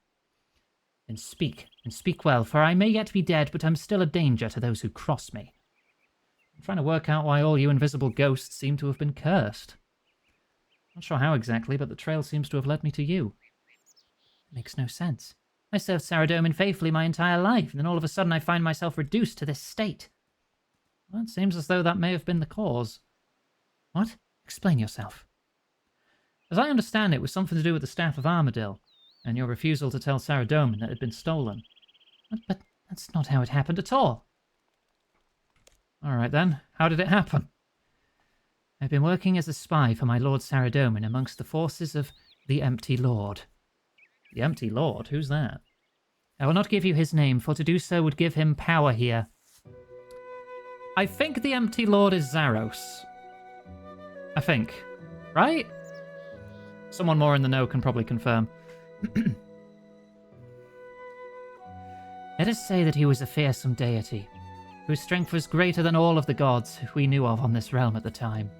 Then speak, and speak well, for I may yet be dead, but I'm still a danger to those who cross me. I'm trying to work out why all you invisible ghosts seem to have been cursed. Not sure how exactly, but the trail seems to have led me to you. It makes no sense. I served Saradomin faithfully my entire life, and then all of a sudden I find myself reduced to this state. Well, it seems as though that may have been the cause. What? Explain yourself. As I understand it was something to do with the Staff of Armadil, and your refusal to tell Saradomin that it had been stolen. But that's not how it happened at all. Alright then, how did it happen? I've been working as a spy for my Lord Saradomin amongst the forces of the Empty Lord. The Empty Lord? Who's that? I will not give you his name, for to do so would give him power here. I think the Empty Lord is Zaros. I think. Right? Someone more in the know can probably confirm. Let us say that he was a fearsome deity, whose strength was greater than all of the gods we knew of on this realm at the time.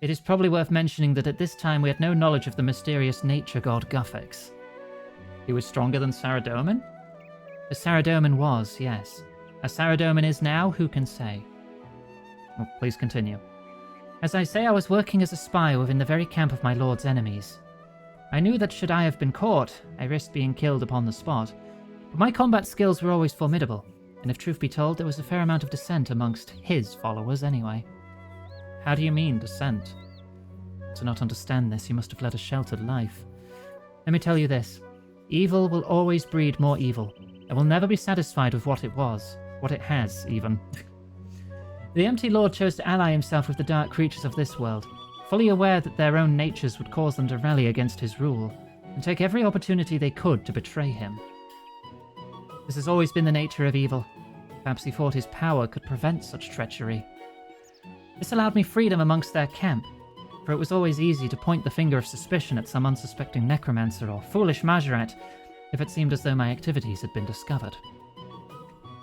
It is probably worth mentioning that at this time we had no knowledge of the mysterious nature god Guthix. He was stronger than Saradomin? As Saradomin was, yes. As Saradomin is now, who can say? Well, please continue. As I say, I was working as a spy within the very camp of my lord's enemies. I knew that should I have been caught, I risked being killed upon the spot, but my combat skills were always formidable, and if truth be told, there was a fair amount of dissent amongst his followers anyway. How do you mean, dissent? To not understand this, you must have led a sheltered life. Let me tell you this. Evil will always breed more evil, and will never be satisfied with what it was, what it has, even. The Empty Lord chose to ally himself with the dark creatures of this world, fully aware that their own natures would cause them to rally against his rule, and take every opportunity they could to betray him. This has always been the nature of evil. Perhaps he thought his power could prevent such treachery. This allowed me freedom amongst their camp, for it was always easy to point the finger of suspicion at some unsuspecting necromancer or foolish Majorat if it seemed as though my activities had been discovered.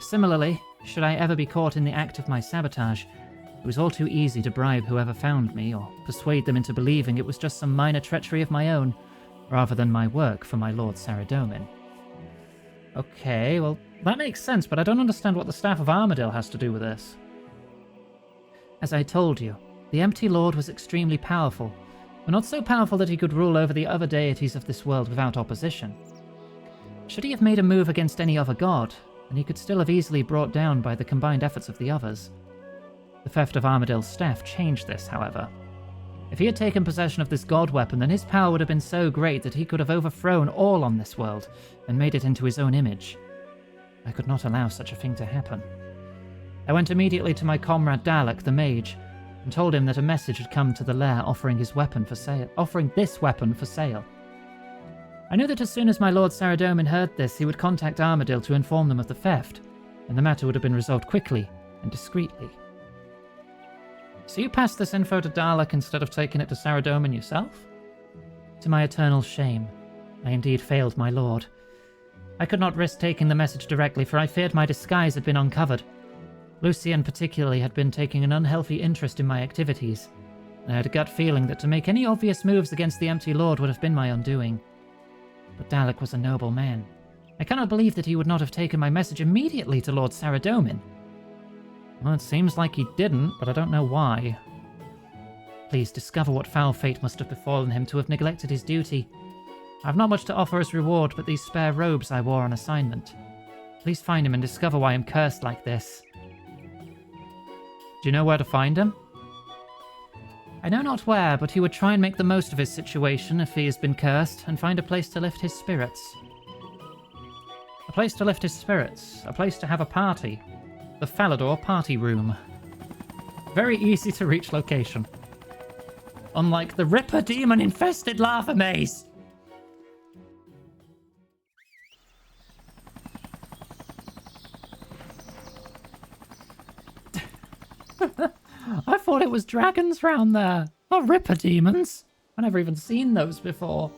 Similarly, should I ever be caught in the act of my sabotage, it was all too easy to bribe whoever found me or persuade them into believing it was just some minor treachery of my own, rather than my work for my Lord Saradomin. Okay, well, that makes sense, but I don't understand what the Staff of Armadil has to do with this. As I told you, the Empty Lord was extremely powerful, but not so powerful that he could rule over the other deities of this world without opposition. Should he have made a move against any other god, then he could still have easily brought down by the combined efforts of the others. The theft of Armadil's staff changed this, however. If he had taken possession of this god weapon, then his power would have been so great that he could have overthrown all on this world and made it into his own image. I could not allow such a thing to happen. I went immediately to my comrade Dalek, the mage, and told him that a message had come to the lair offering this weapon for sale. I knew that as soon as my Lord Saradomin heard this, he would contact Armadil to inform them of the theft, and the matter would have been resolved quickly and discreetly. So you passed this info to Dalek instead of taking it to Saradomin yourself? To my eternal shame, I indeed failed my lord. I could not risk taking the message directly, for I feared my disguise had been uncovered. Lucienne particularly had been taking an unhealthy interest in my activities, and I had a gut feeling that to make any obvious moves against the Empty Lord would have been my undoing. But Dalek was a noble man. I cannot believe that he would not have taken my message immediately to Lord Saradomin. Well, it seems like he didn't, but I don't know why. Please discover what foul fate must have befallen him to have neglected his duty. I have not much to offer as reward but these spare robes I wore on assignment. Please find him and discover why I'm cursed like this. Do you know where to find him? I know not where, but he would try and make the most of his situation if he has been cursed, and find a place to lift his spirits. A place to lift his spirits. A place to have a party. The Falador Party Room. Very easy to reach location. Unlike the Ripper Demon-infested lava maze. I thought it was dragons round there. Not Ripper demons. I've never even seen those before.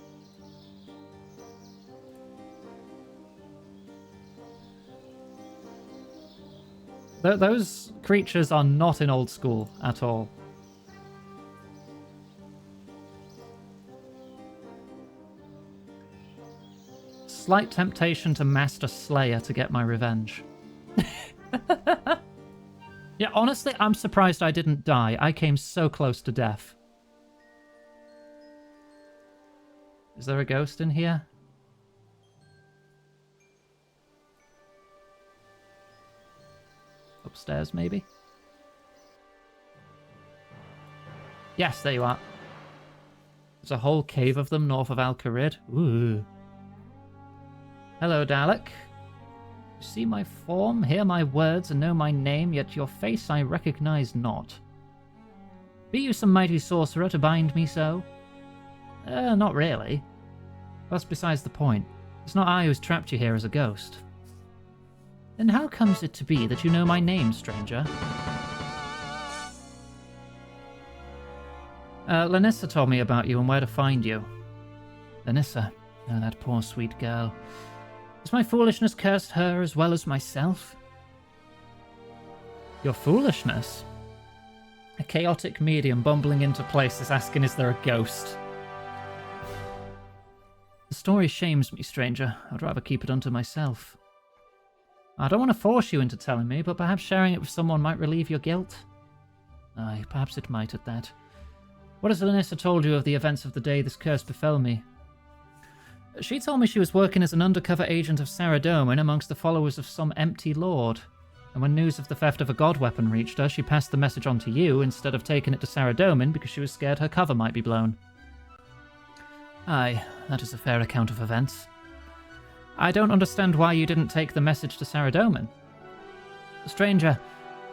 Those creatures are not in old school at all. Slight temptation to master Slayer to get my revenge. Yeah, honestly, I'm surprised I didn't die. I came so close to death. Is there a ghost in here? Upstairs, maybe? Yes, there you are. There's a whole cave of them north of Al-Kharid. Ooh. Hello, Dalek. You see my form, hear my words, and know my name, yet your face I recognize not. Be you some mighty sorcerer to bind me so? Not really. That's besides the point. It's not I who's trapped you here as a ghost. Then how comes it to be that you know my name, stranger? Lanissa told me about you and where to find you. Lanissa? Oh, that poor sweet girl. Has my foolishness cursed her as well as myself? Your foolishness? A chaotic medium bumbling into places asking is there a ghost? The story shames me, stranger. I'd rather keep it unto myself. I don't want to force you into telling me, but perhaps sharing it with someone might relieve your guilt? Aye, perhaps it might at that. What has Lanissa told you of the events of the day this curse befell me? She told me she was working as an undercover agent of Saradomin amongst the followers of some empty lord. And when news of the theft of a god weapon reached her, she passed the message on to you instead of taking it to Saradomin because she was scared her cover might be blown. Aye, that is a fair account of events. I don't understand why you didn't take the message to Saradomin. Stranger,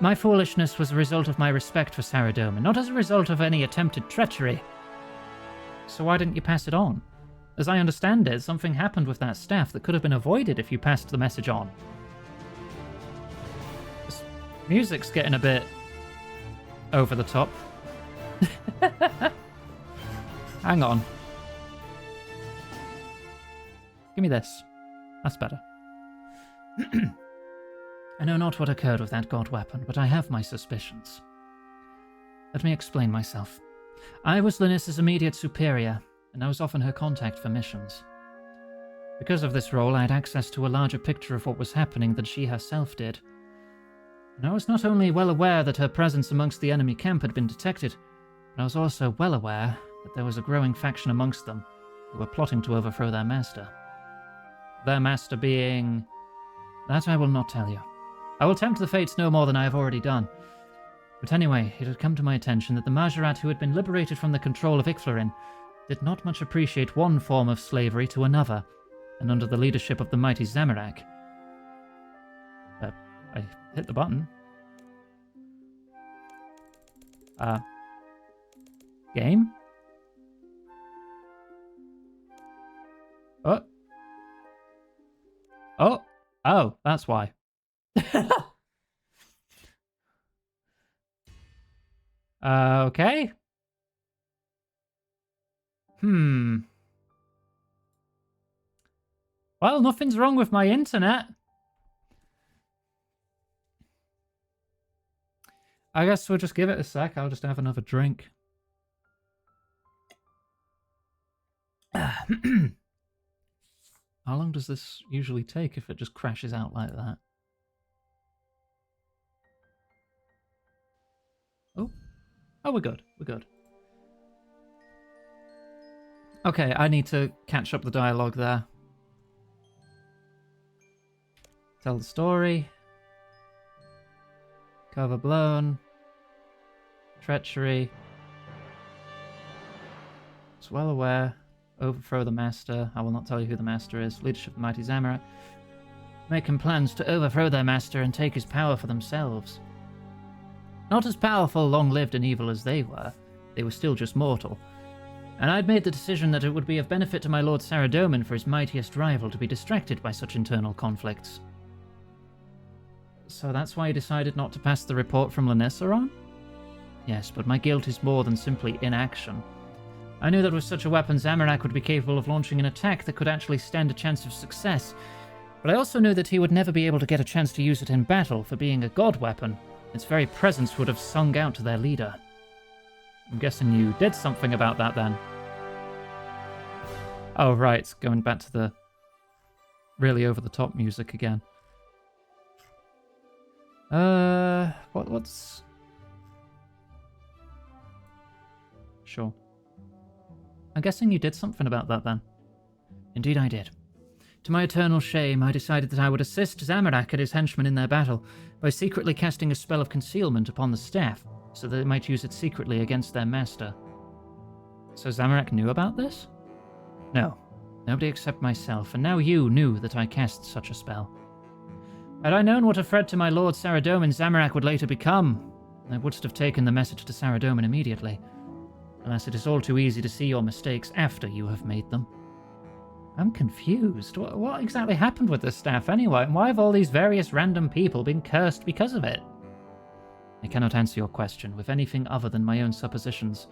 my foolishness was a result of my respect for Saradomin, not as a result of any attempted treachery. So why didn't you pass it on? As I understand it, something happened with that staff that could have been avoided if you passed the message on. This music's getting a bit over the top. Hang on. Give me this. That's better. I know not what occurred with that god weapon, but I have my suspicions. Let me explain myself. I was Lannissa's immediate superior, and I was often her contact for missions. Because of this role, I had access to a larger picture of what was happening than she herself did. And I was not only well aware that her presence amongst the enemy camp had been detected, but I was also well aware that there was a growing faction amongst them who were plotting to overthrow their master. Their master being... That I will not tell you. I will tempt the fates no more than I have already done. But anyway, it had come to my attention that the Majorat who had been liberated from the control of Ixflarin did not much appreciate one form of slavery to another, and under the leadership of the mighty Zamorak. I hit the button. Game? Oh. Oh, that's why. Okay. Well, nothing's wrong with my internet. I guess we'll just give it a sec. I'll just have another drink. How long does this usually take if it just crashes out like that? Oh. Oh, we're good. We're good. Okay, I need to catch up the dialogue there. Tell the story. Cover blown. Treachery. It's well aware. Overthrow the Master. I will not tell you who the Master is. Leadership of the Mighty Zamorak. Making plans to overthrow their Master and take his power for themselves. Not as powerful, long-lived, and evil as they were still just mortal. And I'd made the decision that it would be of benefit to my Lord Saradomin for his mightiest rival to be distracted by such internal conflicts. So that's why you decided not to pass the report from Lanissa on? Yes, but my guilt is more than simply inaction. I knew that with such a weapon, Zamorak would be capable of launching an attack that could actually stand a chance of success, but I also knew that he would never be able to get a chance to use it in battle, for being a god weapon. Its very presence would have sung out to their leader. I'm guessing you did something about that then. Oh, right, going back to the really over-the-top music again. What's... Sure. I'm guessing you did something about that then. Indeed I did. To my eternal shame, I decided that I would assist Zamorak and his henchmen in their battle by secretly casting a spell of concealment upon the staff, so that they might use it secretly against their master. So Zamorak knew about this? No, nobody except myself, and now you knew that I cast such a spell. Had I known what a threat to my Lord Saradomin Zamorak would later become, I wouldst have taken the message to Saradomin immediately. Alas, it is all too easy to see your mistakes after you have made them. I'm confused. What exactly happened with this staff anyway, and why have all these various random people been cursed because of it? I cannot answer your question with anything other than my own suppositions,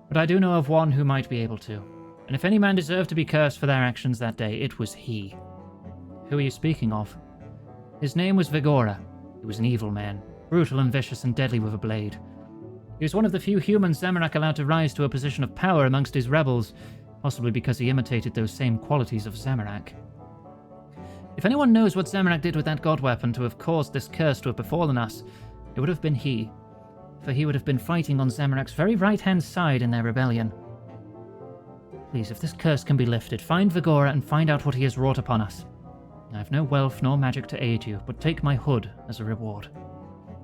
but I do know of one who might be able to. And if any man deserved to be cursed for their actions that day, it was he. Who are you speaking of? His name was Vigora. He was an evil man, brutal and vicious and deadly with a blade. He was one of the few humans Zamorak allowed to rise to a position of power amongst his rebels, possibly because he imitated those same qualities of Zamorak. If anyone knows what Zamorak did with that god weapon to have caused this curse to have befallen us, it would have been he, for he would have been fighting on Zamorak's very right-hand side in their rebellion. Please, if this curse can be lifted, find Vigora and find out what he has wrought upon us. I have no wealth nor magic to aid you, but take my hood as a reward.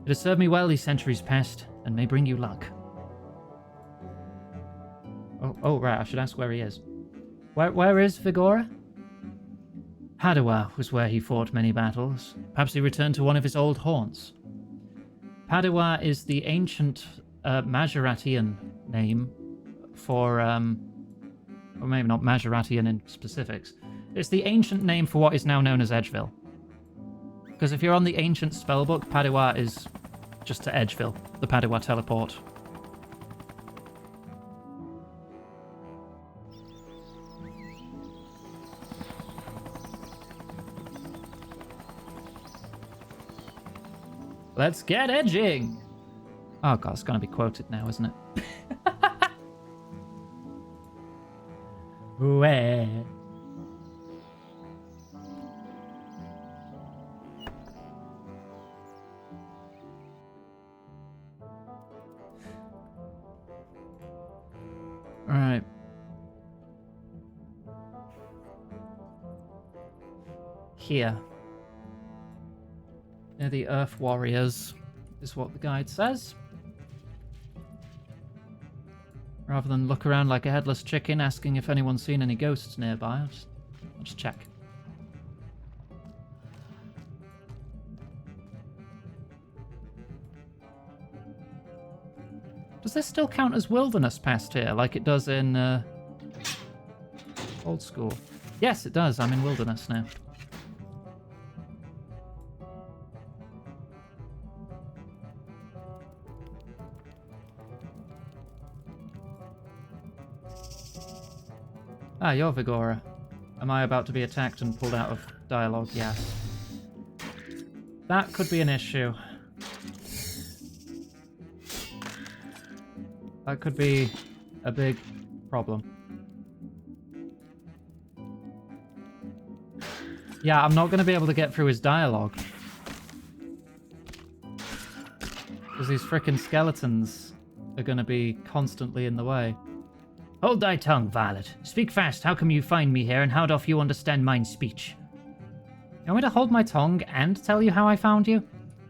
It has served me well these centuries past, and may bring you luck. Oh, right, I should ask where he is. Where is Vigora? Padua was where he fought many battles. Perhaps he returned to one of his old haunts. Padua is the ancient Majoratian name for, or maybe not Majoratian in specifics. It's the ancient name for what is now known as Edgeville. Because if you're on the ancient spellbook, Padua is just to Edgeville, the Padua teleport. Let's get edging! Oh god, it's gonna be quoted now, isn't it? Where? Alright. Here. Near the Earth Warriors, is what the guide says. Rather than look around like a headless chicken asking if anyone's seen any ghosts nearby, I'll just check. Does this still count as wilderness past here, like it does in Old School? Yes, it does. I'm in wilderness now. Ah, you're Vigora. Am I about to be attacked and pulled out of dialogue? Yes. That could be an issue. That could be a big problem. Yeah, I'm not going to be able to get through his dialogue. Because these frickin' skeletons are going to be constantly in the way. Hold thy tongue, varlet. Speak fast. How come you find me here, and how doth you understand mine speech? You want me to hold my tongue and tell you how I found you?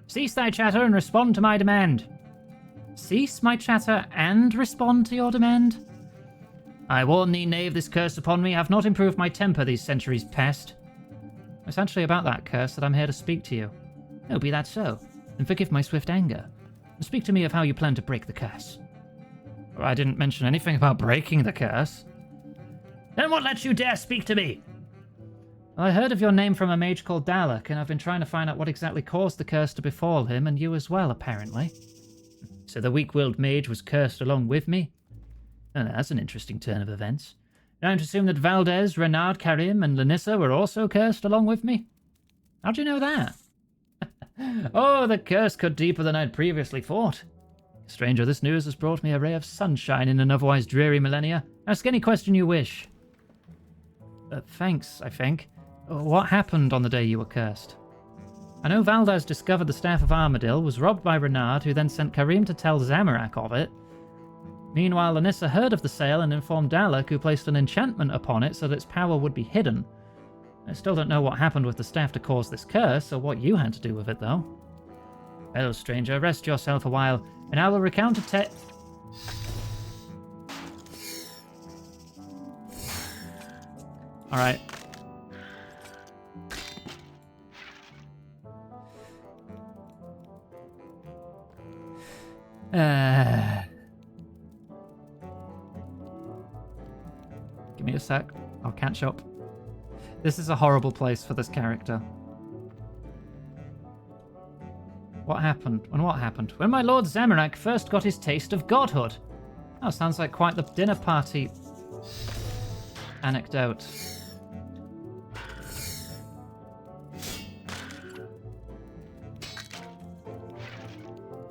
Cease thy chatter and respond to my demand. Cease my chatter and respond to your demand? I warn thee, knave, this curse upon me hath not improved my temper these centuries past. It's actually about that curse that I'm here to speak to you. Oh, be that so, and forgive my swift anger. Speak to me of how you plan to break the curse. I didn't mention anything about breaking the curse. Then what lets you dare speak to me? Well, I heard of your name from a mage called Dalek, and I've been trying to find out what exactly caused the curse to befall him, and you as well, apparently. So the weak-willed mage was cursed along with me? Oh, that's an interesting turn of events. I'm to assume that Valdez, Renard, Karim, and Lanissa were also cursed along with me? How'd you know that? Oh, the curse cut deeper than I'd previously thought. Stranger, this news has brought me a ray of sunshine in an otherwise dreary millennia. Ask any question you wish. Thanks, I think. What happened on the day you were cursed? I know Valdez discovered the Staff of Armadil, was robbed by Renard, who then sent Karim to tell Zamorak of it. Meanwhile, Lanissa heard of the sale and informed Dalek, who placed an enchantment upon it so that its power would be hidden. I still don't know what happened with the staff to cause this curse, or what you had to do with it, though. Well, stranger, rest yourself a while, and I will recount a Alright. Give me a sec. I'll catch up. This is a horrible place for this character. What happened? When what happened? When my lord Zamorak first got his taste of godhood. Oh, sounds like quite the dinner party anecdote.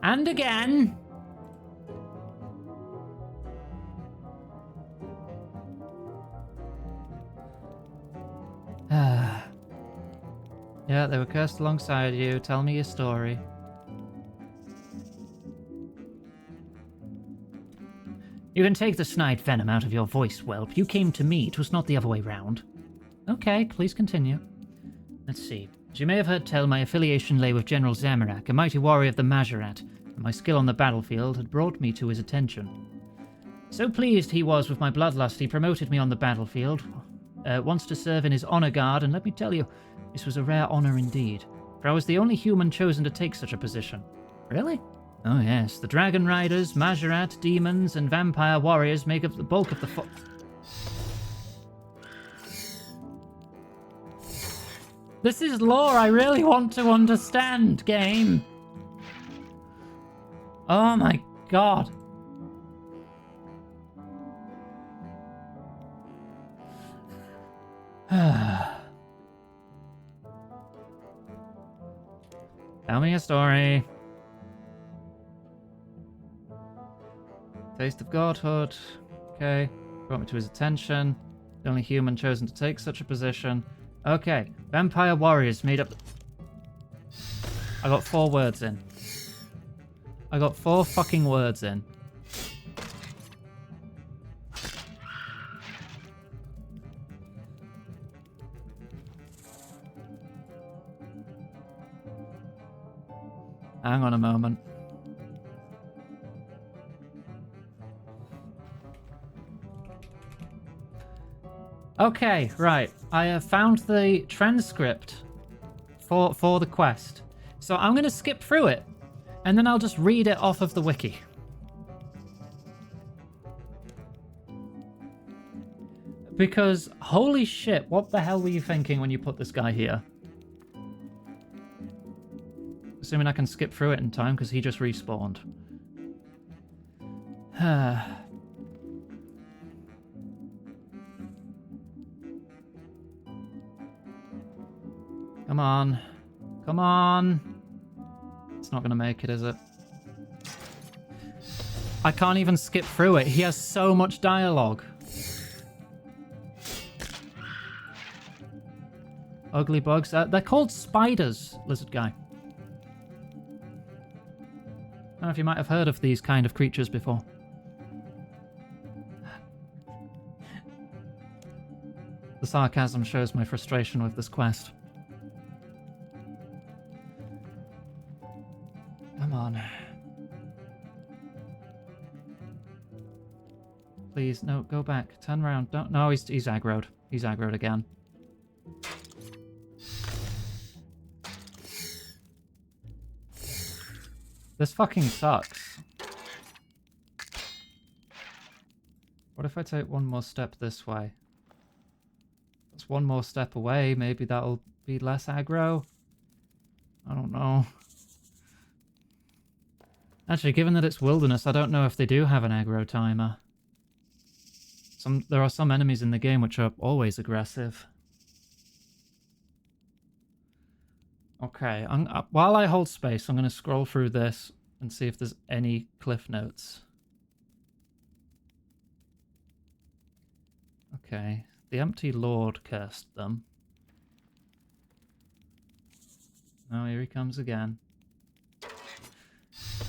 And again. Yeah, they were cursed alongside you. Tell me your story. You can take the snide venom out of your voice, whelp. You came to me. 'Twas not the other way round. Okay, please continue. Let's see. As you may have heard tell, my affiliation lay with General Zamorak, a mighty warrior of the Majorat, and my skill on the battlefield had brought me to his attention. So pleased he was with my bloodlust, he promoted me on the battlefield, wants to serve in his honor guard, and let me tell you, this was a rare honor indeed, for I was the only human chosen to take such a position. Really? Oh yes, the Dragon Riders, Majorat, demons, and vampire warriors make up the bulk of the This is lore I really want to understand, game. Oh my god. Tell me a story. Taste of godhood. Okay. Brought me to his attention. The only human chosen to take such a position. Okay. Vampire warriors made up... I got 4 words in. I got 4 fucking words in. Hang on a moment. Okay, right. I have found the transcript for the quest. So I'm going to skip through it, and then I'll just read it off of the wiki. Because, holy shit, what the hell were you thinking when you put this guy here? Assuming I can skip through it in time, because he just respawned. Come on. Come on. It's not going to make it, is it? I can't even skip through it. He has so much dialogue. Ugly bugs. They're called spiders, lizard guy. I don't know if you might have heard of these kind of creatures before. The sarcasm shows my frustration with this quest. Come on. Please, no, go back. Turn around. Don't. No, he's aggroed. He's aggroed again. This fucking sucks. What if I take one more step this way? That's one more step away. Maybe that'll be less aggro. I don't know. Actually, given that it's wilderness, I don't know if they do have an aggro timer. There are some enemies in the game which are always aggressive. Okay, while I hold space, I'm going to scroll through this and see if there's any cliff notes. Okay, the Empty Lord cursed them. Oh, here he comes again.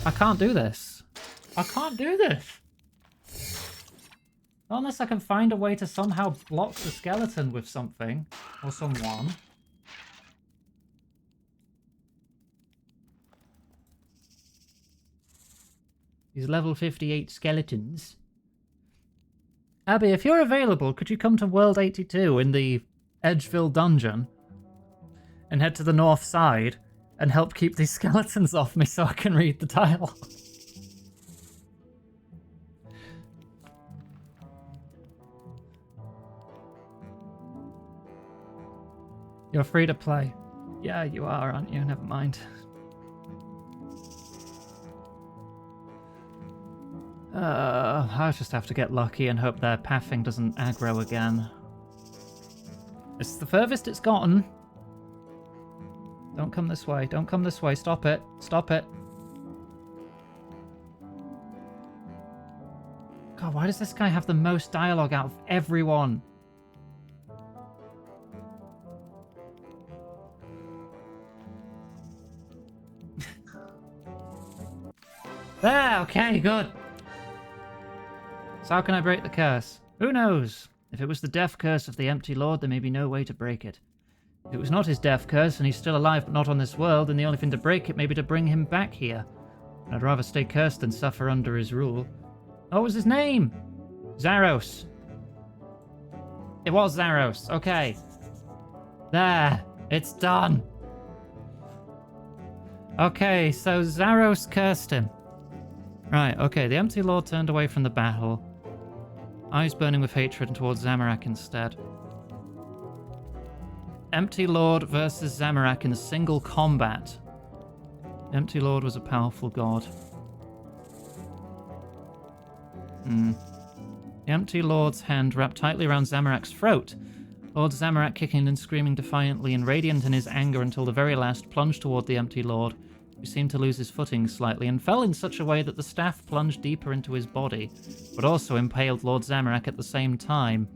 I can't do this. I can't do this. Not unless I can find a way to somehow block the skeleton with something or someone. These level 58 skeletons. Abby, if you're available, could you come to World 82 in the Edgeville dungeon and head to the north side and help keep these skeletons off me so I can read the tile? You're free to play. Yeah, you are, aren't you? Never mind. I'll just have to get lucky and hope their pathing doesn't aggro again. It's the furthest it's gotten. Don't come this way. Don't come this way. Stop it. Stop it. God, why does this guy have the most dialogue out of everyone? There, okay, good. So how can I break the curse? Who knows? If it was the death curse of the Empty Lord, there may be no way to break it. If it was not his death curse, and he's still alive but not on this world, then the only thing to break it may be to bring him back here. And I'd rather stay cursed than suffer under his rule. What was his name? Zaros. It was Zaros, okay. There, it's done. Okay, so Zaros cursed him. Right, okay, the Empty Lord turned away from the battle. Eyes burning with hatred towards Zamorak instead. Empty Lord versus Zamorak in single combat. Empty Lord was a powerful god. The Empty Lord's hand wrapped tightly around Zamorak's throat. Lord Zamorak kicking and screaming defiantly and radiant in his anger until the very last plunged toward the Empty Lord, who seemed to lose his footing slightly and fell in such a way that the staff plunged deeper into his body, but also impaled Lord Zamorak at the same time.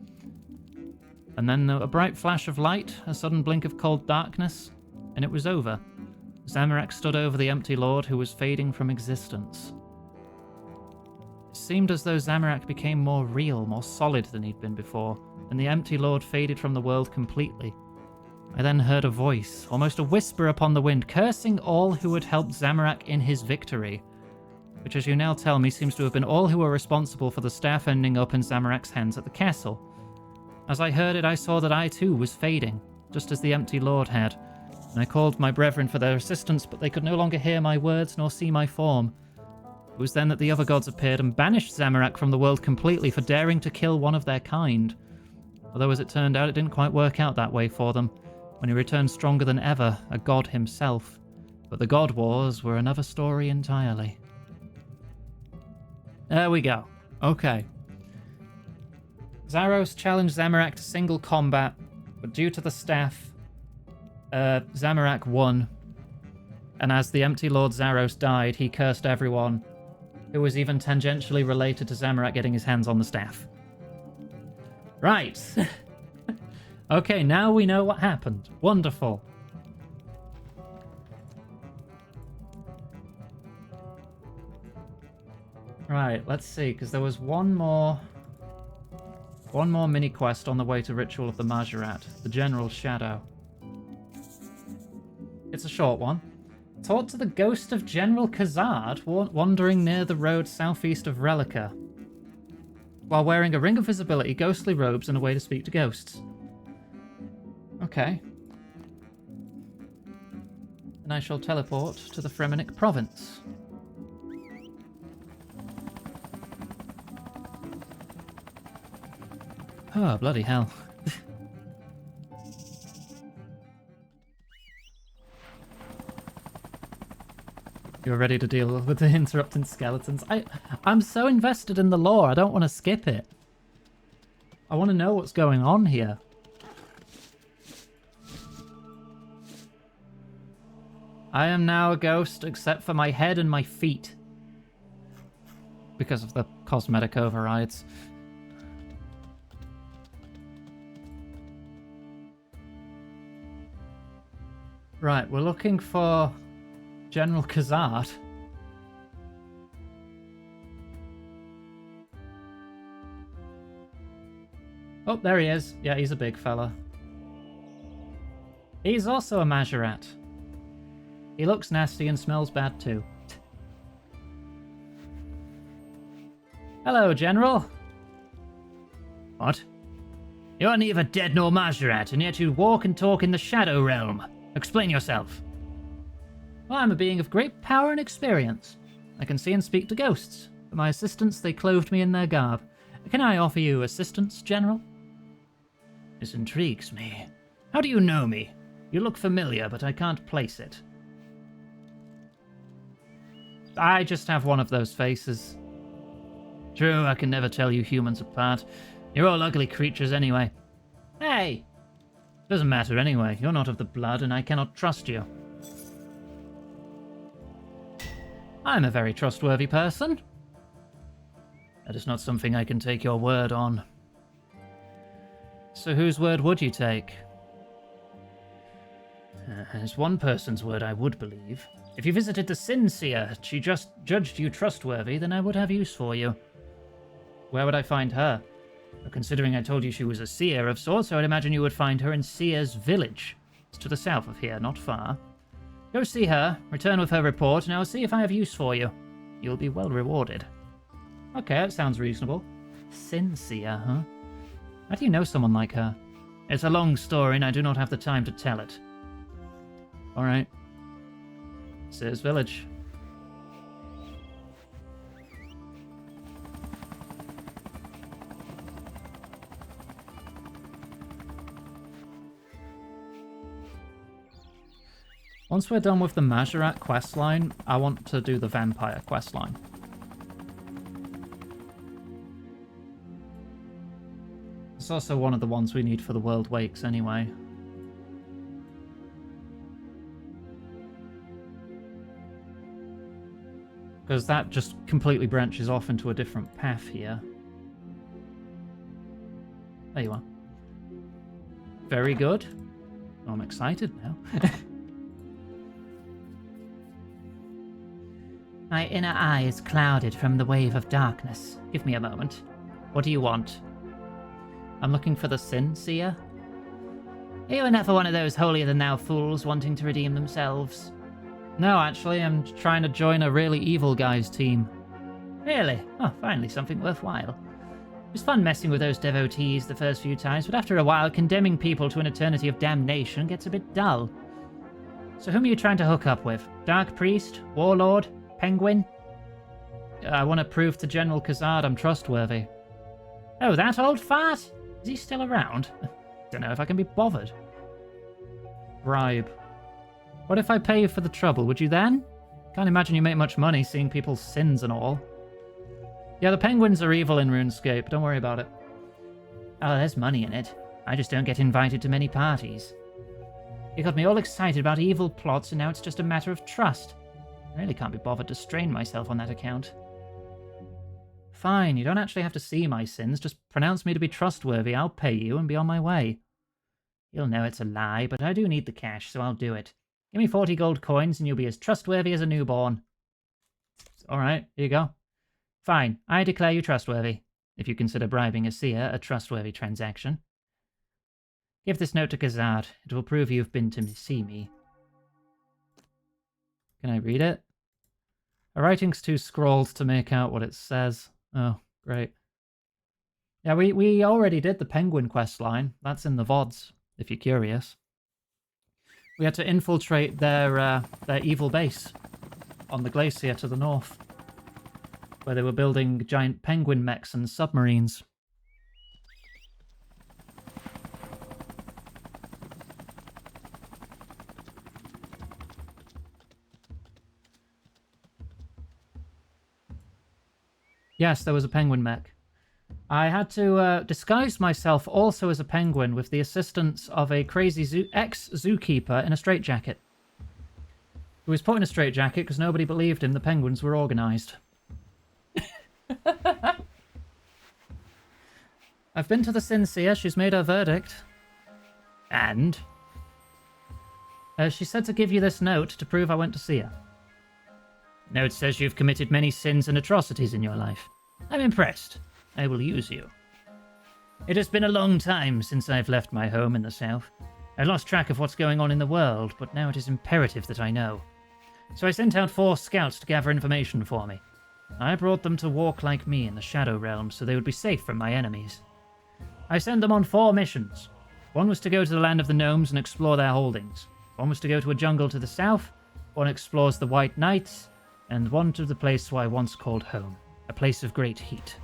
And then a bright flash of light, a sudden blink of cold darkness, and it was over. Zamorak stood over the Empty Lord, who was fading from existence. It seemed as though Zamorak became more real, more solid than he'd been before, and the Empty Lord faded from the world completely. I then heard a voice, almost a whisper upon the wind, cursing all who had helped Zamorak in his victory, which, as you now tell me, seems to have been all who were responsible for the staff ending up in Zamorak's hands at the castle. As I heard it, I saw that I too was fading, just as the Empty Lord had, and I called my brethren for their assistance, but they could no longer hear my words nor see my form. It was then that the other gods appeared and banished Zamorak from the world completely for daring to kill one of their kind. Although, as it turned out, it didn't quite work out that way for them, when he returned stronger than ever, a god himself. But the God Wars were another story entirely. There we go. Okay. Zaros challenged Zamorak to single combat, but due to the staff, Zamorak won. And as the Empty Lord Zaros died, he cursed everyone who was even tangentially related to Zamorak getting his hands on the staff. Right. Okay, now we know what happened. Wonderful. Right, let's see, because there was one more mini quest on the way to Ritual of the Majorat, the General's Shadow. It's a short one. Talk to the ghost of General Khazard wandering near the road southeast of Relica. While wearing a ring of visibility, ghostly robes, and a way to speak to ghosts. Okay. And I shall teleport to the Fremenic province. Oh, bloody hell. You're ready to deal with the interrupting skeletons. I'm so invested in the lore, I don't want to skip it. I want to know what's going on here. I am now a ghost except for my head and my feet. Because of the cosmetic overrides. Right, we're looking for General Khazard. Oh, there he is. Yeah, he's a big fella. He's also a Majorat. He looks nasty and smells bad too. Hello, General. What? You're neither dead nor Majorat, and yet you walk and talk in the Shadow Realm. Explain yourself. Well, I'm a being of great power and experience. I can see and speak to ghosts. For my assistants, they clothed me in their garb. Can I offer you assistance, General? This intrigues me. How do you know me? You look familiar, but I can't place it. I just have one of those faces. True, I can never tell you humans apart. You're all ugly creatures anyway. Hey! Doesn't matter anyway. You're not of the blood, and I cannot trust you. I'm a very trustworthy person. That is not something I can take your word on. So whose word would you take? There's one person's word I would believe. If you visited the Sin Seer, she just judged you trustworthy, then I would have use for you. Where would I find her? Considering I told you she was a seer of sorts, I would imagine you would find her in Seer's village. It's to the south of here, not far. Go see her, return with her report, and I'll see if I have use for you. You'll be well rewarded. Okay, that sounds reasonable. Sin Seer, huh? How do you know someone like her? It's a long story, and I do not have the time to tell it. Alright. Seer's village. Once we're done with the Majorat questline, I want to do the Vampire questline. It's also one of the ones we need for the World Wakes anyway. Because that just completely branches off into a different path here. There you are. Very good. I'm excited now. My inner eye is clouded from the wave of darkness. Give me a moment. What do you want? I'm looking for the Sin Seer. You were never one of those holier-than-thou fools wanting to redeem themselves. No, actually, I'm trying to join a really evil guy's team. Really? Oh, finally something worthwhile. It was fun messing with those devotees the first few times, but after a while, condemning people to an eternity of damnation gets a bit dull. So whom are you trying to hook up with? Dark Priest? Warlord? Penguin? I want to prove to General Khazard I'm trustworthy. Oh, that old fart? Is he still around? Don't know if I can be bothered. Bribe. What if I pay you for the trouble? Would you then? Can't imagine you make much money seeing people's sins and all. Yeah, the penguins are evil in RuneScape. Don't worry about it. Oh, there's money in it. I just don't get invited to many parties. You got me all excited about evil plots, and now it's just a matter of trust. I really can't be bothered to strain myself on that account. Fine, you don't actually have to see my sins. Just pronounce me to be trustworthy. I'll pay you and be on my way. You'll know it's a lie, but I do need the cash, so I'll do it. Give me 40 gold coins and you'll be as trustworthy as a newborn. Alright, here you go. Fine, I declare you trustworthy, if you consider bribing a seer a trustworthy transaction. Give this note to Gazard. It will prove you've been to see me. Can I read it? The writing's too scrawled to make out what it says. Oh, great. Yeah, we already did the Penguin quest line. That's in the VODs, if you're curious. We had to infiltrate their evil base on the glacier to the north, where they were building giant penguin mechs and submarines. Yes, there was a penguin mech. I had to disguise myself also as a penguin with the assistance of a crazy ex-zookeeper in a straitjacket. He was put in a straitjacket because nobody believed him the penguins were organised. I've been to the Sincere. She's made her verdict. And? She said to give you this note to prove I went to see her. Note says you've committed many sins and atrocities in your life. I'm impressed. I will use you. It has been a long time since I've left my home in the south. I lost track of what's going on in the world, but now it is imperative that I know. So I sent out 4 scouts to gather information for me. I brought them to walk like me in the Shadow Realm so they would be safe from my enemies. I sent them on 4 missions. One was to go to the land of the gnomes and explore their holdings. One was to go to a jungle to the south. One explores the White Knights. And one to the place I once called home, a place of great heat.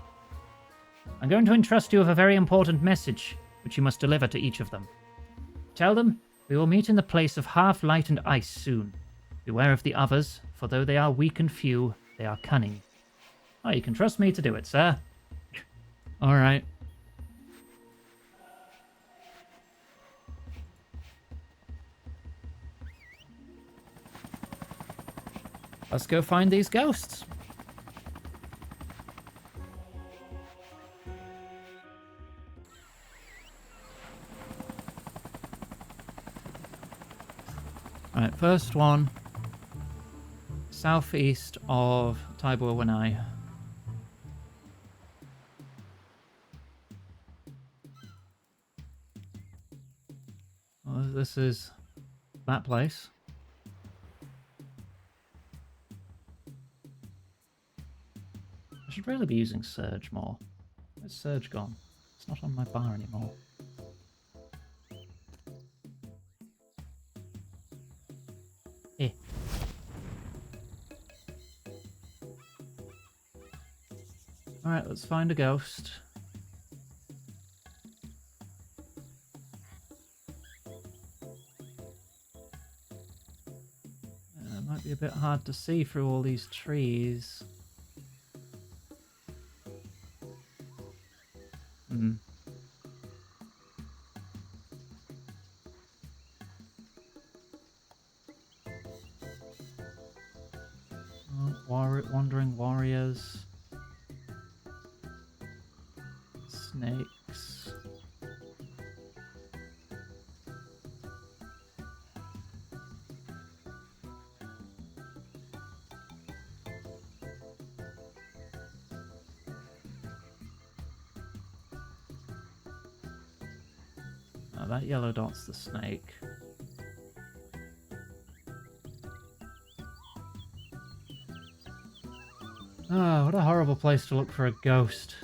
I'm going to entrust you with a very important message, which you must deliver to each of them. Tell them, we will meet in the place of half light and ice soon. Beware of the others, for though they are weak and few, they are cunning. Oh, you can trust me to do it, sir. Alright. Let's go find these ghosts. Alright, first one. Southeast of Tybur Wanai. Well, this is that place. I should really be using Surge more. Where's Surge gone? It's not on my bar anymore. Eh. Alright, let's find a ghost. It might be a bit hard to see through all these trees. Wandering warriors. Snakes. Oh, that yellow dot's the snake. Oh, what a horrible place to look for a ghost.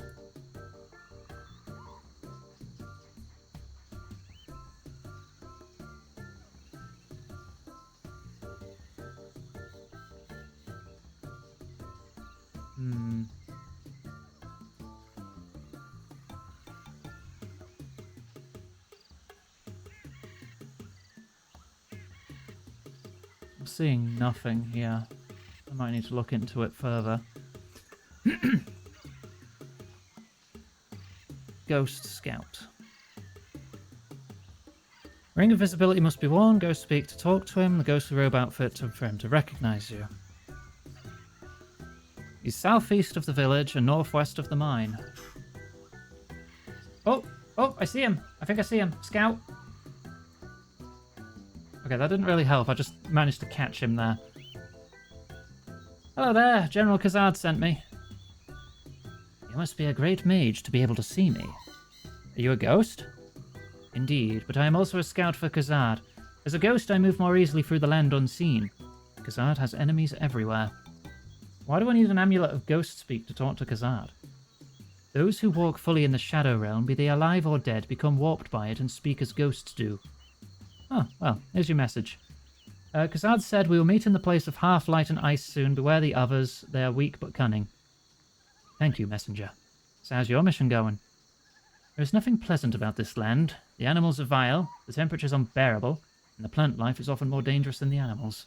I'm seeing nothing here. I might need to look into it further. Ghost Scout. Ring of Visibility must be worn. Go speak to talk to him. The ghostly robe outfit for him to recognize you. He's southeast of the village and northwest of the mine. Oh, I see him. I think I see him. Scout. Okay, that didn't really help. I just managed to catch him there. Hello there. General Khazad sent me. You must be a great mage to be able to see me. Are you a ghost? Indeed, but I am also a scout for Khazad. As a ghost, I move more easily through the land unseen. Khazad has enemies everywhere. Why do I need an amulet of ghost speak to talk to Khazad? Those who walk fully in the Shadow Realm, be they alive or dead, become warped by it and speak as ghosts do. Oh, well, here's your message. Khazad said, we will meet in the place of half light and ice soon. Beware the others. They are weak but cunning. Thank you, messenger. So how's your mission going? There is nothing pleasant about this land. The animals are vile, the temperature is unbearable, and the plant life is often more dangerous than the animals.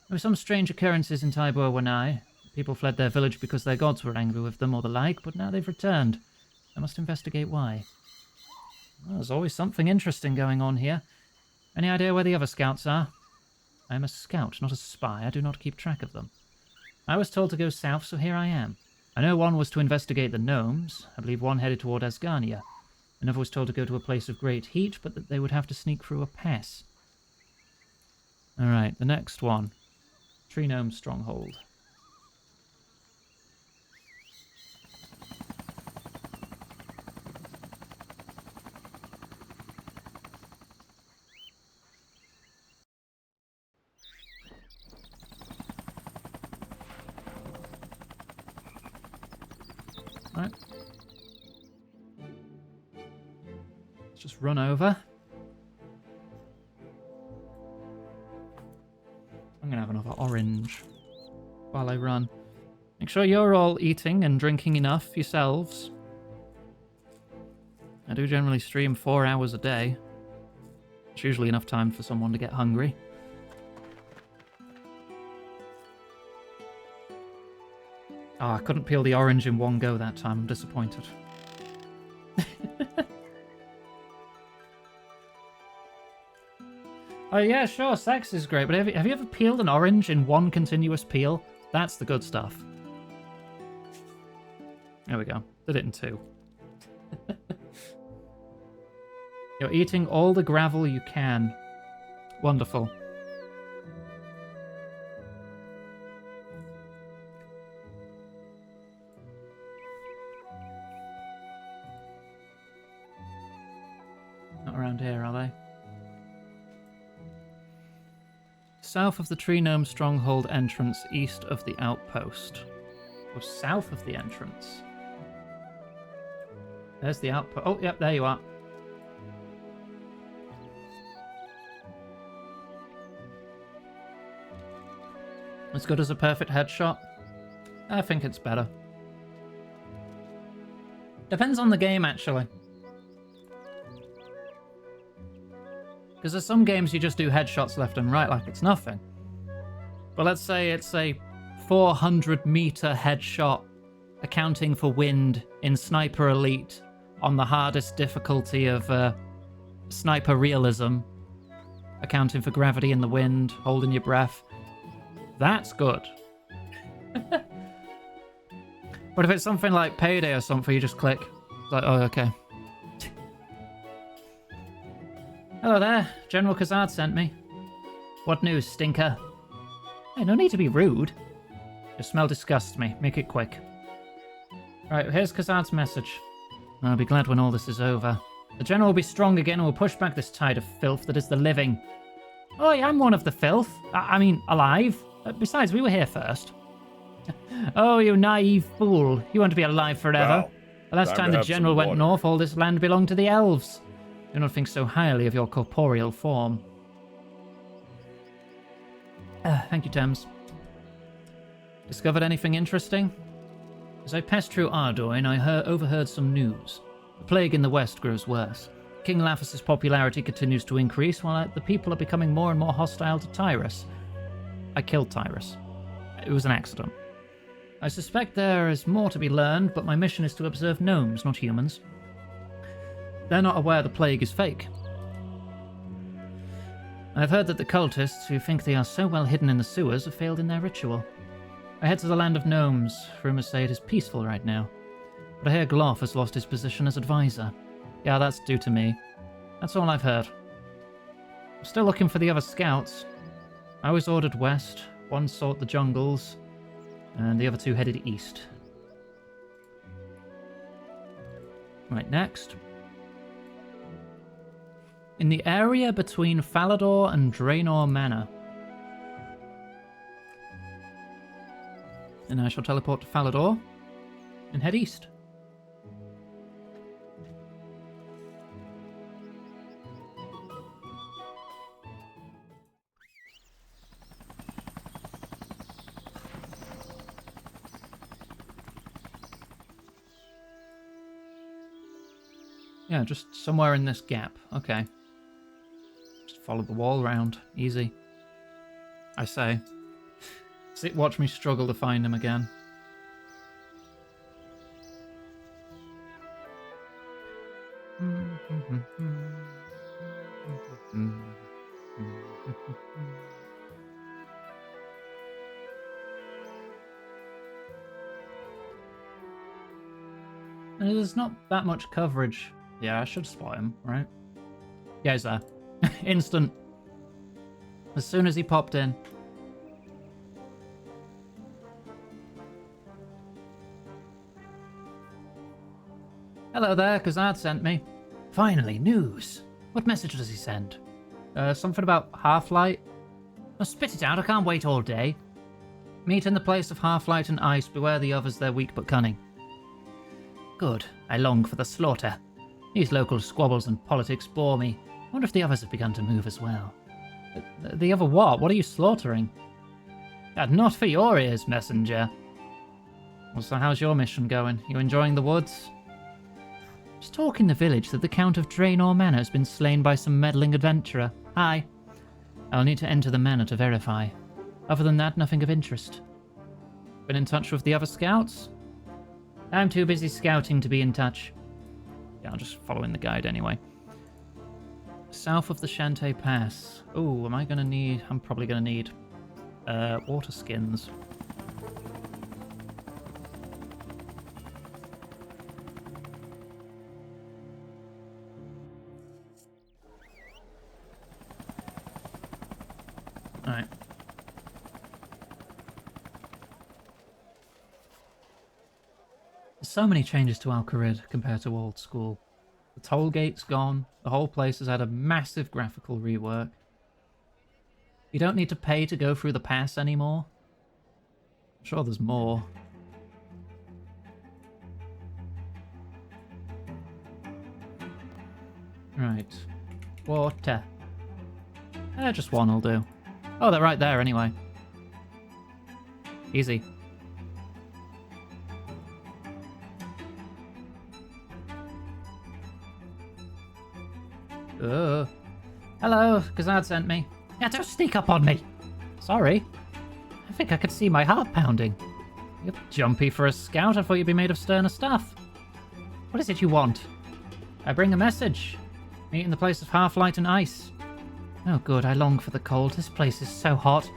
There were some strange occurrences in Tybur Wanai. People fled their village because their gods were angry with them or the like, but now they've returned. I must investigate why. Well, there's always something interesting going on here. Any idea where the other scouts are? I am a scout, not a spy. I do not keep track of them. I was told to go south, so here I am. I know one was to investigate the gnomes. I believe one headed toward Asgarnia. Another was told to go to a place of great heat, but that they would have to sneak through a pass. Alright, the next one. Tree Gnome Stronghold. Right. Let's just run over. I'm gonna have another orange while I run. Make sure you're all eating and drinking enough yourselves. I do generally stream 4 hours a day. It's usually enough time for someone to get hungry. Oh, I couldn't peel the orange in one go that time. I'm disappointed. Oh yeah, sure, sex is great, but have you ever peeled an orange in one continuous peel? That's the good stuff. There we go. Did it in 2. You're eating all the gravel you can. Wonderful. Not around here, are they? South of the Tree Gnome Stronghold entrance, east of the outpost. Or south of the entrance. There's the outpost. Oh, yep, there you are. As good as a perfect headshot? I think it's better. Depends on the game, actually. Because there's some games you just do headshots left and right like it's nothing. But let's say it's a 400-meter headshot, accounting for wind in Sniper Elite on the hardest difficulty of Sniper Realism, accounting for gravity in the wind, holding your breath. That's good. But if it's something like Payday or something, you just click. It's like, oh, okay. Hello there. General Khazad sent me. What news, stinker? Hey, no need to be rude. Your smell disgusts me. Make it quick. Right, here's Khazad's message. I'll be glad when all this is over. The general will be strong again and will push back this tide of filth that is the living. Oh, I am one of the filth. I mean, alive. Besides, we were here first. Oh, you naive fool. You want to be alive forever. Wow. The last time the general went north, all this land belonged to the elves. Do not think so highly of your corporeal form. Thank you, Thames. Discovered anything interesting? As I passed through Ardoin, I overheard some news. The plague in the west grows worse. King Laphas's popularity continues to increase, while the people are becoming more and more hostile to Tyrus. I killed Tyrus. It was an accident. I suspect there is more to be learned, but my mission is to observe gnomes, not humans. They're not aware the plague is fake. I've heard that the cultists, who think they are so well hidden in the sewers, have failed in their ritual. I head to the land of gnomes. Rumors say it is peaceful right now. But I hear Gloff has lost his position as advisor. Yeah, that's due to me. That's all I've heard. I'm still looking for the other scouts. I was ordered west, one sought the jungles, and the other two headed east. Right, next. In the area between Falador and Draenor Manor. And I shall teleport to Falador and head east. Yeah, just somewhere in this gap. Okay. Just follow the wall round. Easy. I say. Watch me struggle to find him again. There's not that much coverage. Yeah, I should spot him, right? Yeah, he's there. Instant. As soon as he popped in. Hello there, Kazad sent me. Finally, news. What message does he send? Something about Half-Light? Oh, spit it out, I can't wait all day. Meet in the place of Half-Light and Ice, beware the others, they're weak but cunning. Good, I long for the slaughter. These local squabbles and politics bore me. I wonder if the others have begun to move as well. The other what? What are you slaughtering? Not for your ears, messenger. Well, so how's your mission going? You enjoying the woods? Just talk in the village that the Count of Draenor Manor has been slain by some meddling adventurer. Aye. I'll need to enter the manor to verify. Other than that, nothing of interest. Been in touch with the other scouts? I'm too busy scouting to be in touch. Yeah, I'll just follow in the guide anyway. South of the Shantae Pass. Oh, am I going to need... I'm probably going to need water skins. Alright. There's so many changes to Al-Kharid compared to old school. The toll gate's gone, the whole place has had a massive graphical rework. You don't need to pay to go through the pass anymore. I'm sure there's more. Right. Water. Just one will do. Oh, they're right there anyway. Easy. Hello, Kazad sent me. Yeah, don't sneak up on me. Sorry. I think I could see my heart pounding. You're jumpy for a scout. I thought you'd be made of sterner stuff. What is it you want? I bring a message. Meet in the place of Half-Light and Ice. Oh good, I long for the cold. This place is so hot.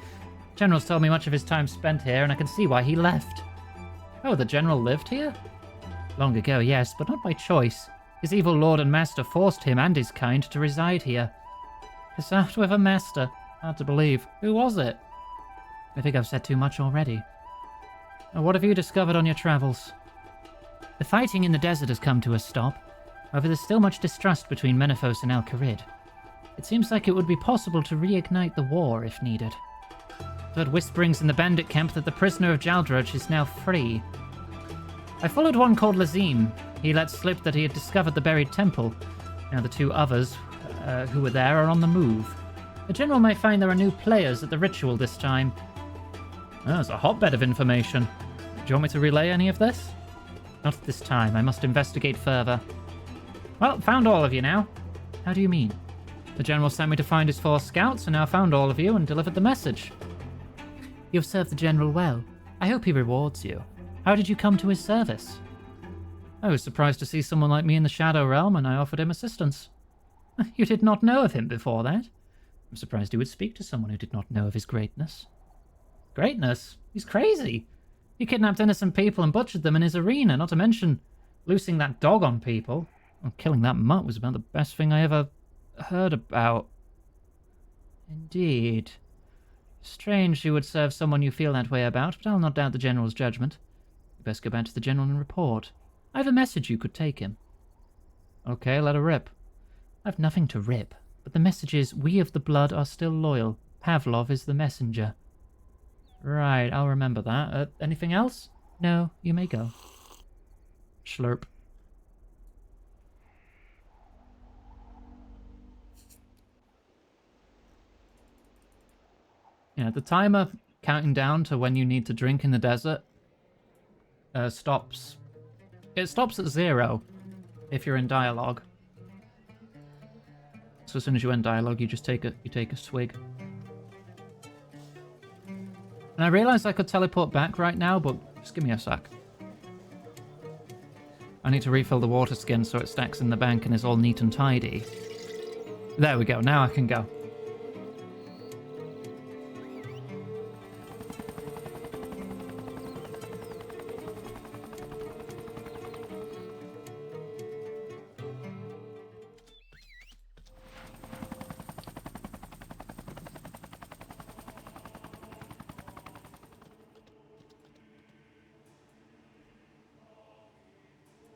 General's told me much of his time spent here, and I can see why he left. Oh, the General lived here? Long ago, yes, but not by choice. His evil lord and master forced him and his kind to reside here. Preserved with a master. Hard to believe. Who was it? I think I've said too much already. What have you discovered on your travels? The fighting in the desert has come to a stop. However, there's still much distrust between Menethos and Al-Kharid. It seems like it would be possible to reignite the war if needed. I've heard whisperings in the bandit camp that the prisoner of Jaldrudge is now free. I followed one called Lazim. He let slip that he had discovered the buried temple. Now the two others who were there are on the move. The general may find there are new players at the ritual this time. Oh, it's a hotbed of information. Do you want me to relay any of this? Not this time. I must investigate further. Well, found all of you now. How do you mean? The general sent me to find his 4 scouts, and now found all of you and delivered the message. You've served the general well. I hope he rewards you. How did you come to his service? I was surprised to see someone like me in the Shadow Realm, and I offered him assistance. You did not know of him before that? I'm surprised he would speak to someone who did not know of his greatness. Greatness? He's crazy! He kidnapped innocent people and butchered them in his arena, not to mention loosing that dog on people. Well, killing that mutt was about the best thing I ever heard about. Indeed. Strange you would serve someone you feel that way about, but I'll not doubt the General's judgment. You best go back to the General and report. I have a message you could take him. Okay, let her rip. I've nothing to rip, but the message is, we of the blood are still loyal. Pavlov is the messenger. Right, I'll remember that. Anything else? No, you may go. Slurp. Yeah, the timer counting down to when you need to drink in the desert stops. It stops at 0 if you're in dialogue. So as soon as you end dialogue, you just take a swig. And I realized I could teleport back right now, but just give me a sec. I need to refill the water skin so it stacks in the bank and is all neat and tidy. There we go, now I can go.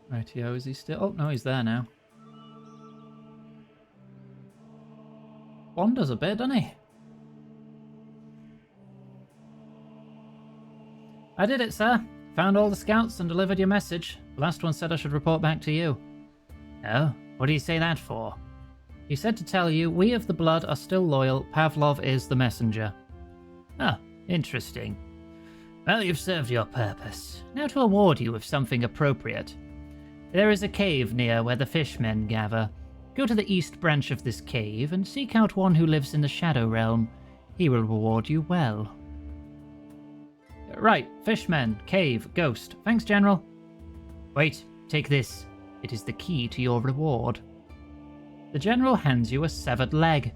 Rightio, is he still? Oh, no, he's there now. Wanders a bit, doesn't he? I did it, sir. Found all the scouts and delivered your message. The last one said I should report back to you. Oh, what did he say that for? He said to tell you, we of the blood are still loyal. Pavlov is the messenger. Ah, interesting. Well, you've served your purpose. Now to award you with something appropriate. There is a cave near where the fishmen gather. Go to the east branch of this cave and seek out one who lives in the Shadow Realm. He will reward you well. Right, fishmen, cave, ghost. Thanks, General. Wait, take this. It is the key to your reward. The General hands you a severed leg.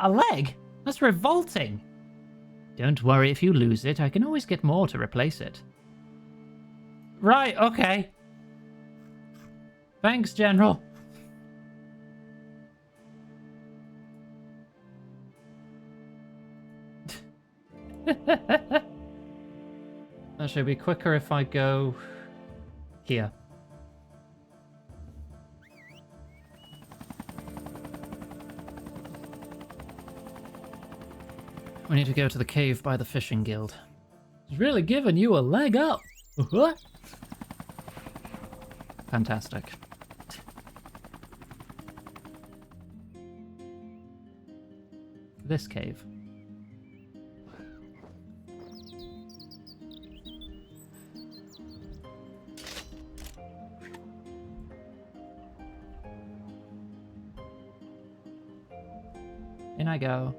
A leg? That's revolting. Don't worry if you lose it. I can always get more to replace it. Right, okay. Thanks, General. That should be quicker if I go here. We need to go to the cave by the fishing guild. It's really giving you a leg up. What? Fantastic. This cave. In I go.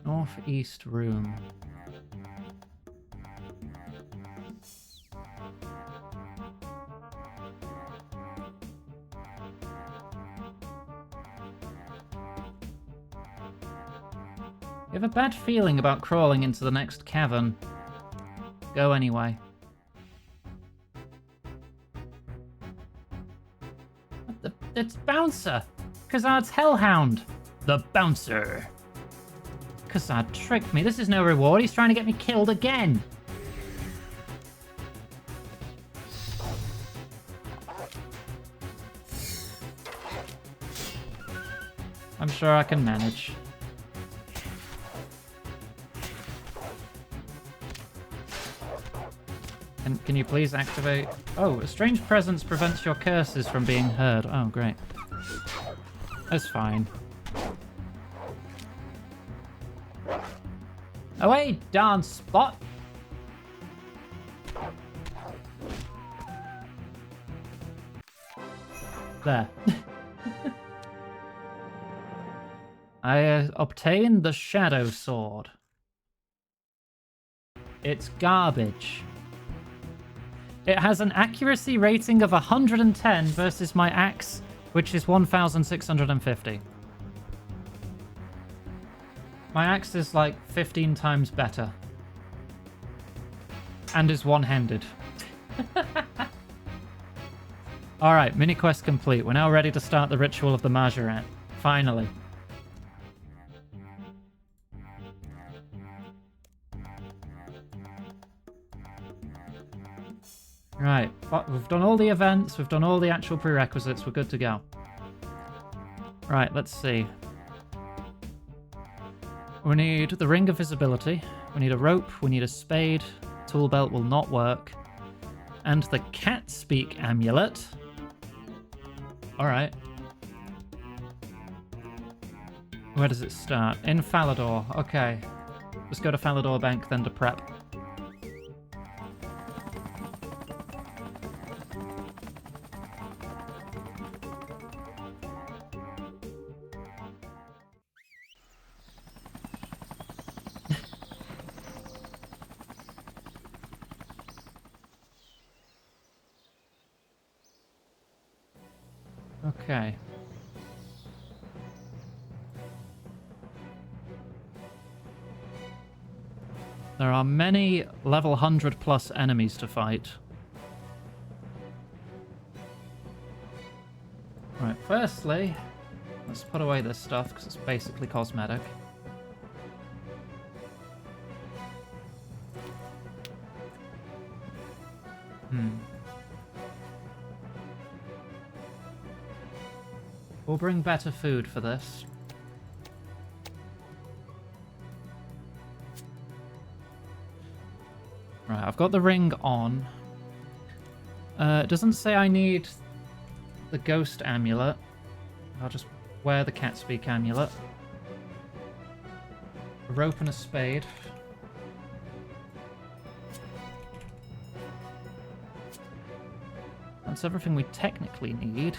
Northeast room. You have a bad feeling about crawling into the next cavern. Go anyway. It's Bouncer! Khazard's Hellhound! The Bouncer! Khazard tricked me. This is no reward. He's trying to get me killed again. I'm sure I can manage. Can you please activate... Oh, a strange presence prevents your curses from being heard. Oh, great. That's fine. Away, darn spot! There. I obtained the Shadow Sword. It's garbage. It has an accuracy rating of 110 versus my axe which is 1,650. My axe is like 15 times better. And is one-handed. Alright, mini quest complete. We're now ready to start the ritual of the Majorat. Finally. Right, we've done all the events, we've done all the actual prerequisites, we're good to go. Right, let's see. We need the Ring of Visibility, we need a rope, we need a spade, tool belt will not work, and the Cat Speak Amulet. Alright. Where does it start? In Falador, okay. Let's go to Falador Bank then to prep. Okay. There are many level 100 plus enemies to fight. Right, firstly, let's put away this stuff because it's basically cosmetic. We'll bring better food for this. Right, I've got the ring on. It doesn't say I need the ghost amulet. I'll just wear the cat speak amulet. A rope and a spade. That's everything we technically need.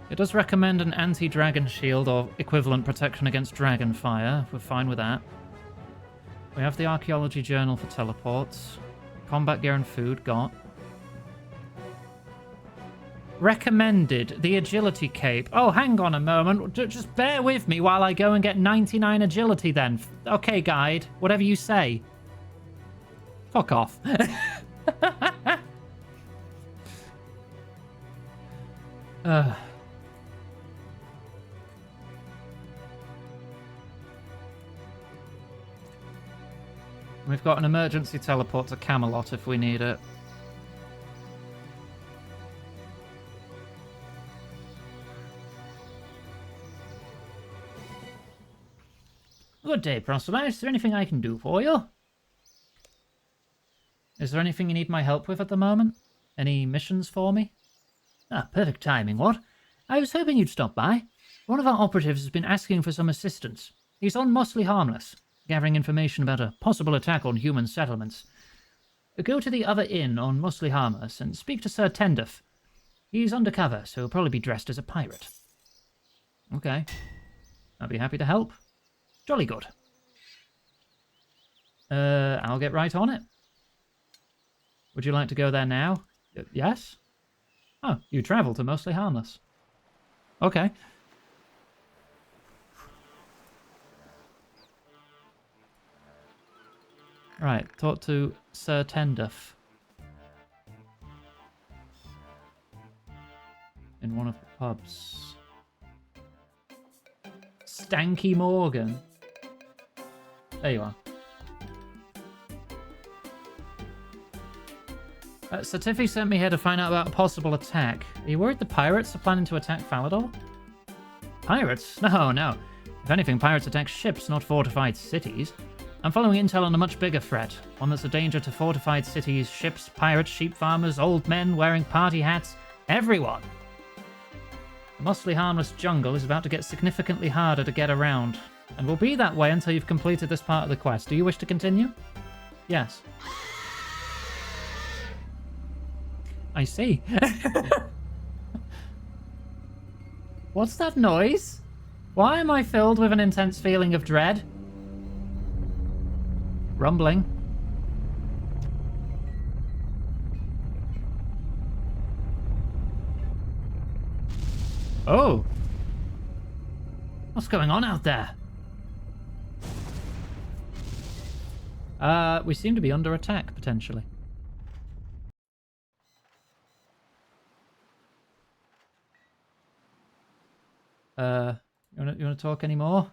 It does recommend an anti-dragon shield or equivalent protection against dragon fire. We're fine with that. We have the archaeology journal for teleports. Combat gear and food, got. Recommended the agility cape. Oh, hang on a moment. Just bear with me while I go and get 99 agility then. Okay, guide. Whatever you say. Fuck off. We've got an emergency teleport to Camelot if we need it. Good day, Prospero. Is there anything I can do for you? Is there anything you need my help with at the moment? Any missions for me? Ah, perfect timing, what? I was hoping you'd stop by. One of our operatives has been asking for some assistance. He's on Mostly Harmless, gathering information about a possible attack on human settlements. Go to the other inn on Mostly Harmless and speak to Sir Tenduf. He's undercover, so he'll probably be dressed as a pirate. Okay. I'll be happy to help. Jolly good. I'll get right on it. Would you like to go there now? Yes? Oh, you travel to Mostly Harmless. Okay. Right, talk to Sir Tenduf. In one of the pubs. Stanky Morgan. There you are. Sir Tiffy sent me here to find out about a possible attack. Are you worried the pirates are planning to attack Falador? Pirates? No, no. If anything, pirates attack ships, not fortified cities. I'm following intel on a much bigger threat. One that's a danger to fortified cities, ships, pirates, sheep farmers, old men wearing party hats. Everyone! The Mostly Harmless jungle is about to get significantly harder to get around. And will be that way until you've completed this part of the quest. Do you wish to continue? Yes. I see. What's that noise? Why am I filled with an intense feeling of dread? Rumbling. Oh! What's going on out there? We seem to be under attack, potentially. You wanna talk anymore?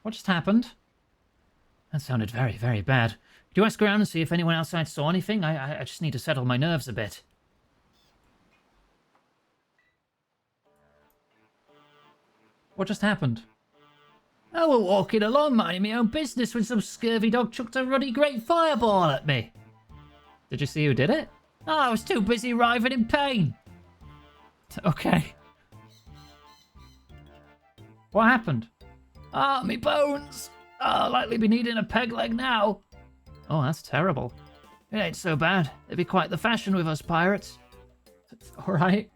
What just happened? That sounded very, very bad. Could you ask around and see if anyone outside saw anything? I just need to settle my nerves a bit. What just happened? I was walking along minding my own business when some scurvy dog chucked a ruddy great fireball at me. Did you see who did it? Oh, I was too busy writhing in pain. Okay. What happened? Ah, me bones. I'll likely be needing a peg leg now. Oh, that's terrible. It ain't so bad. It'd be quite the fashion with us pirates. All right.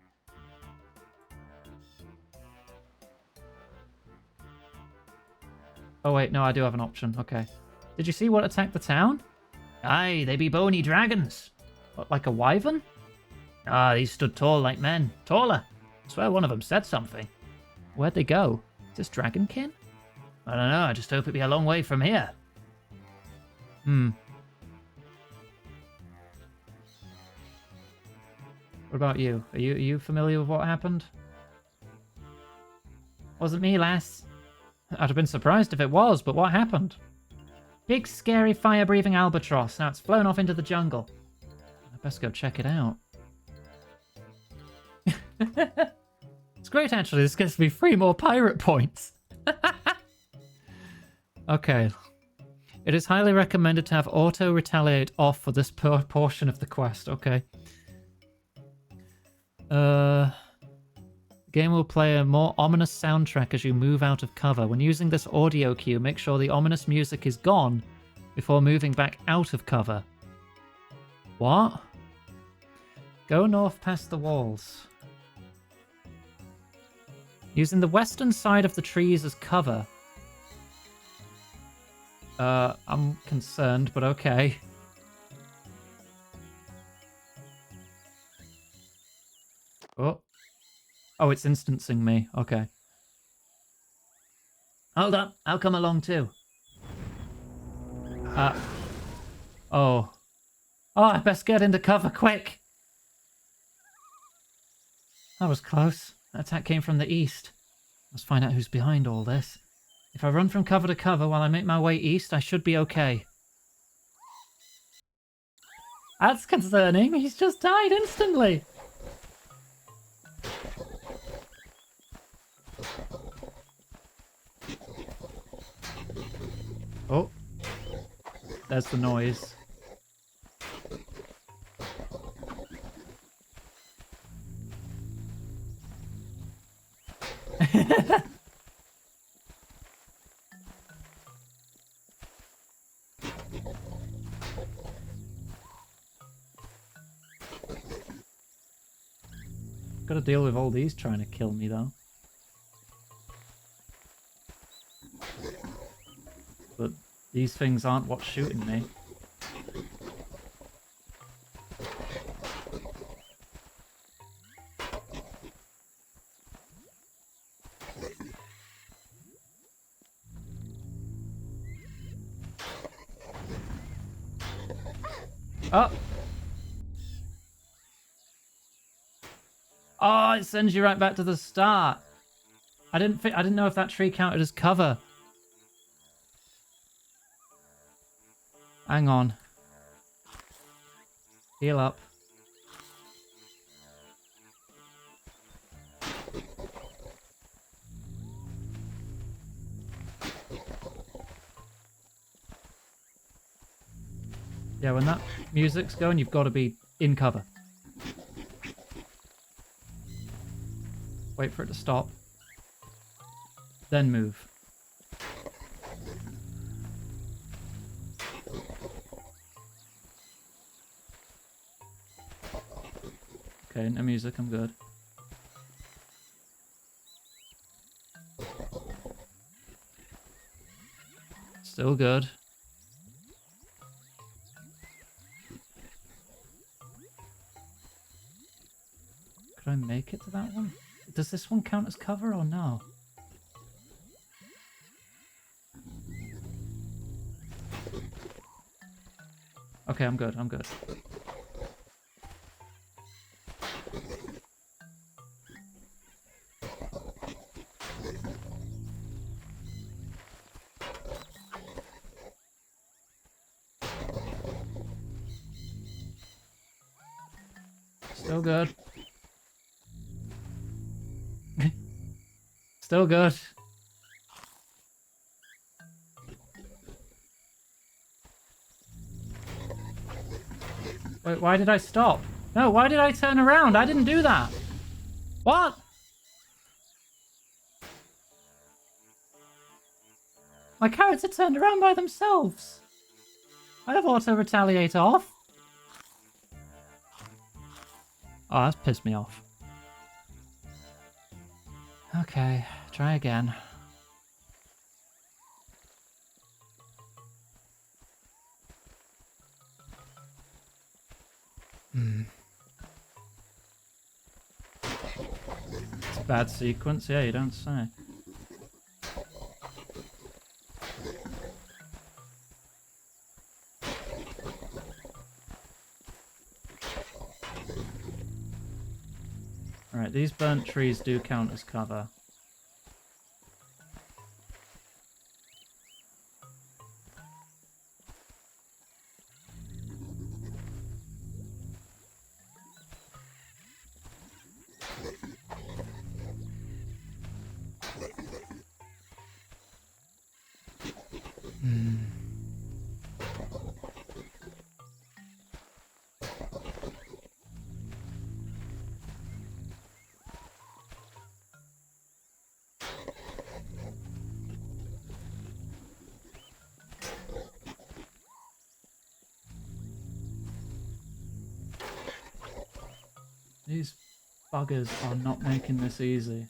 Oh wait, no, I do have an option. Okay. Did you see what attacked the town? Aye, they be bony dragons. What, like a wyvern? Ah, these stood tall like men. Taller. I swear one of them said something. Where'd they go? Is this dragonkin? I don't know, I just hope it be a long way from here. What about you? Are you familiar with what happened? Wasn't me, lass. I'd have been surprised if it was, but what happened? Big, scary, fire-breathing albatross. Now it's flown off into the jungle. I best go check it out. It's great, actually. This gives me 3 more pirate points. Okay. It is highly recommended to have auto-retaliate off for this portion of the quest. Okay. The game will play a more ominous soundtrack as you move out of cover. When using this audio cue, make sure the ominous music is gone before moving back out of cover. What? Go north past the walls. Using the western side of the trees as cover. I'm concerned, but okay. Oh. Oh, it's instancing me. Okay. Hold up. I'll come along too. Oh. Oh, I best get into cover quick. That was close. That attack came from the east. Let's find out who's behind all this. If I run from cover to cover while I make my way east, I should be okay. That's concerning. He's just died instantly. Oh. There's the noise. Gotta deal with all these trying to kill me though. But these things aren't what's shooting me. Oh! Oh, it sends you right back to the start. I didn't know if that tree counted as cover. Hang on. Heal up. Yeah, when that music's going, you've got to be in cover. Wait for it to stop. Then move. Okay, no music, I'm good. Still good. Could I make it to that one? does this one count as cover or no? Okay, I'm good, I'm good. Still good. Still good. Wait, why did I stop? No, why did I turn around? I didn't do that. What? My character turned around by themselves. I have auto-retaliate off. Oh, that's pissed me off. Okay, try again. It's a bad sequence, yeah, you don't say. Alright, these burnt trees do count as cover. These buggers are not making this easy.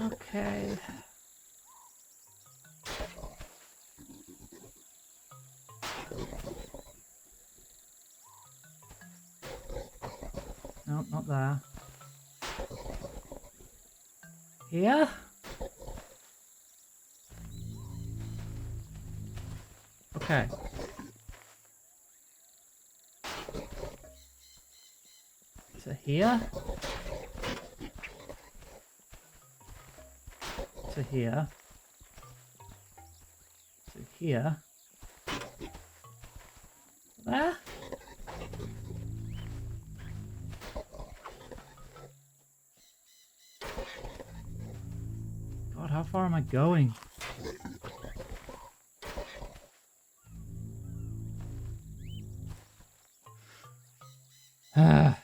Okay. No, not there. Here? Okay. So here? To here. To here. There? God, how far am I going? Oh,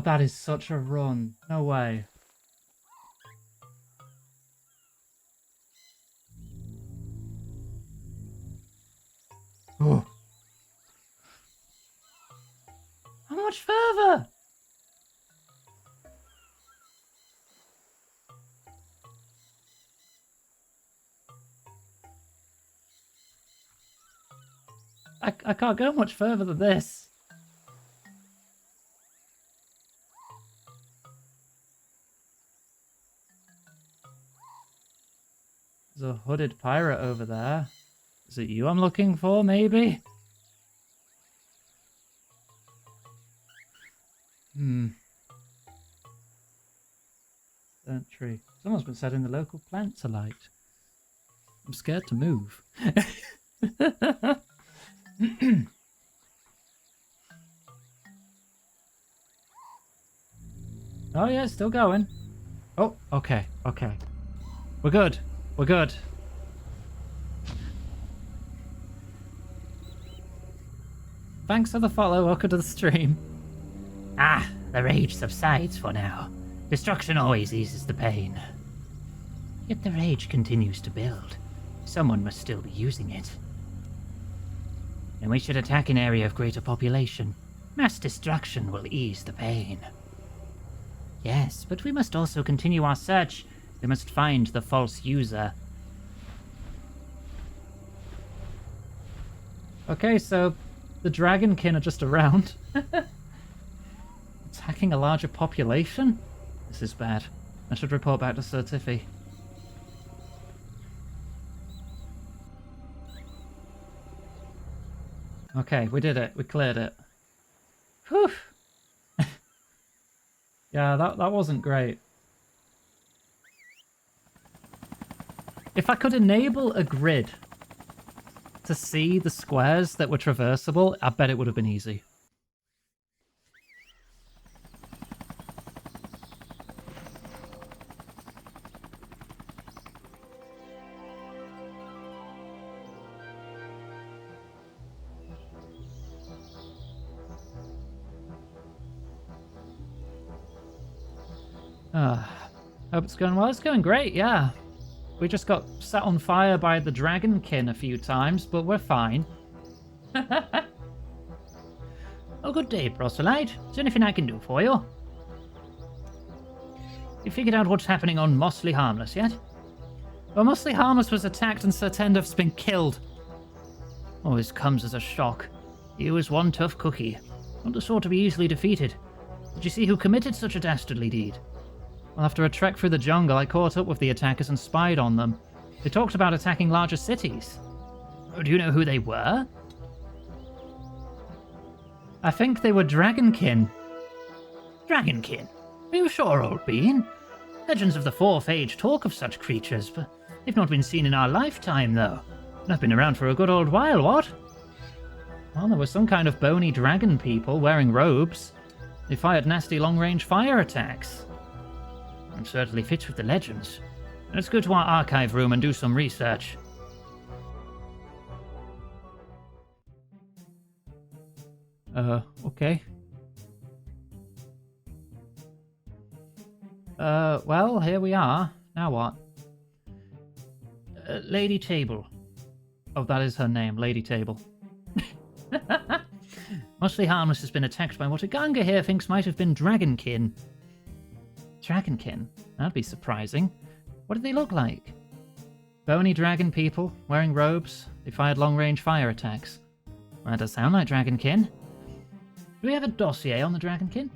that is such a run. No way. Oh. How much further? I can't go much further than this. There's a hooded pirate over there. Is it you I'm looking for, maybe? Burnt tree. Someone's been setting the local plants alight. I'm scared to move. Oh yeah, still going. Oh, okay, okay. We're good. We're good. Thanks for the follow. Welcome to the stream. Ah, the rage subsides for now. Destruction always eases the pain. Yet the rage continues to build. Someone must still be using it. Then we should attack an area of greater population. Mass destruction will ease the pain. Yes, but we must also continue our search. We must find the false user. Okay, so the Dragonkin are just around. Attacking a larger population? This is bad. I should report back to Sir Tiffy. Okay, we did it. We cleared it. Whew! Yeah, that wasn't great. If I could enable a grid to see the squares that were traversable, I bet it would have been easy. Hope it's going well. It's going great, yeah. We just got set on fire by the Dragonkin a few times, but we're fine. Oh, good day, proselyte. Is there anything I can do for you? You figured out what's happening on Mostly Harmless yet? Well, Mostly Harmless was attacked and Sir Tendov's been killed. Always comes as a shock. He was one tough cookie. Not the sort to be easily defeated. Did you see who committed such a dastardly deed? Well, after a trek through the jungle, I caught up with the attackers and spied on them. They talked about attacking larger cities. Oh, do you know who they were? I think they were Dragonkin. Dragonkin? Are you sure, old bean? Legends of the Fourth Age talk of such creatures, but they've not been seen in our lifetime, though. And I've been around for a good old while, what? Well, there were some kind of bony dragon people wearing robes. They fired nasty long-range fire attacks. I'm certainly fits with the legends. Let's go to our archive room and do some research. Okay. Well, here we are. Now what? Lady Table. Oh, that is her name, Lady Table. Mostly Harmless has been attacked by what Aganga here thinks might have been Dragonkin. Dragonkin? That'd be surprising. What do they look like? Bony dragon people, wearing robes. They fired long-range fire attacks. Well, that does sound like Dragonkin. Do we have a dossier on the Dragonkin?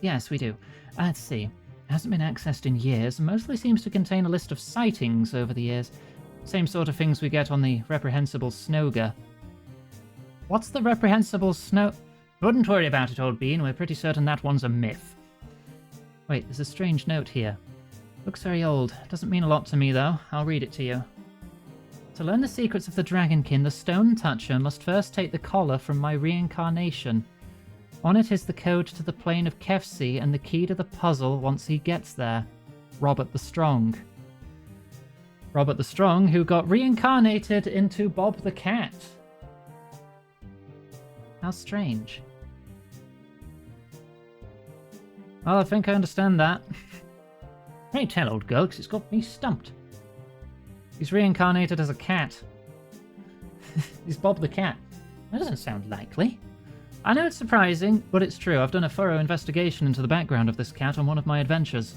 Yes, we do. Let's see. It hasn't been accessed in years, and mostly seems to contain a list of sightings over the years. Same sort of things we get on the reprehensible Snoga. What's the reprehensible snow... Wouldn't worry about it, old bean. We're pretty certain that one's a myth. Wait, there's a strange note here. Looks very old. Doesn't mean a lot to me, though. I'll read it to you. To learn the secrets of the Dragonkin, the Stone Toucher must first take the collar from my reincarnation. On it is the code to the plane of Kefsi and the key to the puzzle once he gets there. Robert the Strong. Robert the Strong, who got reincarnated into Bob the Cat. How strange. Well, I think I understand that. Hey, tell, old girl, 'cause it's got me stumped. He's reincarnated as a cat. He's Bob the Cat. That doesn't sound likely. I know it's surprising, but it's true. I've done a thorough investigation into the background of this cat on one of my adventures.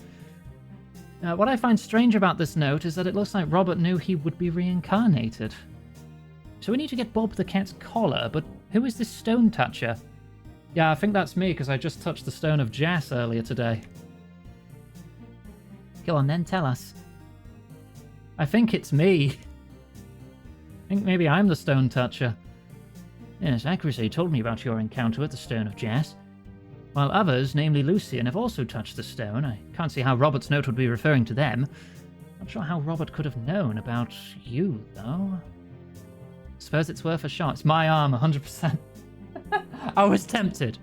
What I find strange about this note is that it looks like Robert knew he would be reincarnated. So we need to get Bob the Cat's collar, but who is this Stone Toucher? Yeah, I think that's me, because I just touched the Stone of Jas earlier today. Go on then, tell us. I think it's me. I think maybe I'm the Stone Toucher. Yes, Accuracy told me about your encounter with the Stone of Jas. While others, namely Lucian, have also touched the stone, I can't see how Robert's note would be referring to them. Not sure how Robert could have known about you, though. Suppose it's worth a shot. It's my arm, 100%. I was tempted.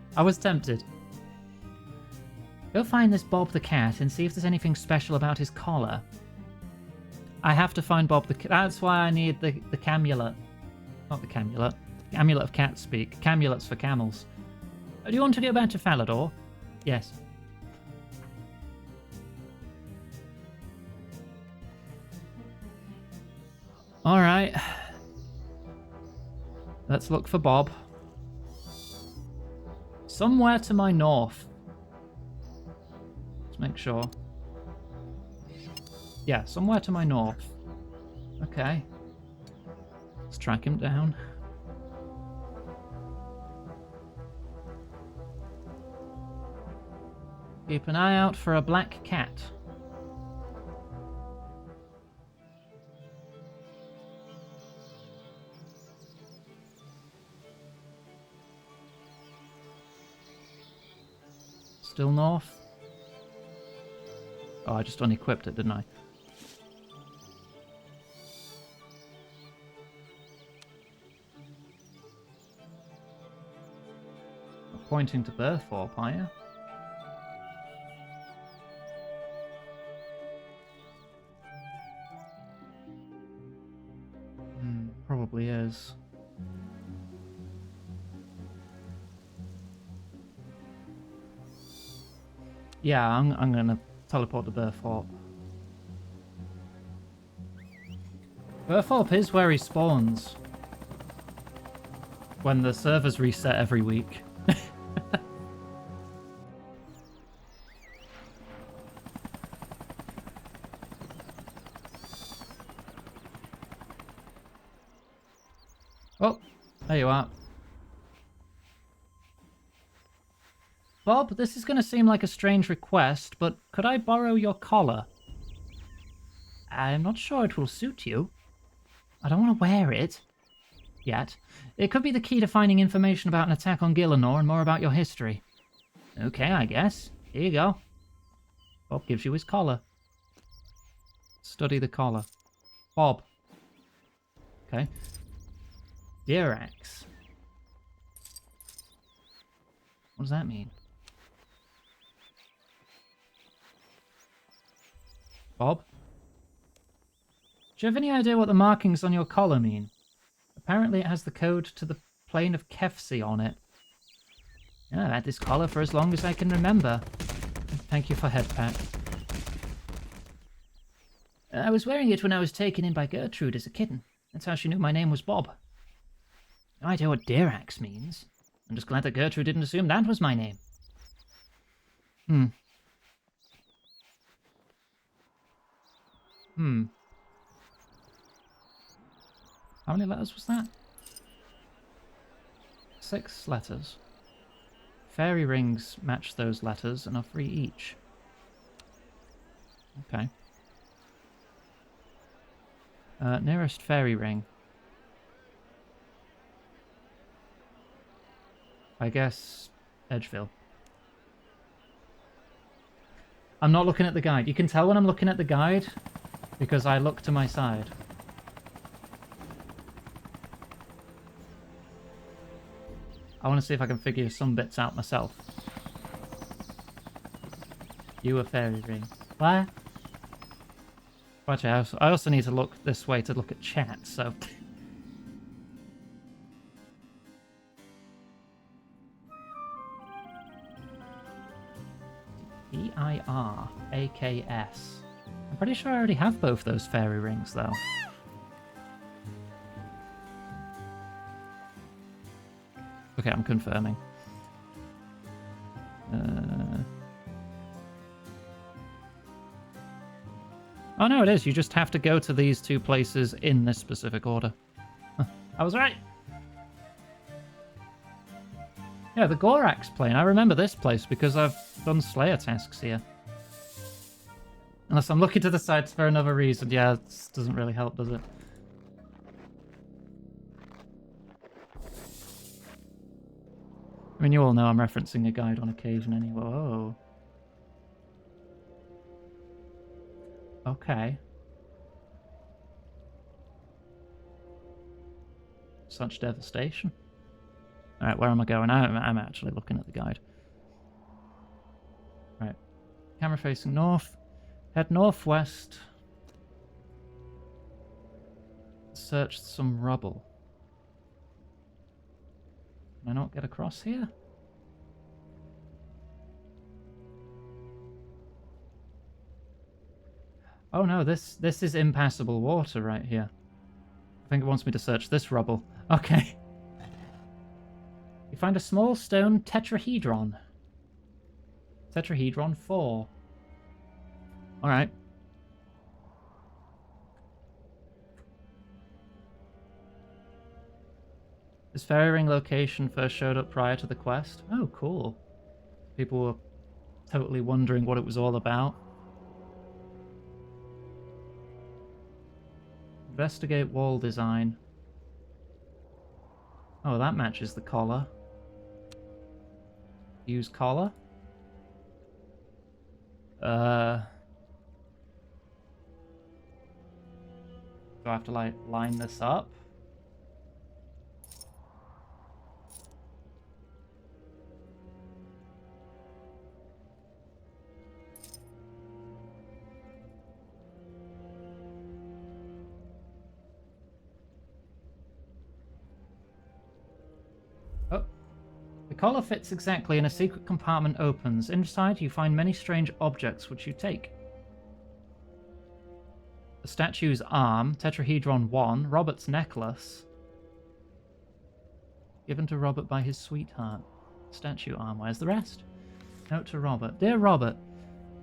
Go find this Bob the Cat and see if there's anything special about his collar. I have to find Bob the Cat. That's why I need the camulet. Not the camulet. Amulet of cat speak. Camulets for camels. Do you want to go back to Falador? Yes. Alright. Let's look for Bob. Somewhere to my north. Let's make sure. Yeah, somewhere to my north. Okay. Let's track him down. Keep an eye out for a black cat. Still north? Oh, I just unequipped it, didn't I? Not pointing to Berthorpe, are you? Probably is. Yeah, I'm gonna teleport to Berthorpe. Berthorpe is where he spawns. When the servers reset every week. Oh, there you are. Bob, this is going to seem like a strange request, but could I borrow your collar? I'm not sure it will suit you. I don't want to wear it. Yet. It could be the key to finding information about an attack on Gielinor and more about your history. Okay, I guess. Here you go. Bob gives you his collar. Study the collar. Bob. Okay. Dirax. What does that mean? Bob? Do you have any idea what the markings on your collar mean? Apparently it has the code to the plane of Kefsi on it. Yeah, I've had this collar for as long as I can remember. Thank you for head pat. I was wearing it when I was taken in by Gertrude as a kitten. That's how she knew my name was Bob. No idea what Dirax means. I'm just glad that Gertrude didn't assume that was my name. How many letters was that? 6 letters. Fairy rings match those letters and are free each. Okay. Nearest fairy ring. I guess Edgeville. I'm not looking at the guide. You can tell when I'm looking at the guide because I look to my side. I want to see if I can figure some bits out myself. You a fairy ring. What? Watch out. I also need to look this way to look at chat, so... E-I-R-A-K-S. I'm pretty sure I already have both those fairy rings, though. Okay, I'm confirming. Oh no, it is. You just have to go to these 2 places in this specific order. I was right. Yeah, the Gorax plane. I remember this place because I've done Slayer tasks here. Unless I'm looking to the sides for another reason. Yeah, this doesn't really help, does it? I mean, you all know I'm referencing a guide on occasion anyway. Whoa. Okay. Such devastation. Alright, where am I going? I'm actually looking at the guide. Right. Camera facing north. Head northwest. Search some rubble. Can I not get across here? Oh no, this is impassable water right here. I think it wants me to search this rubble. Okay. You find a small stone tetrahedron. Tetrahedron 4. Alright. This fairy ring location first showed up prior to the quest. Oh, cool. People were totally wondering what it was all about. Investigate wall design. Oh, that matches the collar. Use collar. Do I have to, like, line this up? Oh. The collar fits exactly and a secret compartment opens. Inside you find many strange objects which you take. The statue's arm, Tetrahedron 1, Robert's necklace. Given to Robert by his sweetheart. Statue arm, where's the rest? Note to Robert. Dear Robert,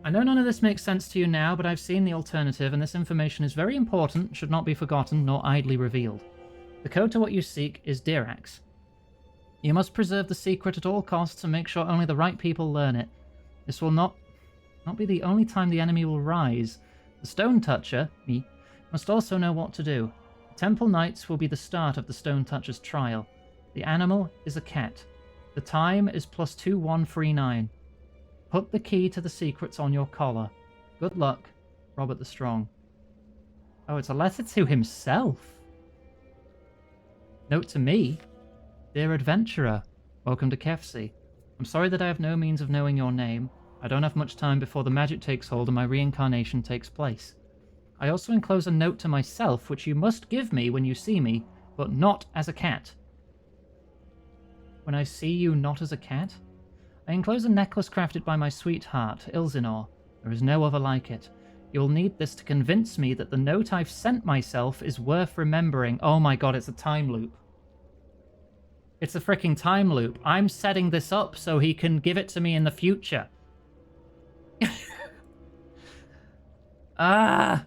I know none of this makes sense to you now, but I've seen the alternative, and this information is very important, should not be forgotten, nor idly revealed. The code to what you seek is Dirax. You must preserve the secret at all costs and make sure only the right people learn it. This will not be the only time the enemy will rise. The Stone Toucher, me, must also know what to do. The Temple Knights will be the start of the Stone Toucher's trial. The animal is a cat. The time is +2139. Put the key to the secrets on your collar. Good luck, Robert the Strong. Oh, it's a letter to himself. Note to me. Dear adventurer, welcome to Kefsi. I'm sorry that I have no means of knowing your name. I don't have much time before the magic takes hold and my reincarnation takes place. I also enclose a note to myself which you must give me when you see me, but not as a cat. When I see you not as a cat? I enclose a necklace crafted by my sweetheart, Ilzinor. There is no other like it. You will need this to convince me that the note I've sent myself is worth remembering. Oh my god, it's a time loop. It's a freaking time loop. I'm setting this up so he can give it to me in the future. Ah!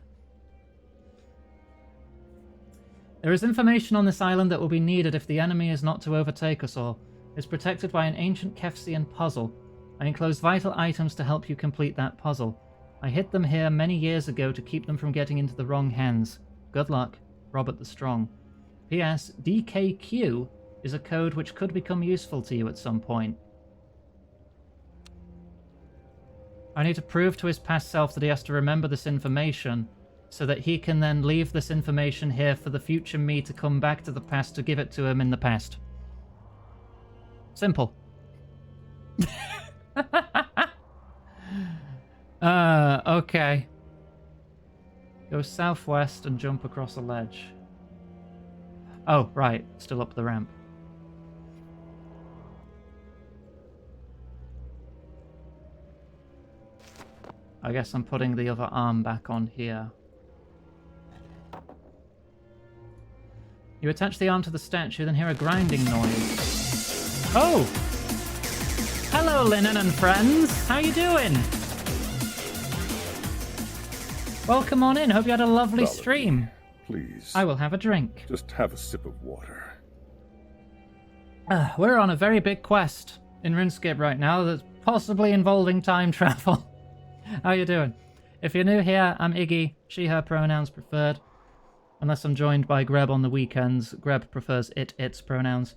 There is information on this island that will be needed if the enemy is not to overtake us all. It's protected by an ancient Kefsian puzzle. I enclose vital items to help you complete that puzzle. I hid them here many years ago to keep them from getting into the wrong hands. Good luck, Robert the Strong. P.S. DKQ is a code which could become useful to you at some point. I need to prove to his past self that he has to remember this information, so that he can then leave this information here for the future me to come back to the past to give it to him in the past. Simple. Okay. Go southwest and jump across a ledge. Oh, right. Still up the ramp. I guess I'm putting the other arm back on here. You attach the arm to the statue, then hear a grinding noise. Oh! Hello, Linen and friends! How you doing? Welcome on in. Hope you had a lovely Valerie, stream. Please. I will have a drink. Just have a sip of water. We're on a very big quest in Runescape right now that's possibly involving time travel. How you doing? If you're new here, I'm Iggy, she, her pronouns preferred. Unless I'm joined by Greb on the weekends. Greb prefers it, its pronouns.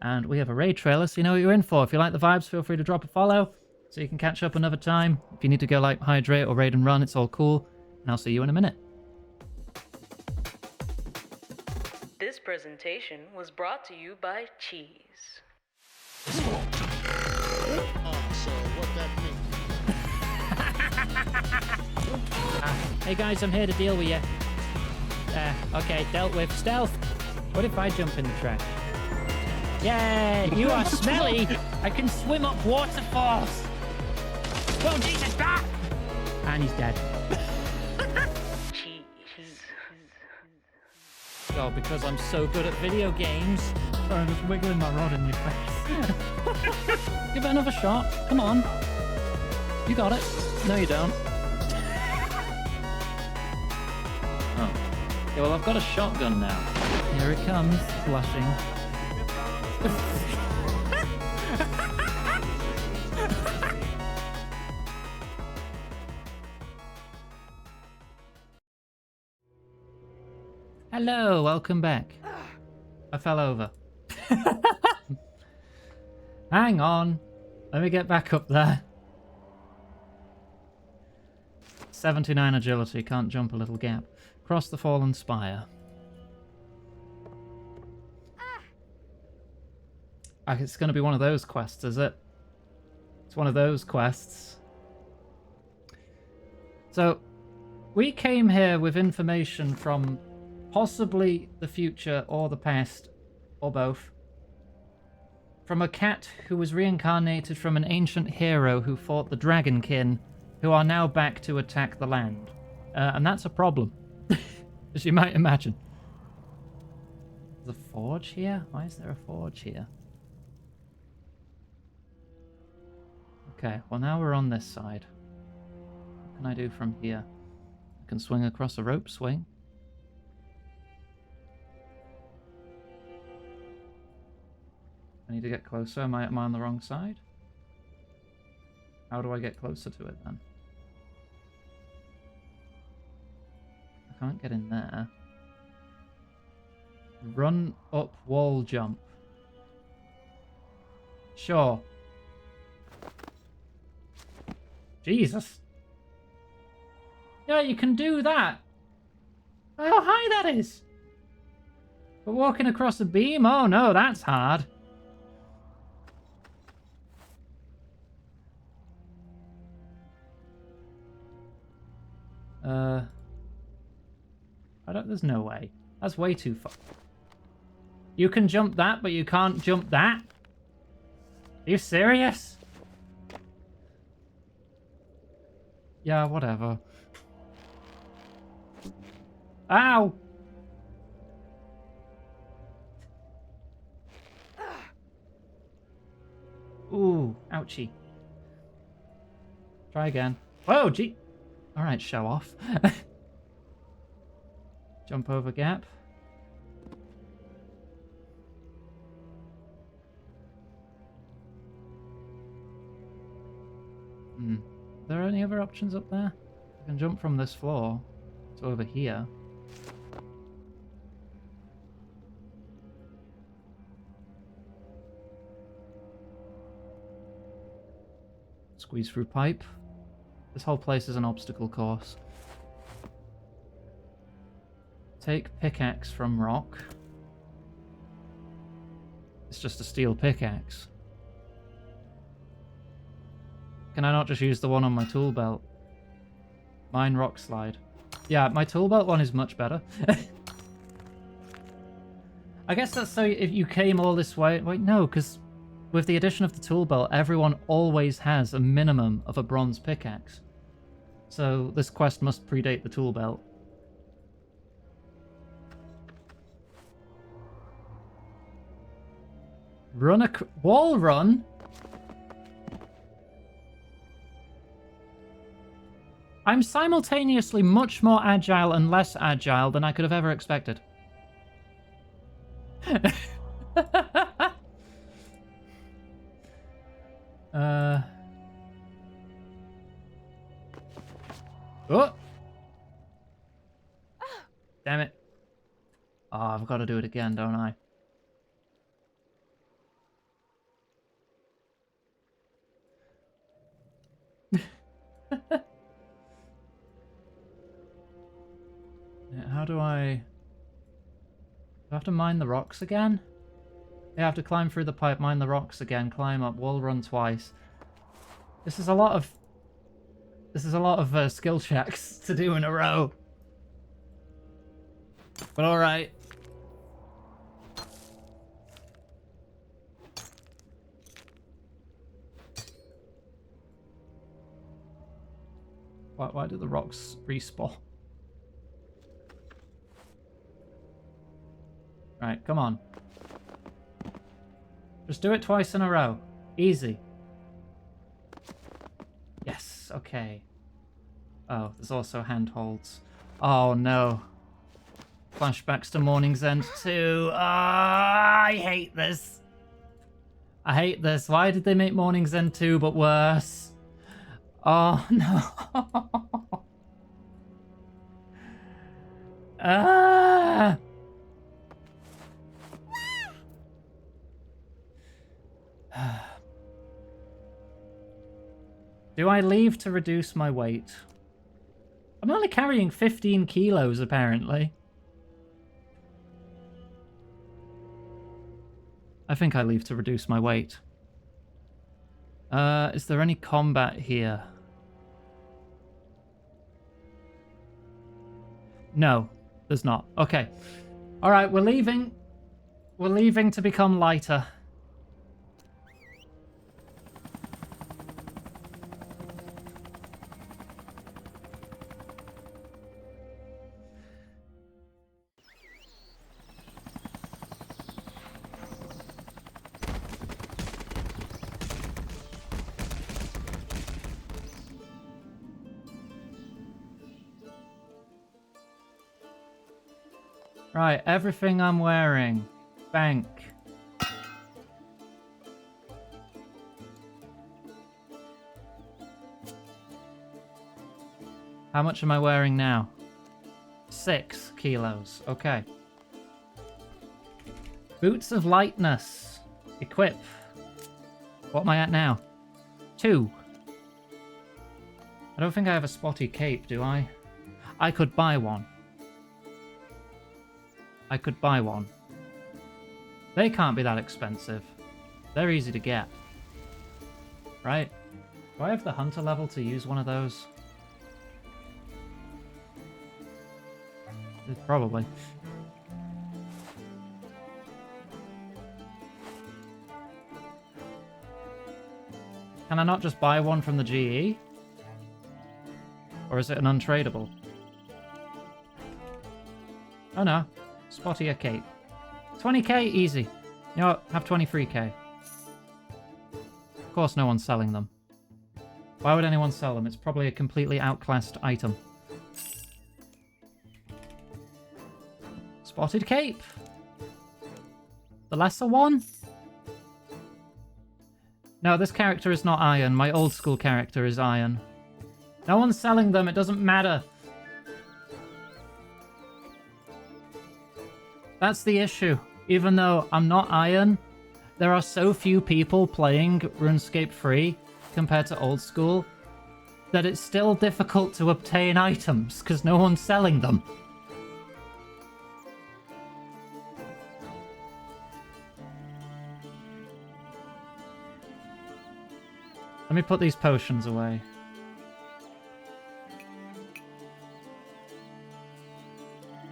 And we have a raid trailer, so you know what you're in for. If you like the vibes, feel free to drop a follow, so you can catch up another time. If you need to go like hydrate or raid and run, it's all cool. And I'll see you in a minute. This presentation was brought to you by Cheese. Oh, so what that means? Hey guys, I'm here to deal with you. Okay, dealt with. Stealth! What if I jump in the trash? Yay! You are smelly! I can swim up waterfalls! Whoa, Jesus! Ah! And he's dead. Cheese. Oh, because I'm so good at video games. Sorry, I'm just wiggling my rod in your face. Give it another shot. Come on. You got it. No, you don't. Oh. Okay, well, I've got a shotgun now. Here it comes, blushing. Hello, welcome back. I fell over. Hang on. Let me get back up there. 79 agility, can't jump a little gap. Cross the fallen spire. It's going to be one of those quests, is it? It's one of those quests. So, we came here with information from possibly the future or the past, or both. From a cat who was reincarnated from an ancient hero who fought the Dragonkin, who are now back to attack the land. And that's a problem, as you might imagine. There's a forge here? Why is there a forge here? Okay, well now we're on this side. What can I do from here? I can swing across a rope swing. I need to get closer. Am I on the wrong side? How do I get closer to it then? I can't get in there. Run up wall jump. Sure. Jesus. Yeah, you can do that. How high that is. But walking across a beam? Oh no, that's hard. There's no way. That's way too far. You can jump that, but you can't jump that? Are you serious? Yeah, whatever. Ow! Ooh, ouchie. Try again. Whoa, gee! Alright, show off. Jump over gap. Are there any other options up there? I can jump from this floor to over here. Squeeze through pipe. This whole place is an obstacle course. Take pickaxe from rock. It's just a steel pickaxe. Can I not just use the one on my tool belt? Mine rock slide. Yeah, my tool belt one is much better. I guess that's so if you came all this way. Wait, no, because with the addition of the tool belt, everyone always has a minimum of a bronze pickaxe. So this quest must predate the tool belt. Run a wall run? I'm simultaneously much more agile and less agile than I could have ever expected. Oh! Damn it. Oh, I've got to do it again, don't I? How do I have to mine the rocks again? Yeah, I have to climb through the pipe, mine the rocks again, climb up, wall run twice. This is a lot of skill checks to do in a row. But alright. Why do the rocks respawn? Right, come on. Just do it twice in a row. Easy. Yes, okay. Oh, there's also handholds. Oh no. Flashbacks to Morning's End 2. Ah, I hate this. I hate this. Why did they make Morning's End 2 but worse? Oh no. Ah. Do I leave to reduce my weight? I'm only carrying 15 kilos, apparently. I think I leave to reduce my weight. Is there any combat here? No, there's not. Okay. Alright, we're leaving. We're leaving to become lighter. Right, everything I'm wearing. Bank. How much am I wearing now? 6 kilos. Okay. Boots of lightness. Equip. What am I at now? 2. I don't think I have a spotty cape, do I? I could buy one. I could buy one. They can't be that expensive. They're easy to get. Right? Do I have the hunter level to use one of those? Probably. Can I not just buy one from the GE? Or is it an untradeable? Oh no. Spotty a cape. 20k? Easy. You know what? Have 23k. Of course no one's selling them. Why would anyone sell them? It's probably a completely outclassed item. Spotted cape. The lesser one? No, this character is not iron. My old school character is iron. No one's selling them. It doesn't matter. That's the issue. Even though I'm not iron, there are so few people playing RuneScape free compared to old school that it's still difficult to obtain items because no one's selling them. Let me put these potions away.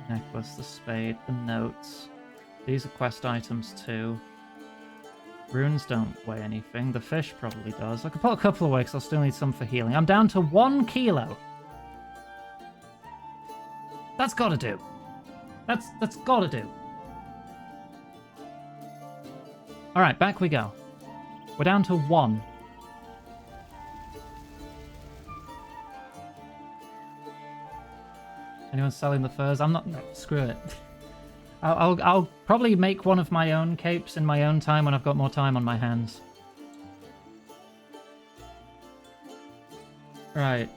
Necklace, the spade, the notes. These are quest items too. Runes don't weigh anything. The fish probably does. I could put a couple away because I'll still need some for healing. I'm down to 1 kilo. That's gotta do. That's gotta do. Alright, back we go. We're down to 1. Anyone selling the furs? I'm not... No, screw it. I'll probably make one of my own capes in my own time when I've got more time on my hands. Right.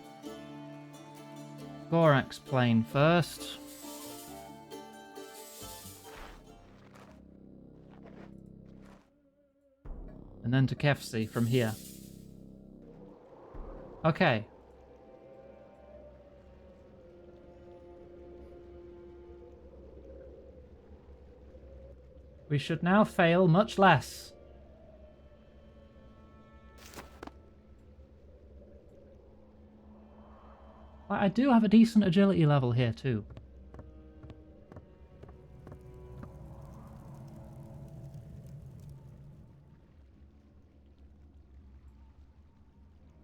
Gorax plane first. And then to Kefsi from here. Okay. We should now fail much less. I do have a decent agility level here too.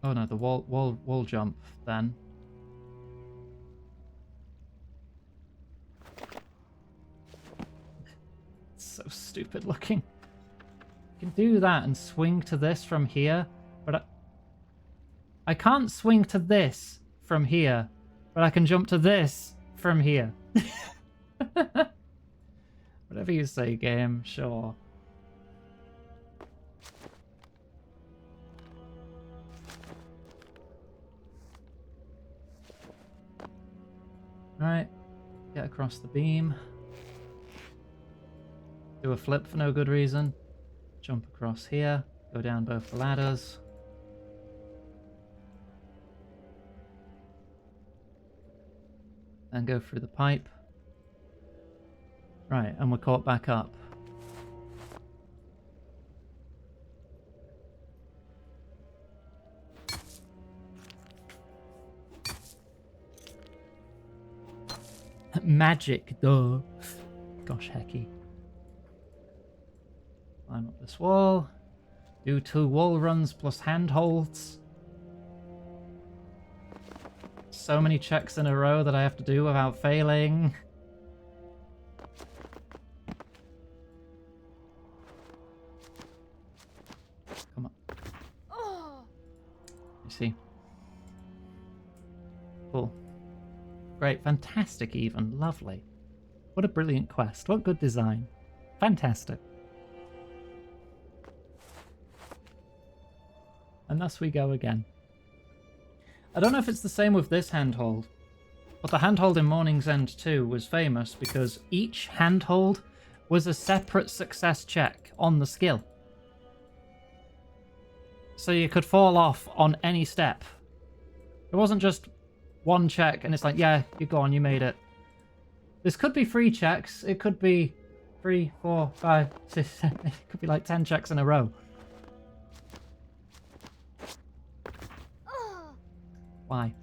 Oh no, the wall jump then. so stupid looking. You can do that and swing to this from here, but I can't swing to this from here, but I can jump to this from here. Whatever you say, game, sure. Alright, get across the beam. Do a flip for no good reason. Jump across here, go down both the ladders. Then go through the pipe. Right, and we're caught back up. Magic, duh. Gosh, hecky. Climb up this wall. Do 2 wall runs plus handholds. So many checks in a row that I have to do without failing. Come on. You see? Cool. Great, fantastic even, lovely. What a brilliant quest, what good design. Fantastic. And thus we go again. I don't know if it's the same with this handhold, but the handhold in Morning's End 2 was famous because each handhold was a separate success check on the skill. So you could fall off on any step. It wasn't just one check and it's like, yeah, you're gone, you made it. This could be 3 checks, it could be 3, 4, 5, 6, 7, it could be like 10 checks in a row. Why?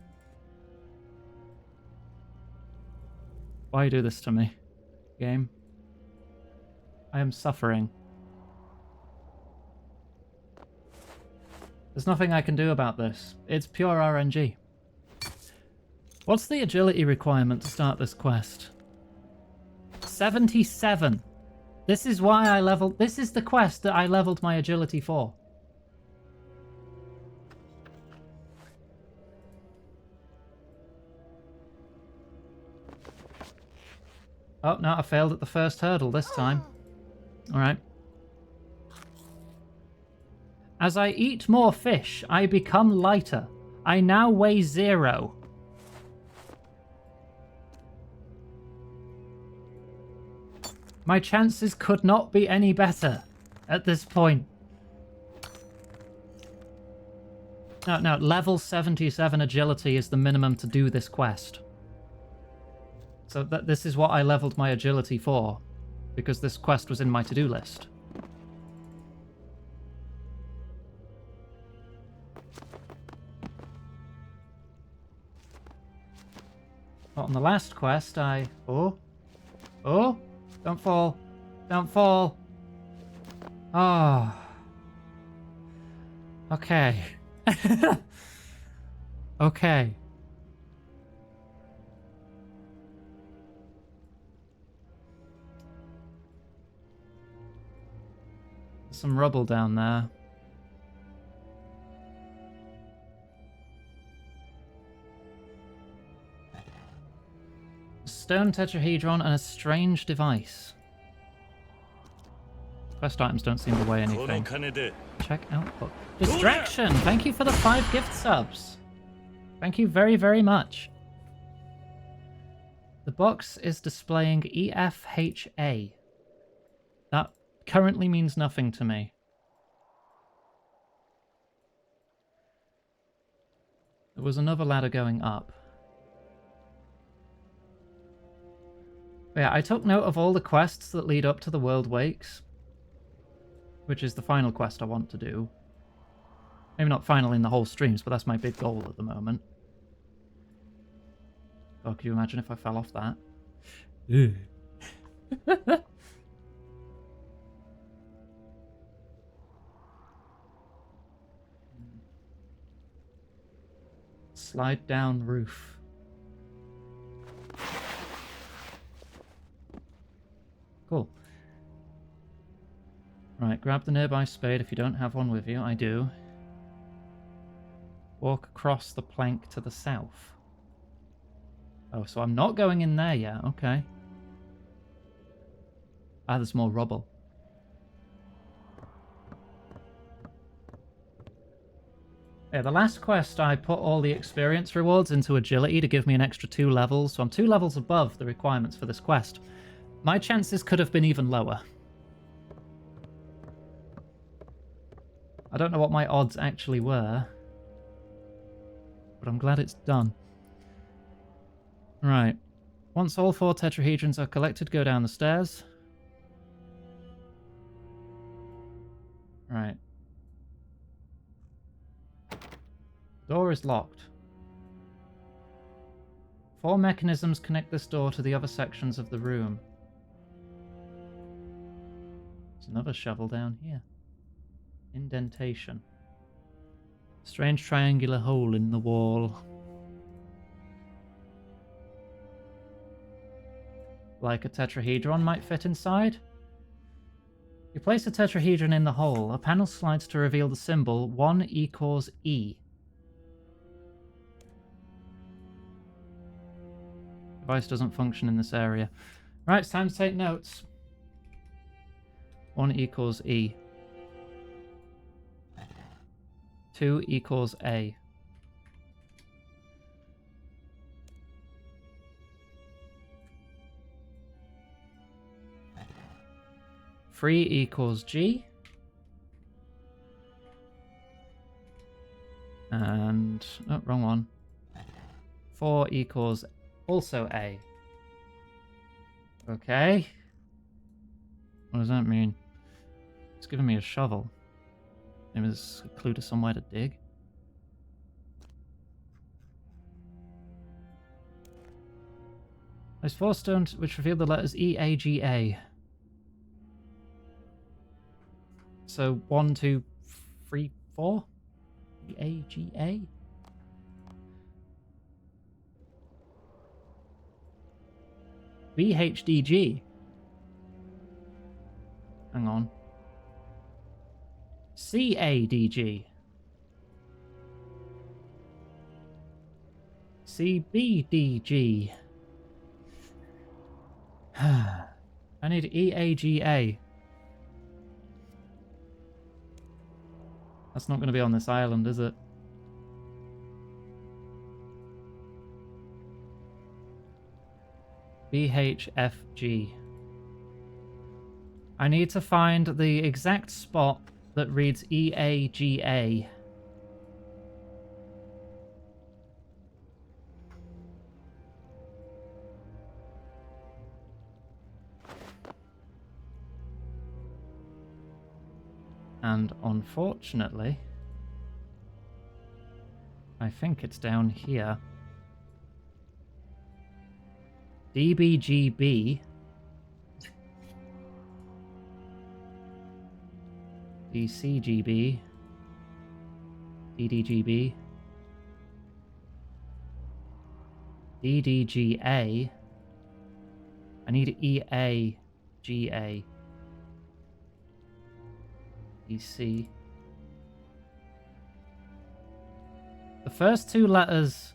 Why do this to me, game? I am suffering. There's nothing I can do about this. It's pure RNG. What's the agility requirement to start this quest? 77. This is why I leveled... This is the quest that I leveled my agility for. Oh, no, I failed at the first hurdle this time. Alright. As I eat more fish, I become lighter. I now weigh 0. My chances could not be any better at this point. No, level 77 agility is the minimum to do this quest. So this is what I leveled my agility for, because this quest was in my to-do list. But on the last quest, Oh! Don't fall. Don't fall. Oh. Okay. Okay. Some rubble down there. A stone tetrahedron and a strange device. Quest items don't seem to weigh anything. Check output. Distraction! Thank you for the 5 gift subs. Thank you very, very much. The box is displaying EFHA. That currently means nothing to me. There was another ladder going up. But yeah, I took note of all the quests that lead up to the World Wakes, which is the final quest I want to do. Maybe not final in the whole streams, but that's my big goal at the moment. Oh, can you imagine if I fell off that? Slide down roof. Cool. Right, grab the nearby spade if you don't have one with you. I do. Walk across the plank to the south. Oh, so I'm not going in there yet. Okay. Ah, there's more rubble. Yeah, the last quest, I put all the experience rewards into agility to give me an extra 2 levels, so I'm 2 levels above the requirements for this quest. My chances could have been even lower. I don't know what my odds actually were, but I'm glad it's done. Right. Once all 4 tetrahedrons are collected, go down the stairs. Right. Door is locked. 4 mechanisms connect this door to the other sections of the room. There's another shovel down here. Indentation. Strange triangular hole in the wall. Like a tetrahedron might fit inside? You place a tetrahedron in the hole. A panel slides to reveal the symbol 1 equals E. Device doesn't function in this area. Right, it's time to take notes. 1 equals E. 2 equals A. Three equals G. And... oh, wrong one. 4 equals also A. Okay. What does that mean? It's giving me a shovel. Maybe there's a clue to somewhere to dig. There's 4 stones which reveal the letters E, A, G, A. So 1, 2, 3, 4? E, A, G, A? B, H, D, G. Hang on. C, A, D, G. C, B, D, G. I need E, A, G, A. That's not going to be on this island, is it? B, H, F, G. I need to find the exact spot that reads E, A, G, A. And unfortunately, I think it's down here. DBGB. DCGB. DDGB. DDGA. I need EAGA. EC. The first 2 letters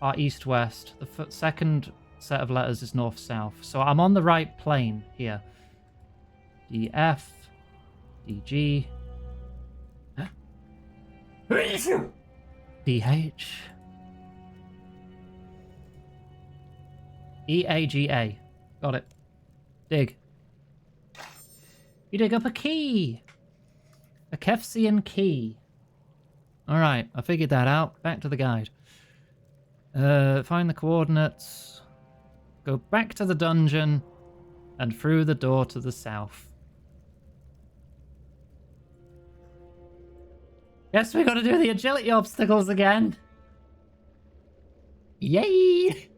are east-west. The second set of letters is north-south. So I'm on the right plane here. DF. DG. DH. EAGA. Got it. Dig. You dig up a key. A Kefsian key. Alright, I figured that out. Back to the guide. Find the coordinates. Go back to the dungeon. And through the door to the south. Guess we gotta do the agility obstacles again. Yay!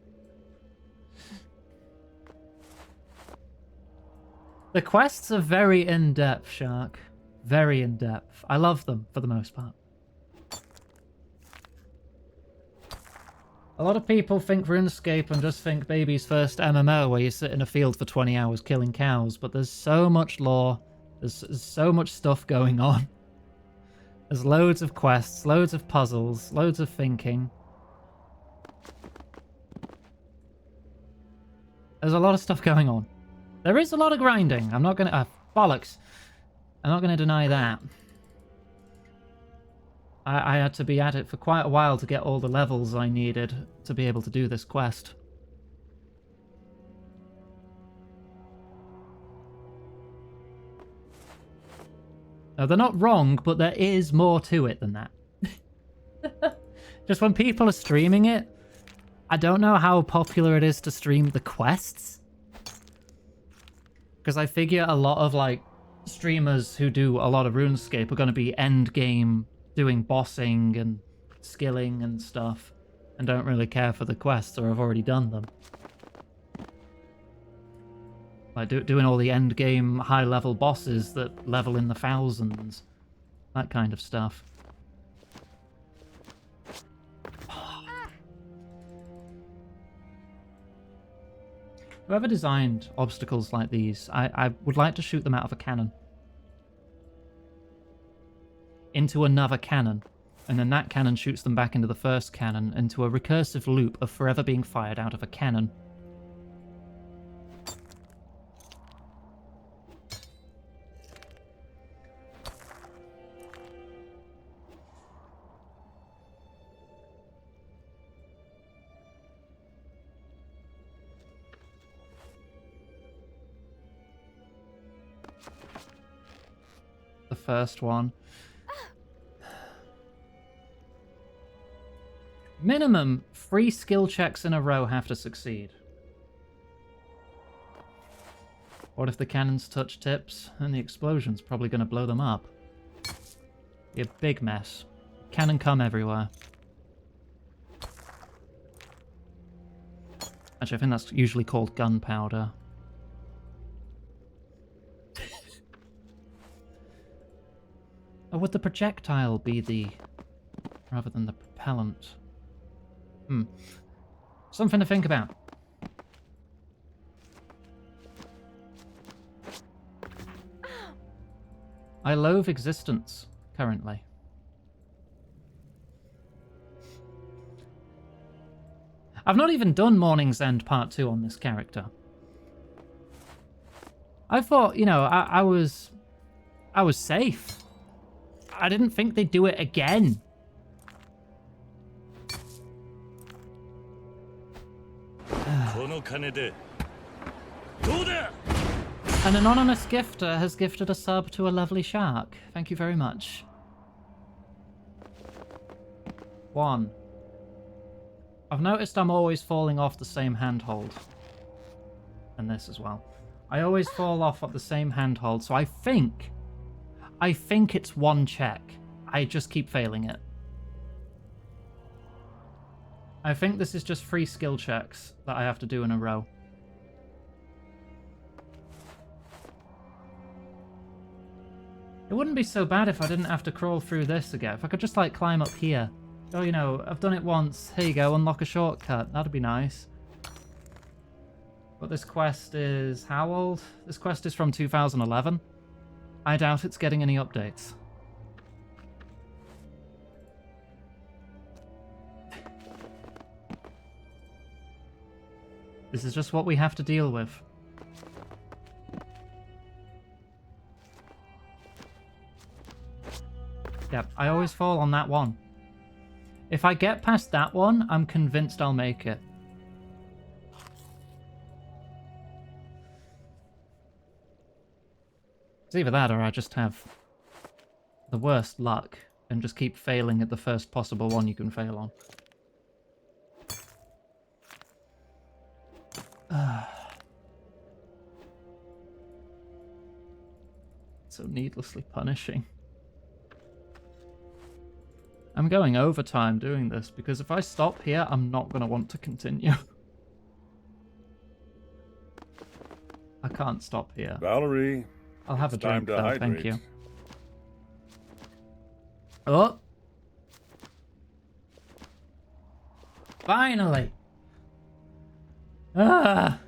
The quests are very in-depth, Shark. Very in-depth. I love them, for the most part. A lot of people think RuneScape and just think baby's first MMO where you sit in a field for 20 hours killing cows, but there's so much lore There's so much stuff going on. There's loads of quests, loads of puzzles, loads of thinking. There's a lot of stuff going on. There is a lot of grinding. I'm not gonna... bollocks. I'm not gonna deny that. I had to be at it for quite a while to get all the levels I needed to be able to do this quest. Now, they're not wrong, but there is more to it than that. Just when people are streaming it, I don't know how popular it is to stream the quests. Because I figure a lot of, like, streamers who do a lot of RuneScape are going to be end game doing bossing and skilling and stuff, and don't really care for the quests or have already done them. Like doing all the end game high level bosses that level in the thousands. That kind of stuff. Whoever designed obstacles like these, I would like to shoot them out of a cannon. Into another cannon. And then that cannon shoots them back into the first cannon, into a recursive loop of forever being fired out of a cannon. The first one. Minimum 3 skill checks in a row have to succeed. What if the cannons touch tips and the explosion's probably going to blow them up? Be a big mess. Cannon come everywhere. Actually, I think that's usually called gunpowder. Or would the projectile be the... rather than the propellant? Something to think about. I loathe existence, currently. I've not even done Morning's End Part 2 on this character. I thought, you know, I was safe. I didn't think they'd do it again. An anonymous gifter has gifted a sub to a lovely shark. Thank you very much. 1. I've noticed I'm always falling off the same handhold. And this as well. I always fall off at the same handhold, so I think it's 1 check. I just keep failing it. I think this is just 3 skill checks that I have to do in a row. It wouldn't be so bad if I didn't have to crawl through this again. If I could just, like, climb up here. Oh, you know, I've done it once. Here you go, unlock a shortcut. That'd be nice. But this quest is... how old? This quest is from 2011. I doubt it's getting any updates. This is just what we have to deal with. Yep, I always fall on that one. If I get past that one, I'm convinced I'll make it. It's either that or I just have the worst luck and just keep failing at the first possible one you can fail on. So needlessly punishing. I'm going overtime doing this because if I stop here, I'm not going to want to continue. I can't stop here. Valerie, I'll have a drink though, hydrate. thank you. Oh! Finally! Ah!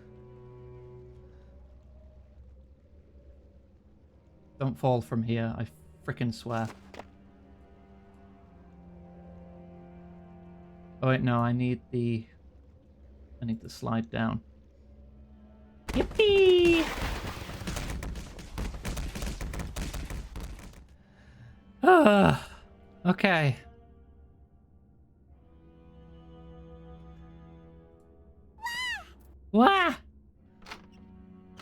Don't fall from here, I frickin' swear. Oh wait, no, I need the slide down. Yippee! Okay. Wah!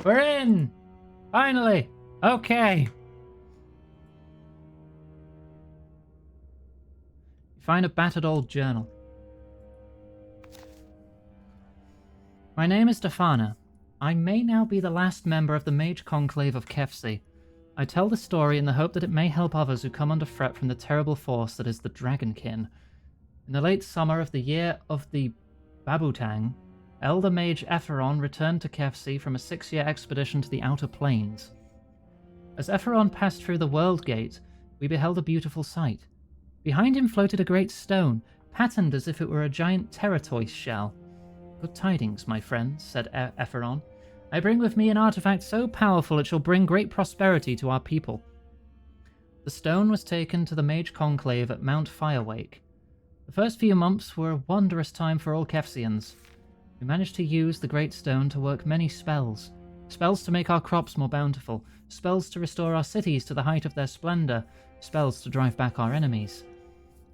We're in! Finally! Okay. You find a battered old journal. My name is Stefana. I may now be the last member of the Mage Conclave of Kefsi. I tell the story in the hope that it may help others who come under threat from the terrible force that is the Dragonkin. In the late summer of the year of the Babutang, Elder Mage Ephron returned to Kefsi from a 6-year expedition to the Outer Plains. As Ephron passed through the World Gate, we beheld a beautiful sight. Behind him floated a great stone, patterned as if it were a giant tortoise shell. Good tidings, my friends, said Ephron. I bring with me an artifact so powerful it shall bring great prosperity to our people. The stone was taken to the Mage Conclave at Mount Firewake. The first few months were a wondrous time for all Kefsians. We managed to use the great stone to work many spells. Spells to make our crops more bountiful, spells to restore our cities to the height of their splendor, spells to drive back our enemies.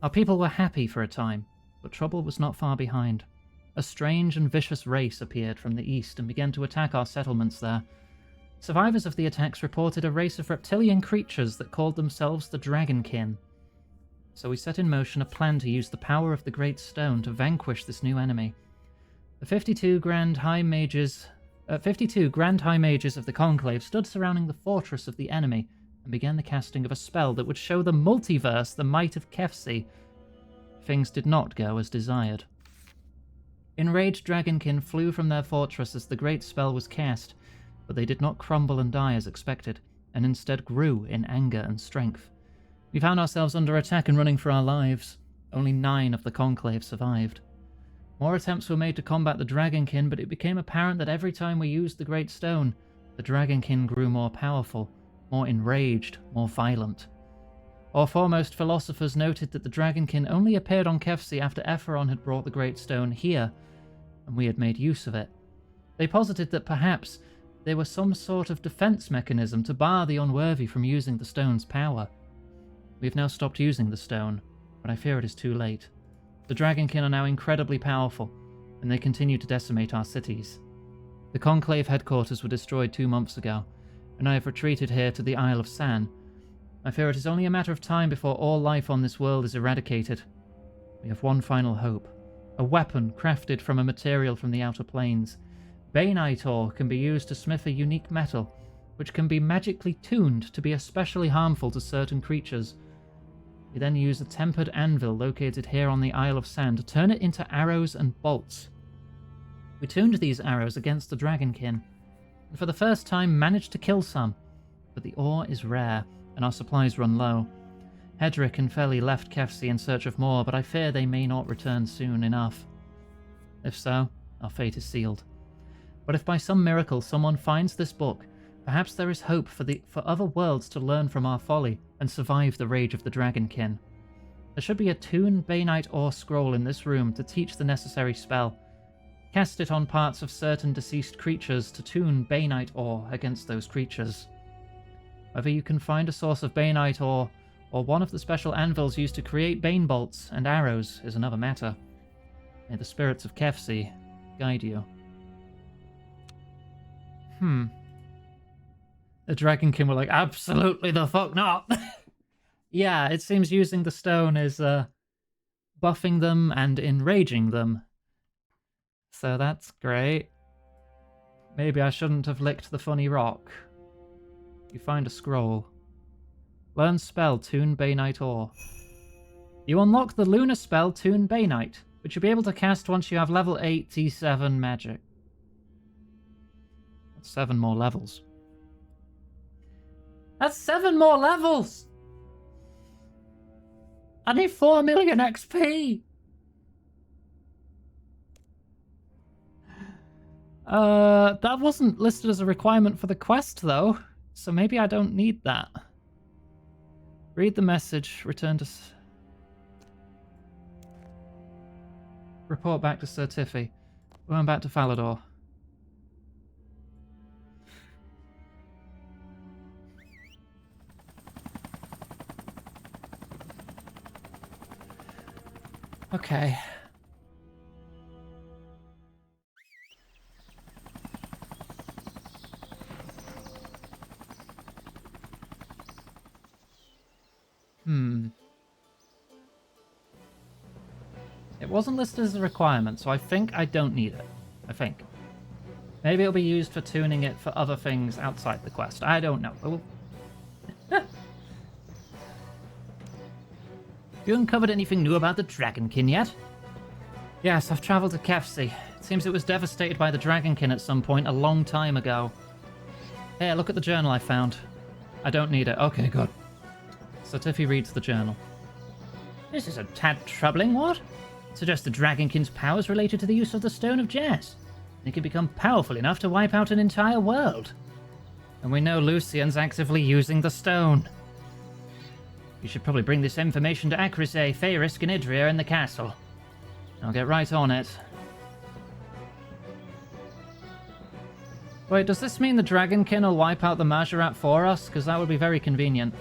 Our people were happy for a time, but trouble was not far behind. A strange and vicious race appeared from the east and began to attack our settlements there. Survivors of the attacks reported a race of reptilian creatures that called themselves the Dragonkin. So we set in motion a plan to use the power of the Great Stone to vanquish this new enemy. The 52 Grand High Mages of the Conclave stood surrounding the fortress of the enemy and began the casting of a spell that would show the multiverse the might of Kefsi. Things did not go as desired. Enraged Dragonkin flew from their fortress as the great spell was cast, but they did not crumble and die as expected, and instead grew in anger and strength. We found ourselves under attack and running for our lives. Only 9 of the Conclave survived. More attempts were made to combat the Dragonkin, but it became apparent that every time we used the Great Stone, the Dragonkin grew more powerful, more enraged, more violent. Our foremost philosophers noted that the Dragonkin only appeared on Kefsi after Ephron had brought the Great Stone here, and we had made use of it. They posited that perhaps there was some sort of defense mechanism to bar the unworthy from using the stone's power. We have now stopped using the stone, but I fear it is too late. The Dragonkin are now incredibly powerful, and they continue to decimate our cities. The Conclave headquarters were destroyed 2 months ago, and I have retreated here to the Isle of San. I fear it is only a matter of time before all life on this world is eradicated. We have one final hope. A weapon crafted from a material from the Outer Plains. Bainite ore can be used to smith a unique metal, which can be magically tuned to be especially harmful to certain creatures. We then use a tempered anvil located here on the Isle of San to turn it into arrows and bolts. We tuned these arrows against the Dragonkin, and for the first time managed to kill some, but the ore is rare, and our supplies run low. Hedrick and Feli left Kefsi in search of more, but I fear they may not return soon enough. If so, our fate is sealed. But if by some miracle someone finds this book, perhaps there is hope for other worlds to learn from our folly and survive the rage of the Dragonkin. There should be a Tune Bainite ore scroll in this room to teach the necessary spell. Cast it on parts of certain deceased creatures to tune Bainite ore against those creatures. Whether you can find a source of Bainite ore, or one of the special anvils used to create Bane bolts and arrows, is another matter. May the spirits of Kefsi guide you. The Dragonkin were like, absolutely the fuck not! Yeah, it seems using the stone is buffing them and enraging them. So that's great. Maybe I shouldn't have licked the funny rock. You find a scroll. Learn spell Tune Bainite ore. You unlock the lunar spell Tune Bainite, which you'll be able to cast once you have level 8 T7 magic. That's 7 more levels. That's 7 more levels! I need 4 million XP! That wasn't listed as a requirement for the quest, though. So maybe I don't need that. Read the message. Return to... Report back to Sir Tiffy. Going back to Falador. Okay. It wasn't listed as a requirement, so I think I don't need it. I think. Maybe it'll be used for tuning it for other things outside the quest. I don't know. You uncovered anything new about the Dragonkin yet? Yes, I've travelled to Kefsi. It seems it was devastated by the Dragonkin at some point a long time ago. Here, look at the journal I found. I don't need it. Okay, good. So Tiffy reads the journal. This is a tad troubling, what? It suggests the Dragonkin's powers related to the use of the Stone of Jess. It can become powerful enough to wipe out an entire world. And we know Lucian's actively using the stone. You should probably bring this information to Acrisay, Feyrisk, and Idria in the castle. I'll get right on it. Wait, does this mean the Dragonkin will wipe out the Majorat for us? Because that would be very convenient.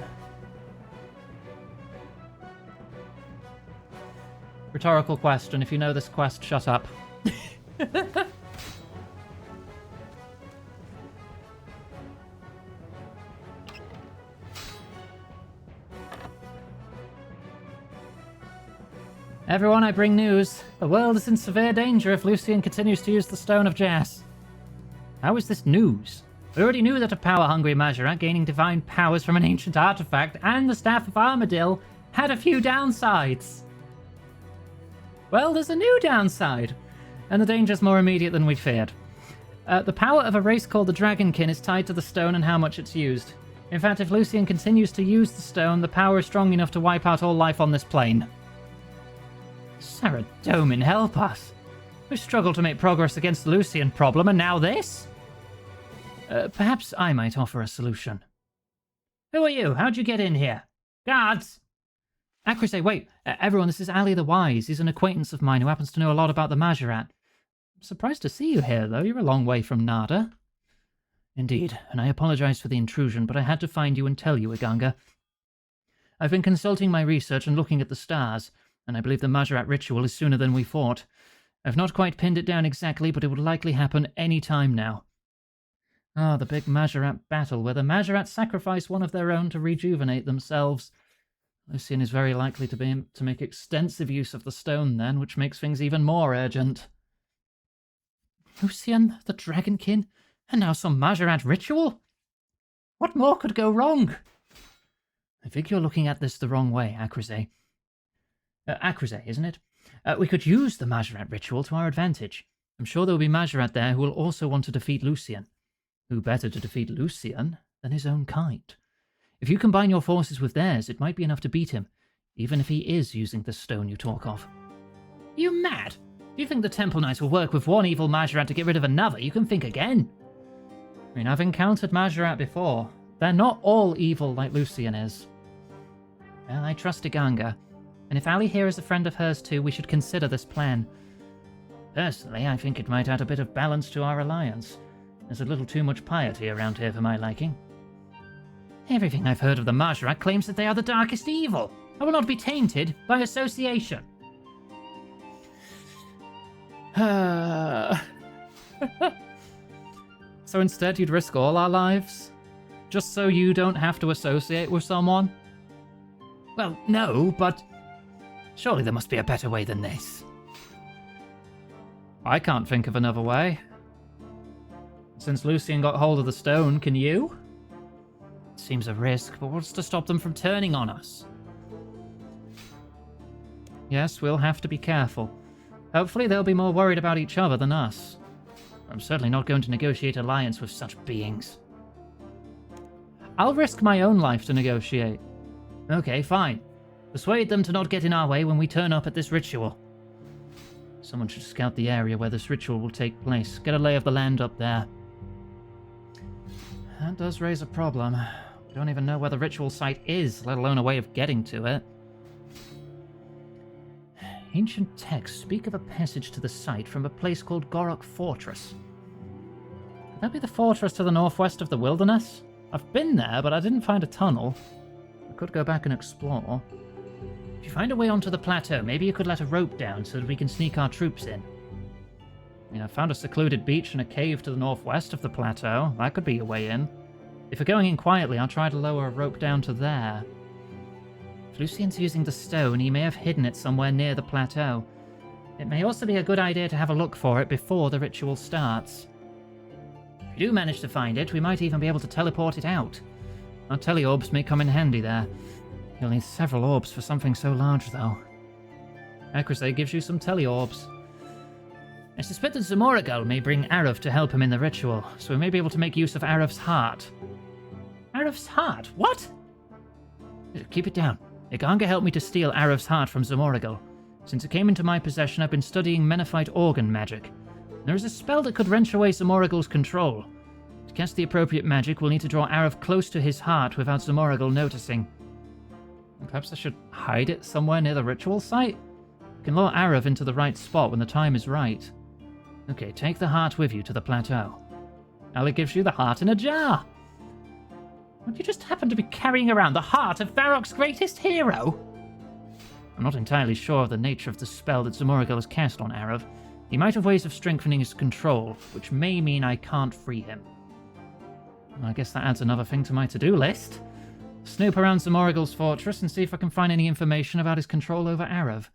Rhetorical question. If you know this quest, shut up. Everyone, I bring news. The world is in severe danger if Lucian continues to use the Stone of Jess. How is this news? We already knew that a power-hungry Majorat gaining divine powers from an ancient artifact and the Staff of Armadil had a few downsides. Well, there's a new downside, and the danger's more immediate than we feared. The power of a race called the Dragonkin is tied to the stone and how much it's used. In fact, if Lucian continues to use the stone, the power is strong enough to wipe out all life on this plane. Saradomin, help us. We've struggled to make progress against the Lucian problem, and now this? Perhaps I might offer a solution. Who are you? How'd you get in here? Guards! Acrisay, wait. Everyone, this is Ali the Wise. He's an acquaintance of mine who happens to know a lot about the Majorat. I'm surprised to see you here, though. You're a long way from Nada. Indeed, and I apologize for the intrusion, but I had to find you and tell you, Iganga. I've been consulting my research and looking at the stars, and I believe the Majorat ritual is sooner than we thought. I've not quite pinned it down exactly, but it would likely happen any time now. Ah, the big Majorat battle, where the Majorat sacrifice one of their own to rejuvenate themselves. Lucian is very likely to make extensive use of the stone then, which makes things even more urgent. Lucian, the Dragonkin, and now some Majorat ritual? What more could go wrong? I think you're looking at this the wrong way, Acrisay. Acrisay, isn't it? We could use the Majorat ritual to our advantage. I'm sure there will be Majorat there who will also want to defeat Lucian. Who better to defeat Lucian than his own kind? If you combine your forces with theirs, it might be enough to beat him, even if he is using the stone you talk of. Are you mad? If you think the Temple Knights will work with one evil Majorat to get rid of another, you can think again. I mean, I've encountered Majorat before. They're not all evil like Lucian is. Well, I trust Iganga, and if Ali here is a friend of hers too, we should consider this plan. Personally, I think it might add a bit of balance to our alliance. There's a little too much piety around here for my liking. Everything I've heard of the Majorat claims that they are the darkest evil. I will not be tainted by association. So instead you'd risk all our lives? Just so you don't have to associate with someone? Well, no, but surely there must be a better way than this. I can't think of another way. Since Lucian got hold of the stone, can you? It seems a risk, but what's to stop them from turning on us? Yes, we'll have to be careful. Hopefully they'll be more worried about each other than us. I'm certainly not going to negotiate alliance with such beings. I'll risk my own life to negotiate. Okay, fine. Persuade them to not get in our way when we turn up at this ritual. Someone should scout the area where this ritual will take place. Get a lay of the land up there. that does raise a problem. We don't even know where the ritual site is, let alone a way of getting to it. Ancient texts speak of a passage to the site from a place called Gorok Fortress. Could that be the fortress to the northwest of the wilderness? I've been there, but I didn't find a tunnel. I could go back and explore. If you find a way onto the plateau, maybe you could let a rope down so that we can sneak our troops in. I mean, I found a secluded beach and a cave to the northwest of the plateau. That could be a way in. If we're going in quietly, I'll try to lower a rope down to there. If Lucien's using the stone, he may have hidden it somewhere near the plateau. It may also be a good idea to have a look for it before the ritual starts. If you do manage to find it, we might even be able to teleport it out. Our teleorbs may come in handy there. You'll need several orbs for something so large, though. Acrosay gives you some teleorbs. I suspect that Zamoragal may bring Arav to help him in the ritual, so we may be able to make use of Arav's heart. Arav's heart? What? Keep it down. Iganga helped me to steal Arav's heart from Zamoragal. Since it came into my possession, I've been studying Menethite organ magic. There is a spell that could wrench away Zamoragal's control. To cast the appropriate magic, we'll need to draw Arav close to his heart without Zamoragal noticing. Perhaps I should hide it somewhere near the ritual site? You can lure Arav into the right spot when the time is right. Okay, take the heart with you to the plateau. Ali gives you the heart in a jar. Would you just happen to be carrying around the heart of Varroc's greatest hero? I'm not entirely sure of the nature of the spell that Zamoragal has cast on Arav. He might have ways of strengthening his control, which may mean I can't free him. I guess that adds another thing to my to-do list. Snoop around Zamoragal's fortress and see if I can find any information about his control over Arav.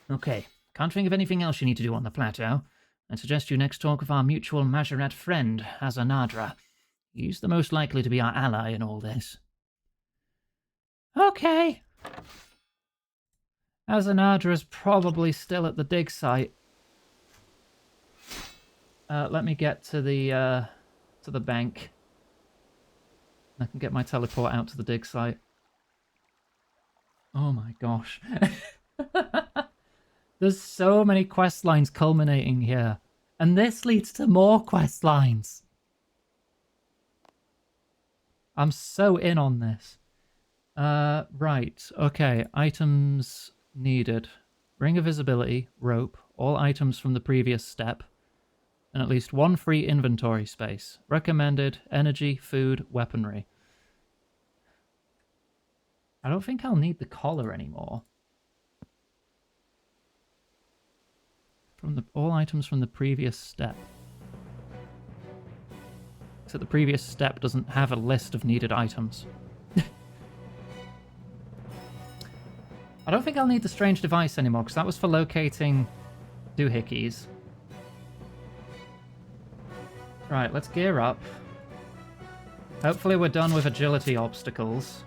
Okay, can't think of anything else you need to do on the plateau. I suggest you next talk with our mutual Majoret friend, Azanadra. He's the most likely to be our ally in all this. Okay. Azanadra's probably still at the dig site. Let me get to the bank. I can get my teleport out to the dig site. Oh my gosh. There's so many quest lines culminating here. And this leads to more quest lines. I'm so in on this. Right. Okay. Items needed. Ring of Visibility, rope, all items from the previous step, and at least one free inventory space. Recommended, energy, food, weaponry. I don't think I'll need the collar anymore. All items from the previous step. So the previous step doesn't have a list of needed items. I don't think I'll need the strange device anymore, because that was for locating doohickeys. Right, let's gear up. Hopefully we're done with agility obstacles.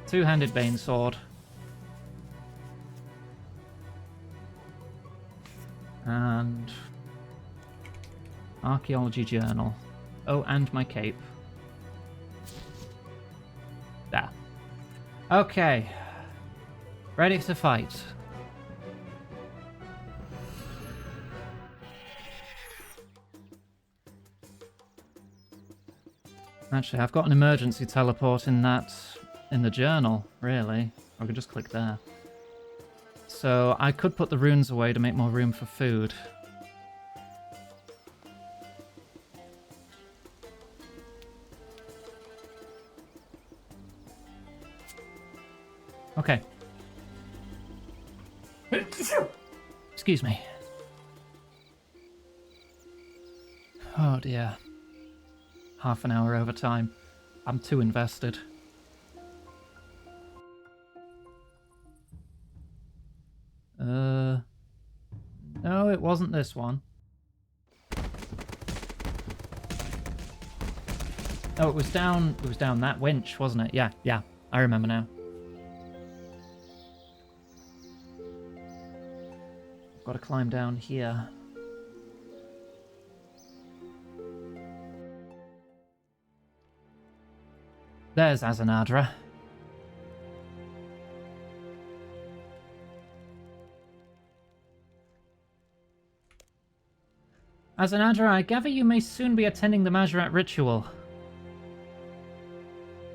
Two-handed Bane Sword. And Archaeology Journal. Oh, and my cape. There. Okay. Ready to fight. Actually, I've got an emergency teleport in the journal, really. I could just click there. So I could put the runes away to make more room for food. Okay. Excuse me. Oh dear. Half an hour overtime. I'm too invested. No, it wasn't this one. Oh, it was down that winch, wasn't it? Yeah, I remember now. I've got to climb down here. There's Azanadra. Azanadra, I gather you may soon be attending the Majorat ritual.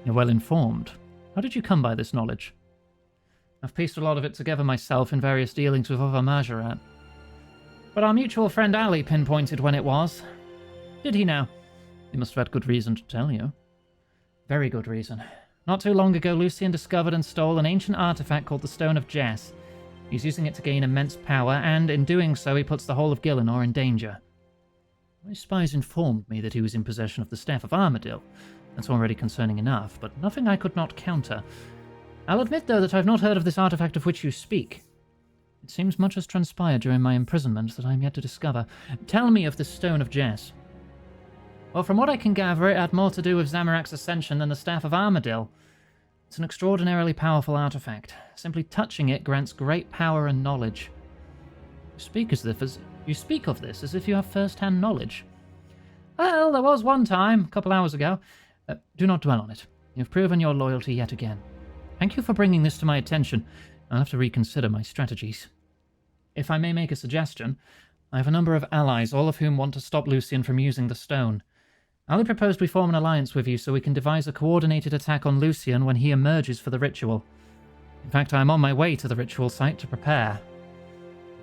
You're well informed. How did you come by this knowledge? I've pieced a lot of it together myself in various dealings with other Majorat. But our mutual friend Ali pinpointed when it was. Did he now? He must have had good reason to tell you. Very good reason. Not too long ago, Lucian discovered and stole an ancient artifact called the Stone of Jess. He's using it to gain immense power, and in doing so, he puts the whole of Gielinor in danger. My spies informed me that he was in possession of the Staff of Armadil. That's already concerning enough, but nothing I could not counter. I'll admit, though, that I've not heard of this artifact of which you speak. It seems much has transpired during my imprisonment that I am yet to discover. Tell me of the Stone of Jess. Well, from what I can gather, it had more to do with Zamorak's ascension than the Staff of Armadil. It's an extraordinarily powerful artifact. Simply touching it grants great power and knowledge. You speak of this as if you have first-hand knowledge. Well, there was one time, a couple hours ago. Do not dwell on it. You've proven your loyalty yet again. Thank you for bringing this to my attention. I'll have to reconsider my strategies. If I may make a suggestion, I have a number of allies, all of whom want to stop Lucian from using the stone. Ali proposed we form an alliance with you so we can devise a coordinated attack on Lucian when he emerges for the ritual. In fact, I am on my way to the ritual site to prepare.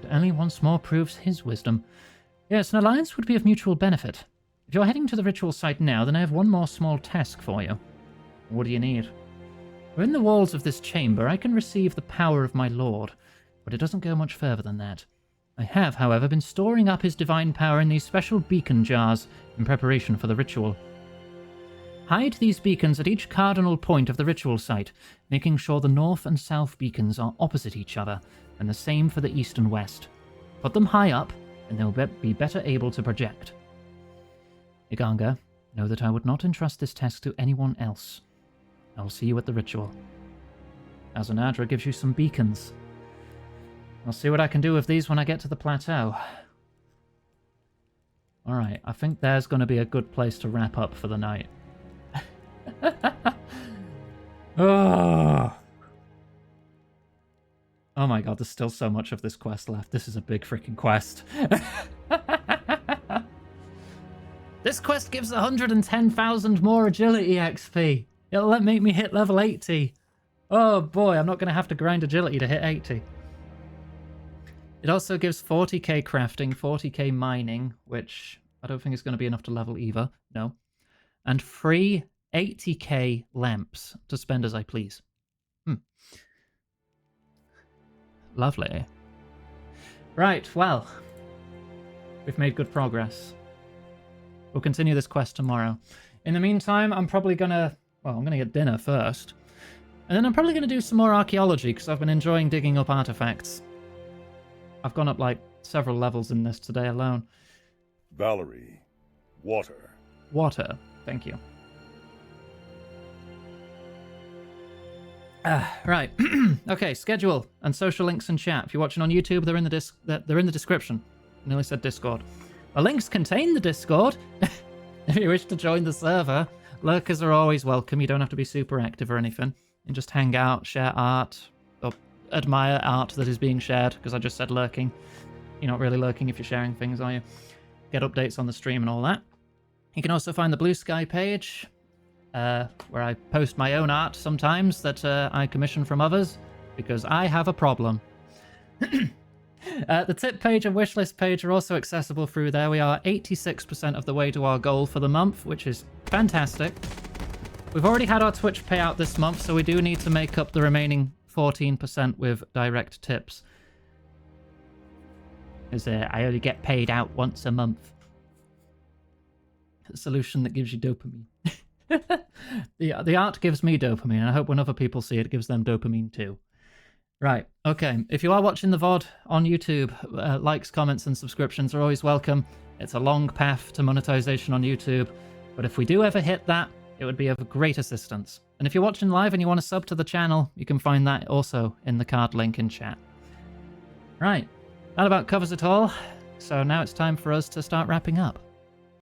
But Ali once more proves his wisdom. Yes, an alliance would be of mutual benefit. If you're heading to the ritual site now, then I have one more small task for you. What do you need? Within the walls of this chamber, I can receive the power of my lord, but it doesn't go much further than that. I have, however, been storing up his divine power in these special beacon jars in preparation for the ritual. Hide these beacons at each cardinal point of the ritual site, making sure the north and south beacons are opposite each other, and the same for the east and west. Put them high up, and they'll be better able to project. Iganga, know that I would not entrust this task to anyone else. I will see you at the ritual. Azanadra gives you some beacons. I'll see what I can do with these when I get to the plateau. Alright, I think there's going to be a good place to wrap up for the night. Oh. Oh my god, there's still so much of this quest left. This is a big freaking quest. This quest gives 110,000 more agility XP. It'll make me hit level 80. Oh boy, I'm not going to have to grind agility to hit 80. It also gives 40k crafting, 40k mining, which I don't think is going to be enough to level either. No. And free 80k lamps to spend as I please. Lovely. Right, well, we've made good progress. We'll continue this quest tomorrow. In the meantime, I'm probably going to... Well, I'm going to get dinner first. And then I'm probably going to do some more archaeology, because I've been enjoying digging up artifacts. I've gone up, like, several levels in this today alone. Valerie. Water. Water. Thank you. Right. Okay, schedule and social links and chat. If you're watching on YouTube, they're in the description. I nearly said Discord. The links contain the Discord. If you wish to join the server, lurkers are always welcome. You don't have to be super active or anything. You can just hang out, share art, or admire art that is being shared, because I just said lurking. You're not really lurking if you're sharing things, are you? Get updates on the stream and all that. You can also find the Blue Sky page, where I post my own art sometimes that I commission from others, because I have a problem. The tip page and wishlist page are also accessible through there. We are 86% of the way to our goal for the month, which is fantastic. We've already had our Twitch payout this month, so we do need to make up the remaining 14% with direct tips. Because I only get paid out once a month. A solution that gives you dopamine. The art gives me dopamine, and I hope when other people see it, it gives them dopamine too. Right, okay. If you are watching the VOD on YouTube, likes, comments, and subscriptions are always welcome. It's a long path to monetization on YouTube, but if we do ever hit that, it would be of great assistance. And if you're watching live and you want to sub to the channel, you can find that also in the card link in chat. Right, that about covers it all. So now it's time for us to start wrapping up.